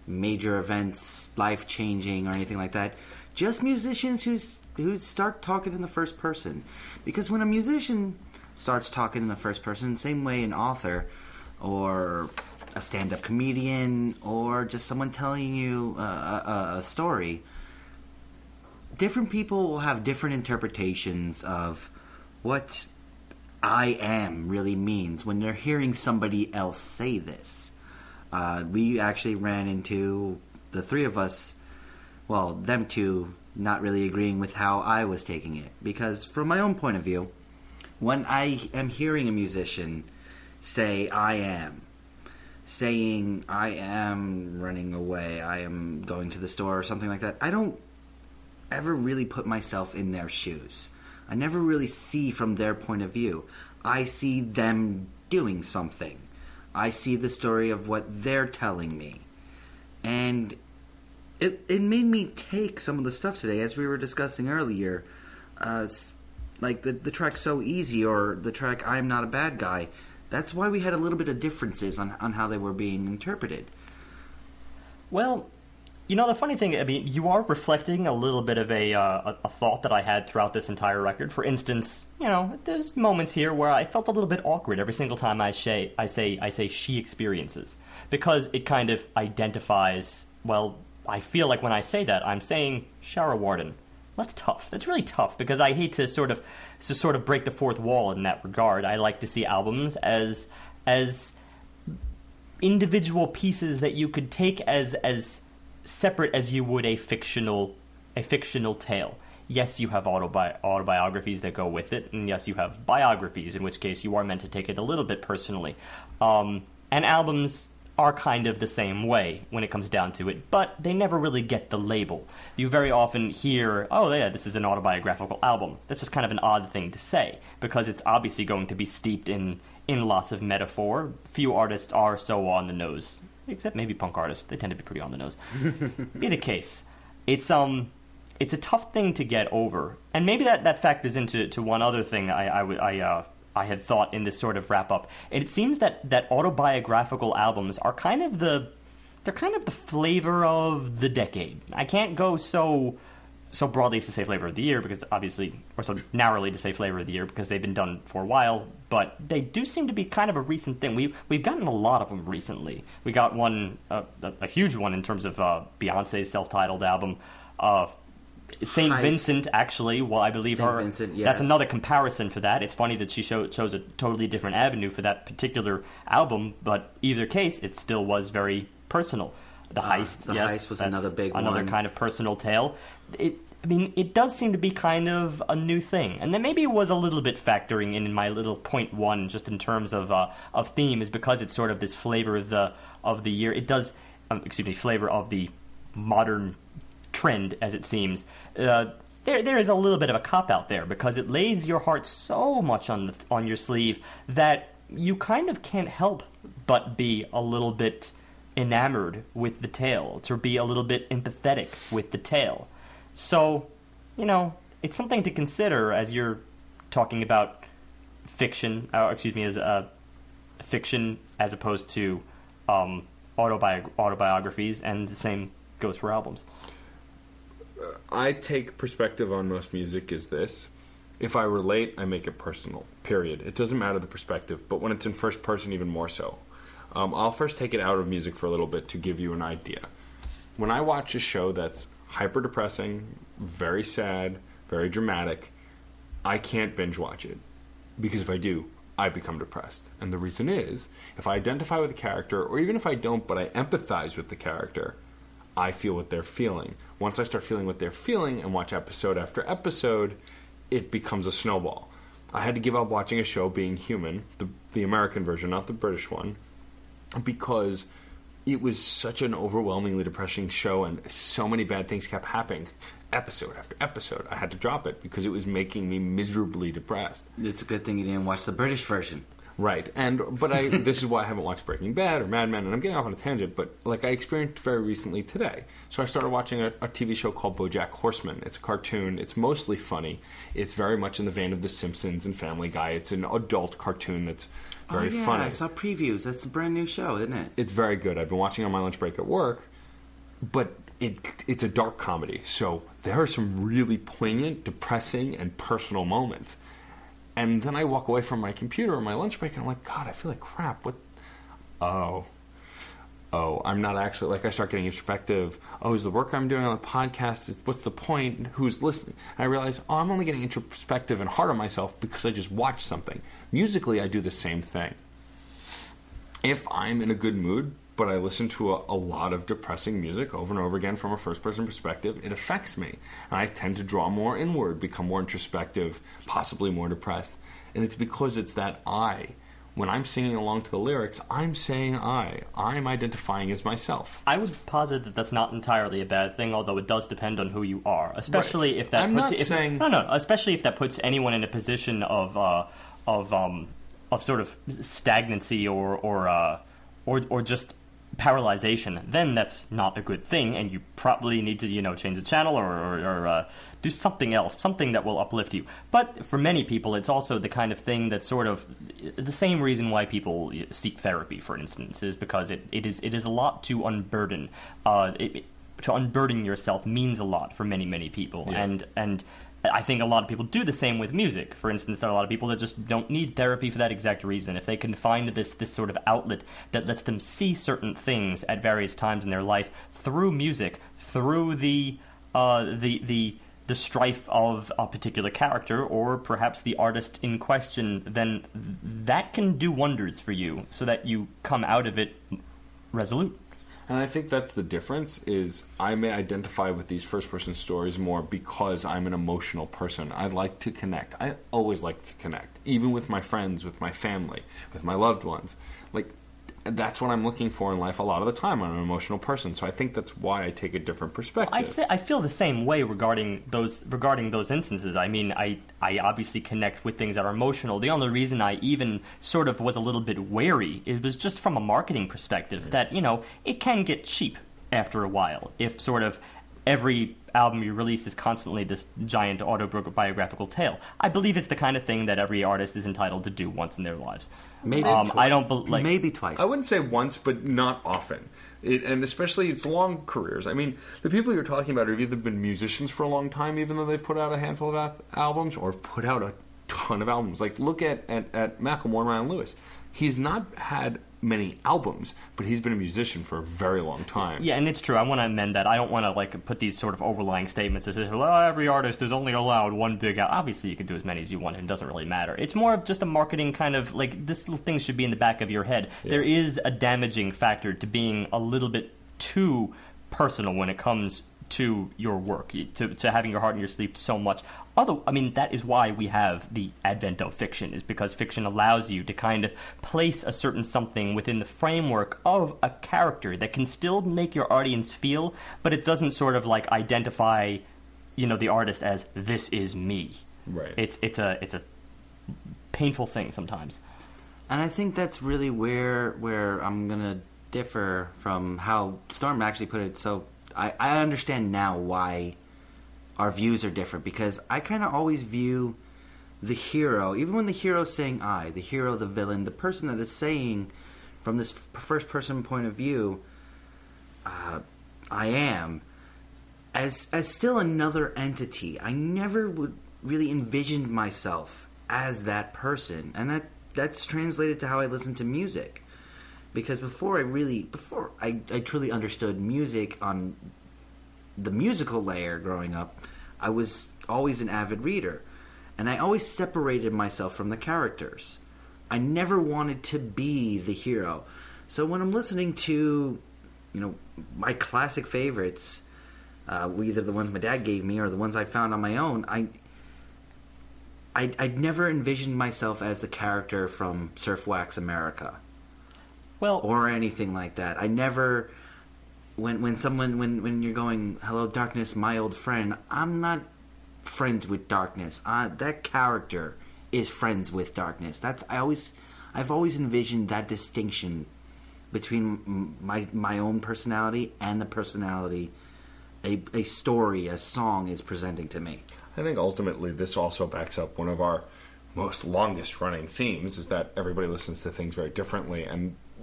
major events, life-changing, or anything like that. Just musicians who start talking in the first person. Because when a musician starts talking in the first person, same way an author or a stand-up comedian or just someone telling you a story, different people will have different interpretations of what I am really means when they're hearing somebody else say this. We actually ran into the three of us, well, them two, not really agreeing with how I was taking it. Because from my own point of view, when I am hearing a musician say I am, saying I am running away, I am going to the store or something like that, I don't ever really put myself in their shoes. I never really see from their point of view. I see them doing something. I see the story of what they're telling me. And it made me take some of the stuff today, as we were discussing earlier, like the track So Easy or the track I'm Not a Bad Guy. That's why we had a little bit of differences on how they were being interpreted. Well, you know, the funny thing, I mean, you are reflecting a little bit of a thought that I had throughout this entire record. For instance, you know, there's moments here where I felt a little bit awkward every single time I say she experiences, because it kind of identifies, well, I feel like when I say that, I'm saying Shara Worden. That's tough. That's really tough, because I hate to sort of break the fourth wall in that regard. I like to see albums as individual pieces that you could take as separate as you would a fictional tale. Yes, you have autobiographies that go with it, and yes, you have biographies, in which case you are meant to take it a little bit personally. And albums are kind of the same way when it comes down to it, but they never really get the label. You very often hear, oh yeah, this is an autobiographical album. That's just kind of an odd thing to say, because it's obviously going to be steeped in lots of metaphor. Few artists are so on the nose, except maybe punk artists. They tend to be pretty on the nose. Be the case, it's a tough thing to get over, and maybe that factors into one other thing I had thought in this sort of wrap up. And it seems that autobiographical albums are kind of the flavor of the decade. I can't go so broadly to say flavor of the year, because obviously, or so narrowly to say flavor of the year, because they've been done for a while, but they do seem to be kind of a recent thing. We've gotten a lot of them recently. We got one, a huge one in terms of Beyonce's self-titled album, St. Vincent, actually. Well, I believe St. her. Vincent, yes. That's another comparison for that. It's funny that she chose a totally different avenue for that particular album, but either case, it still was very personal. The Heist, the yes, Heist was that's another big one. Another kind of personal tale. It does seem to be kind of a new thing, and then maybe it was a little bit factoring in my little point one, just in terms of theme, is because it's sort of this flavor of the year. It does, flavor of the modern trend, as it seems. There is a little bit of a cop-out there, because it lays your heart so much on your sleeve that you kind of can't help but be a little bit enamored with the tale, to be a little bit empathetic with the tale. So, you know, it's something to consider as you're talking about fiction, as fiction as opposed to autobiographies, and the same goes for albums. I take perspective on most music is this. If I relate, I make it personal, period. It doesn't matter the perspective, but when it's in first person, even more so. I'll first take it out of music for a little bit to give you an idea. When I watch a show that's hyper depressing, very sad, very dramatic, I can't binge watch it. Because if I do, I become depressed. And the reason is, if I identify with the character, or even if I don't, but I empathize with the character, I feel what they're feeling. Once I start feeling what they're feeling and watch episode after episode, it becomes a snowball. I had to give up watching a show, Being Human, the American version, not the British one, because it was such an overwhelmingly depressing show and so many bad things kept happening episode after episode. I had to drop it because it was making me miserably depressed. It's a good thing you didn't watch the British version. Right, but this is why I haven't watched Breaking Bad or Mad Men, and I'm getting off on a tangent, but like I experienced very recently today. So I started watching a TV show called BoJack Horseman. It's a cartoon. It's mostly funny. It's very much in the vein of The Simpsons and Family Guy. It's an adult cartoon that's very funny. I saw previews. That's a brand new show, isn't it? It's very good. I've been watching on my lunch break at work, but it's a dark comedy. So there are some really poignant, depressing, and personal moments. And then I walk away from my computer on my lunch break, and I'm like, God, I feel like crap. What? Oh, I'm not actually, like, I start getting introspective. Oh, is the work I'm doing on the podcast, what's the point? Who's listening? And I realize, I'm only getting introspective and hard on myself because I just watched something. Musically, I do the same thing. If I'm in a good mood, but I listen to a lot of depressing music over and over again from a first-person perspective, it affects me. And I tend to draw more inward, become more introspective, possibly more depressed. And it's because it's that I. When I'm singing along to the lyrics, I'm saying I. I'm identifying as myself. I would posit that that's not entirely a bad thing, although it does depend on who you are. Especially if that especially if that puts anyone in a position of sort of stagnancy or just paralyzation, then that's not a good thing, and you probably need to, change the channel or do something else, something that will uplift you. But for many people, it's also the kind of thing that's sort of the same reason why people seek therapy, for instance, is because it is a lot to unburden. To unburden yourself means a lot for many, many people, and I think a lot of people do the same with music. For instance, there are a lot of people that just don't need therapy for that exact reason. If they can find this sort of outlet that lets them see certain things at various times in their life through music, through the strife of a particular character or perhaps the artist in question, then that can do wonders for you so that you come out of it resolute. And I think that's the difference, is I may identify with these first-person stories more because I'm an emotional person. I like to connect. I always like to connect, even with my friends, with my family, with my loved ones. Like, that's what I'm looking for in life a lot of the time. I'm an emotional person, so I think that's why I take a different perspective. I feel the same way regarding those instances. I mean, I obviously connect with things that are emotional. The only reason I even sort of was a little bit wary, it was just from a marketing perspective, that, it can get cheap after a while if sort of every album you release is constantly this giant autobiographical tale. I believe it's the kind of thing that every artist is entitled to do once in their lives. Maybe I don't maybe twice. I wouldn't say once, but not often. And especially it's long careers. I mean, the people you're talking about have either been musicians for a long time, even though they've put out a handful of albums, or have put out a ton of albums. Like, look at Macklemore and Ryan Lewis. He's not had many albums, but he's been a musician for a very long time. Yeah, and it's true. I want to amend that. I don't want to put these sort of overlying statements that say, well, every artist is only allowed one big album. Obviously, you can do as many as you want, and it doesn't really matter. It's more of just a marketing kind of, this little thing should be in the back of your head. Yeah. There is a damaging factor to being a little bit too personal when it comes to your work, to having your heart in your sleeve so much. That is why we have the advent of fiction, is because fiction allows you to kind of place a certain something within the framework of a character that can still make your audience feel, but it doesn't sort of identify, the artist as, this is me. Right. It's a painful thing sometimes. And I think that's really where I'm gonna differ from how Storm actually put it. So I understand now why our views are different, because I kind of always view the hero, even when the hero's saying the hero, the villain, the person that is saying from this first-person point of view, I am, as still another entity. I never would really envision myself as that person, and that's translated to how I listen to music. Because before I truly understood music on the musical layer growing up, I was always an avid reader. And I always separated myself from the characters. I never wanted to be the hero. So when I'm listening to, my classic favorites, either the ones my dad gave me or the ones I found on my own, I'd never envisioned myself as the character from Surf Wax America. Well, or anything like that. I never, when you're going, hello darkness, my old friend, I'm not friends with darkness. That character is friends with darkness. I've always envisioned that distinction between my own personality and the personality a story, a song is presenting to me. I think ultimately this also backs up one of our most longest running themes, is that everybody listens to things very differently.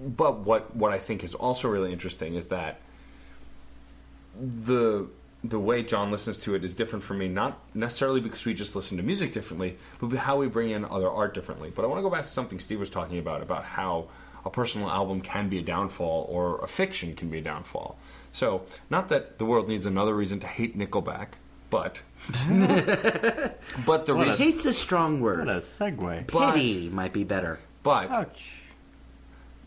But what I think is also really interesting is that the way John listens to it is different from me, not necessarily because we just listen to music differently, but how we bring in other art differently. But I want to go back to something Steve was talking about how a personal album can be a downfall, or a fiction can be a downfall. So, not that the world needs another reason to hate Nickelback, but the reason... Hate's a strong word. What a segue. Pity might be better. But... Ouch.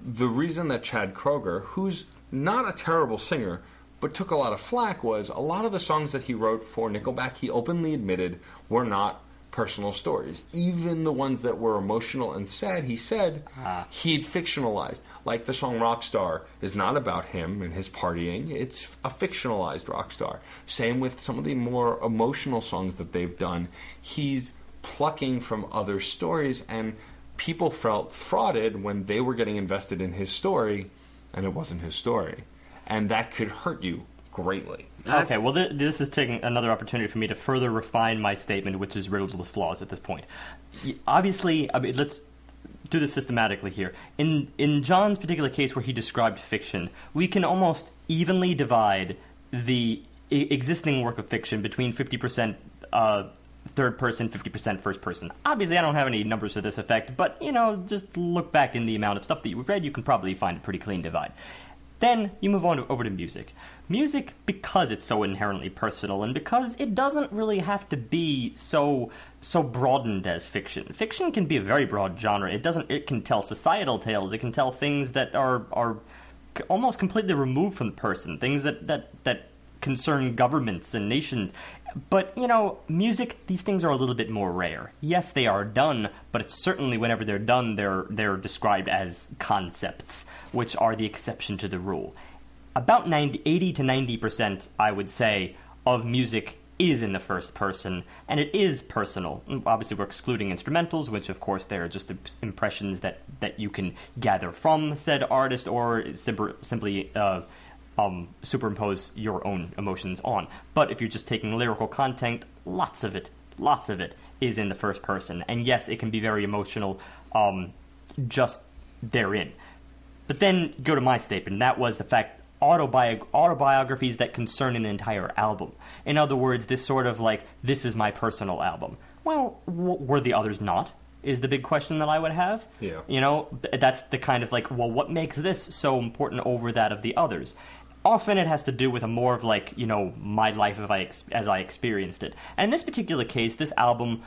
The reason that Chad Kroeger, who's not a terrible singer, but took a lot of flack, was a lot of the songs that he wrote for Nickelback, he openly admitted, were not personal stories. Even the ones that were emotional and sad, he said, he'd fictionalized. Like the song Rockstar is not about him and his partying, it's a fictionalized Rockstar. Same with some of the more emotional songs that they've done. He's plucking from other stories, and people felt frauded when they were getting invested in his story and it wasn't his story. And that could hurt you greatly. Okay, well, this is taking another opportunity for me to further refine my statement, which is riddled with flaws at this point. Obviously, I mean, let's do this systematically here. In John's particular case where he described fiction, we can almost evenly divide the existing work of fiction between 50% third person, 50% first person. Obviously, I don't have any numbers to this effect, but, just look back in the amount of stuff that you've read, you can probably find a pretty clean divide. Then you move on over to music. Music, because it's so inherently personal, and because it doesn't really have to be so broadened as fiction. Fiction can be a very broad genre. It can tell societal tales. It can tell things that are almost completely removed from the person. Things that concern governments and nations. But, music, these things are a little bit more rare. Yes, they are done, but it's certainly whenever they're done, they're described as concepts, which are the exception to the rule. About 80 to 90%, I would say, of music is in the first person, and it is personal. Obviously, we're excluding instrumentals, which, of course, they're just impressions that you can gather from said artist or simply superimpose your own emotions on. But if you're just taking lyrical content, lots of it is in the first person. And yes, it can be very emotional just therein. But then go to my statement. That was the fact autobiographies that concern an entire album. In other words, this sort of this is my personal album. Well, were the others not? Is the big question that I would have. Yeah. That's the kind of what makes this so important over that of the others? Often it has to do with a more of my life as I experienced it. And in this particular case, this album,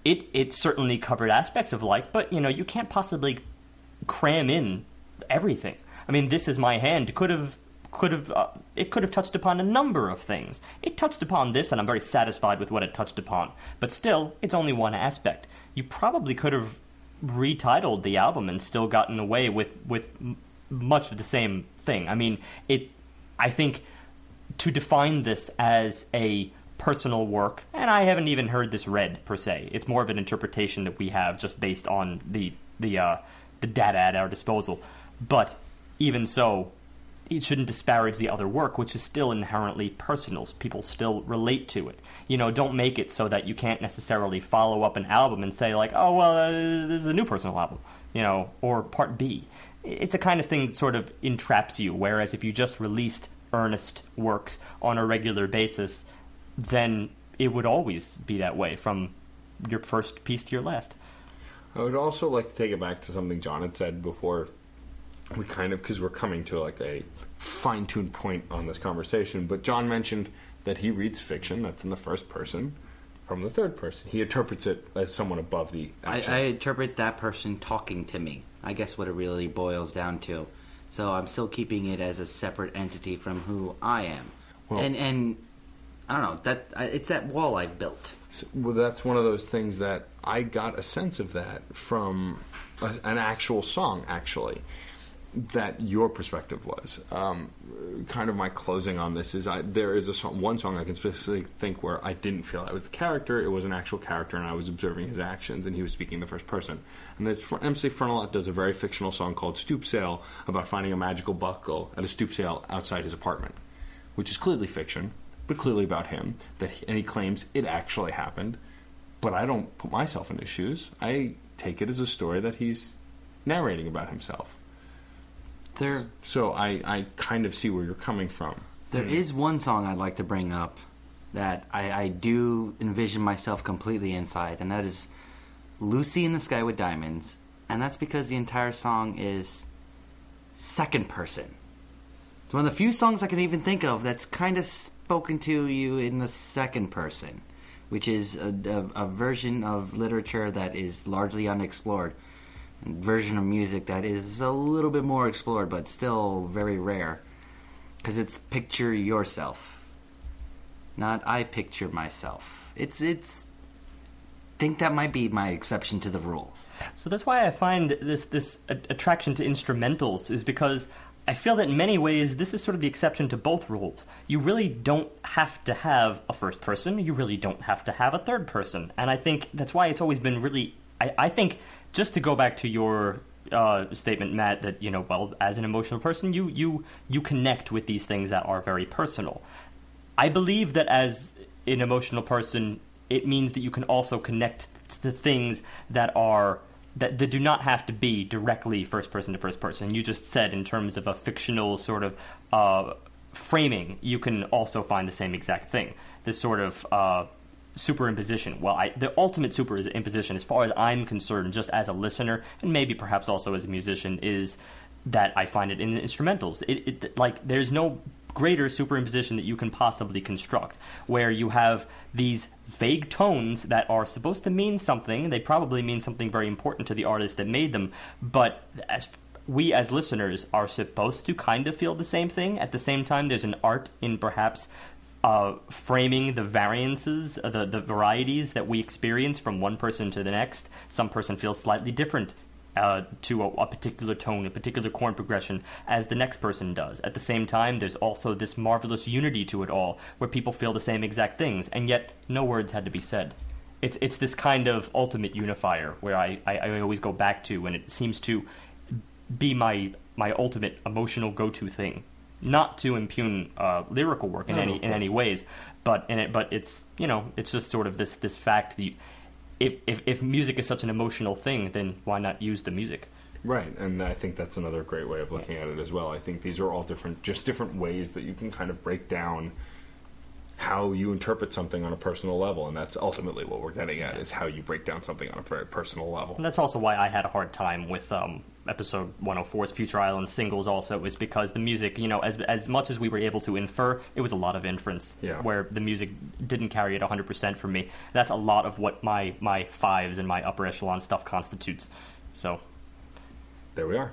it certainly covered aspects of life, but you can't possibly cram in everything. I mean, This Is My Hand could have touched upon a number of things. It touched upon this, and I'm very satisfied with what it touched upon. But still, it's only one aspect. You probably could have retitled the album and still gotten away with much of the same thing. I mean, I think to define this as a personal work, and I haven't even heard this read per se. It's more of an interpretation that we have just based on the data at our disposal. But even so, it shouldn't disparage the other work, which is still inherently personal. People still relate to it. Don't make it so that you can't necessarily follow up an album and say this is a new personal album, or part B. It's a kind of thing that sort of entraps you, whereas if you just released earnest works on a regular basis, then it would always be that way from your first piece to your last. I would also like to take it back to something John had said before we because we're coming to a fine-tuned point on this conversation, but John mentioned that he reads fiction that's in the first person from the third person. He interprets it as someone above the action. I interpret that person talking to me. I guess what it really boils down to. So I'm still keeping it as a separate entity from who I am. Well, and I don't know, it's that wall I've built. Well, that's one of those things that I got a sense of that from an actual song, actually, that your perspective was. Kind of my closing on this is there is one song I can specifically think where I didn't feel I was the character, it was an actual character, and I was observing his actions, and he was speaking in the first person. And this MC Frontalot does a very fictional song called Stoop Sale about finding a magical buckle at a stoop sale outside his apartment, which is clearly fiction, but clearly about him, and he claims it actually happened, but I don't put myself in his shoes. I take it as a story that he's narrating about himself. So I kind of see where you're coming from. There is one song I'd like to bring up that I do envision myself completely inside, and that is Lucy in the Sky with Diamonds, and that's because the entire song is second person. It's one of the few songs I can even think of that's kind of spoken to you in the second person, which is a version of literature that is largely unexplored. Version of music that is a little bit more explored, but still very rare, because it's picture yourself, not I picture myself. It's think that might be my exception to the rule. So that's why I find this attraction to instrumentals is because I feel that in many ways this is sort of the exception to both rules. You really don't have to have a first person. You really don't have to have a third person, and I think that's why it's always been really. I think. Just to go back to your statement, Matt, that, well, as an emotional person, you connect with these things that are very personal. I believe that as an emotional person, it means that you can also connect to things that do not have to be directly first person to first person. You just said in terms of a fictional sort of framing, you can also find the same exact thing. This sort of superimposition. Well, the ultimate superimposition, as far as I'm concerned, just as a listener, and maybe perhaps also as a musician, is that I find it in the instrumentals. Like, there's no greater superimposition that you can possibly construct, where you have these vague tones that are supposed to mean something. They probably mean something very important to the artist that made them, but we as listeners are supposed to kind of feel the same thing. At the same time, there's an art in perhaps framing the variances, the varieties that we experience from one person to the next. Some person feels slightly different to a particular tone, a particular chord progression, as the next person does. At the same time, there's also this marvelous unity to it all, where people feel the same exact things, and yet no words had to be said. It's this kind of ultimate unifier where I always go back to, and it seems to be my ultimate emotional go-to thing. Not to impugn lyrical work in any ways, but it's it's just sort of this fact that if music is such an emotional thing, then why not use the music? Right, and I think that's another great way of looking at it as well. I think these are all different ways that you can kind of break down how you interpret something on a personal level, and that's ultimately what we're getting at, is how you break down something on a very personal level. And that's also why I had a hard time with episode 104's Future Island singles also, is because the music, as much as we were able to infer, it was a lot of inference, where the music didn't carry it 100% for me. That's a lot of what my fives and my upper echelon stuff constitutes. So there we are.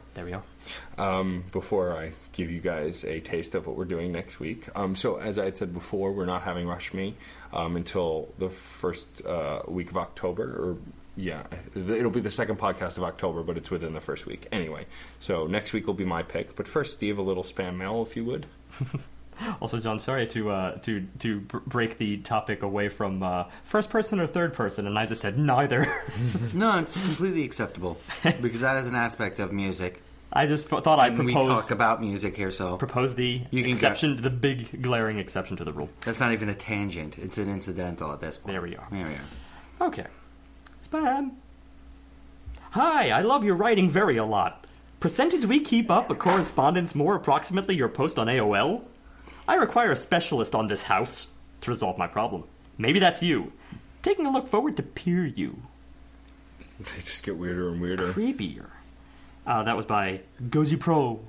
Before I give you guys a taste of what we're doing next week, so as I had said before, we're not having Rush Me until the first week of October, it'll be the second podcast of October, but it's within the first week. Anyway, so next week will be my pick. But first, Steve, a little spam mail, if you would. Also, John, sorry to break the topic away from first person or third person, and I just said neither. No, it's completely acceptable, because that is an aspect of music. I just thought I'd propose... We talk about music here, so... Propose the exception, the big glaring exception to the rule. That's not even a tangent. It's an incidental at this point. There we are. Okay. Spam. Hi, I love your writing very a lot. Percentage we keep up a correspondence more approximately your post on AOL? I require a specialist on this house to resolve my problem. Maybe that's you. Taking a look forward to peer you. They just get weirder and weirder. Creepier. That was by Gozi Pro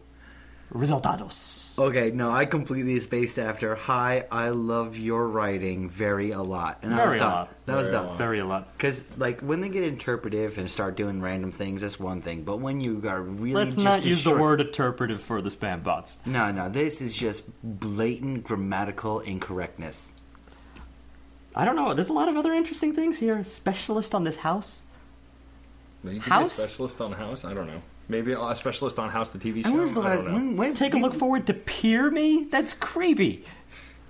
Resultados. Okay, no, I completely spaced after. Hi, I love your writing very a lot. And I was done. That was done. Very a lot. Because, when they get interpretive and start doing random things, that's one thing. But when you are really Let's not use the word interpretive for the spam bots. No, this is just blatant grammatical incorrectness. I don't know. There's a lot of other interesting things here. Specialist on this house? Maybe a specialist on House? I don't know. Maybe a specialist on House, the TV show? I don't know. Take a look forward to peer me? That's creepy.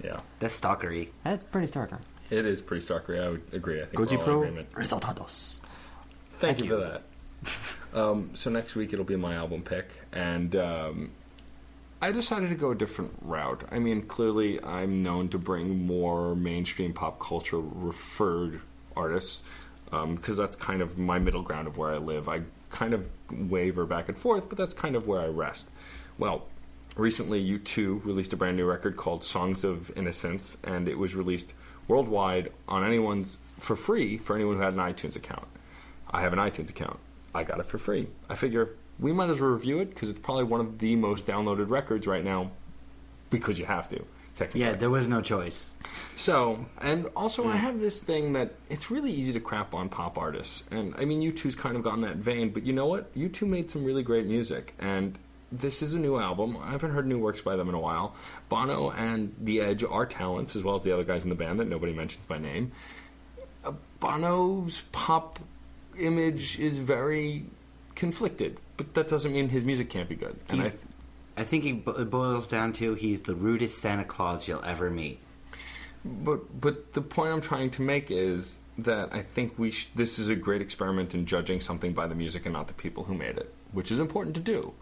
Yeah. That's stalkery. That's pretty stalker. It is pretty stalkery. I would agree. I think Goji we're all Pro in agreement. Resultados. Thank you for that. So next week it'll be my album pick, and I decided to go a different route. I mean, clearly I'm known to bring more mainstream pop culture referred artists, because that's kind of my middle ground of where I live. I kind of waver back and forth, but that's kind of where I rest. Well, recently U2 released a brand new record called Songs of Innocence, and it was released worldwide for free for anyone who had an iTunes account. I have an iTunes account. I got it for free. I figure we might as well review it, because it's probably one of the most downloaded records right now, because you have to. Yeah, there was no choice. So, and also I have this thing that it's really easy to crap on pop artists. And, I mean, U2's kind of got in that vein, but you know what? U2 made some really great music, and this is a new album. I haven't heard new works by them in a while. Bono and The Edge are talents, as well as the other guys in the band that nobody mentions by name. Bono's pop image is very conflicted, but that doesn't mean his music can't be good. And I think it boils down to he's the rudest Santa Claus you'll ever meet. But the point I'm trying to make is that I think this is a great experiment in judging something by the music and not the people who made it. which is important to do.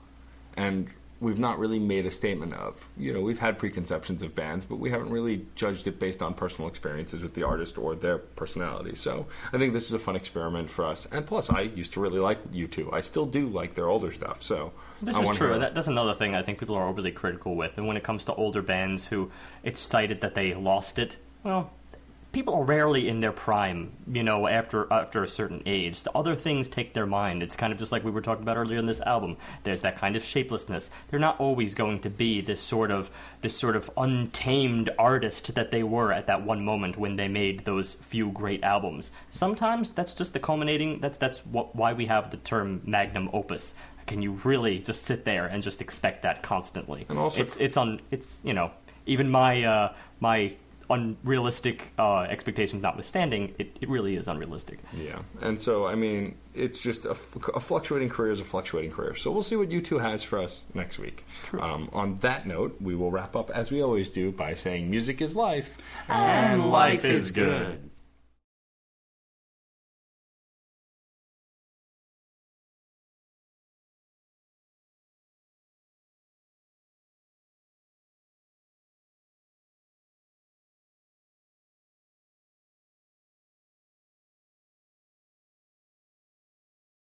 And we've not really made a statement of, we've had preconceptions of bands, but we haven't really judged it based on personal experiences with the artist or their personality. So I think this is a fun experiment for us. And plus, I used to really like U2. I still do like their older stuff. So this is true. That's another thing I think people are overly critical with. And when it comes to older bands who it's cited that they lost it, well, people are rarely in their prime, after a certain age. The other things take their mind. It's kind of just like we were talking about earlier in this album. There's that kind of shapelessness. They're not always going to be this sort of untamed artist that they were at that one moment when they made those few great albums. Sometimes that's just the culminating. Why we have the term magnum opus. Can you really just sit there and just expect that constantly? And also, even my unrealistic expectations notwithstanding, it really is unrealistic. Yeah, and so, it's just a fluctuating career is a fluctuating career. So we'll see what U2 has for us next week. True. On that note, we will wrap up, as we always do, by saying music is life. And life is good.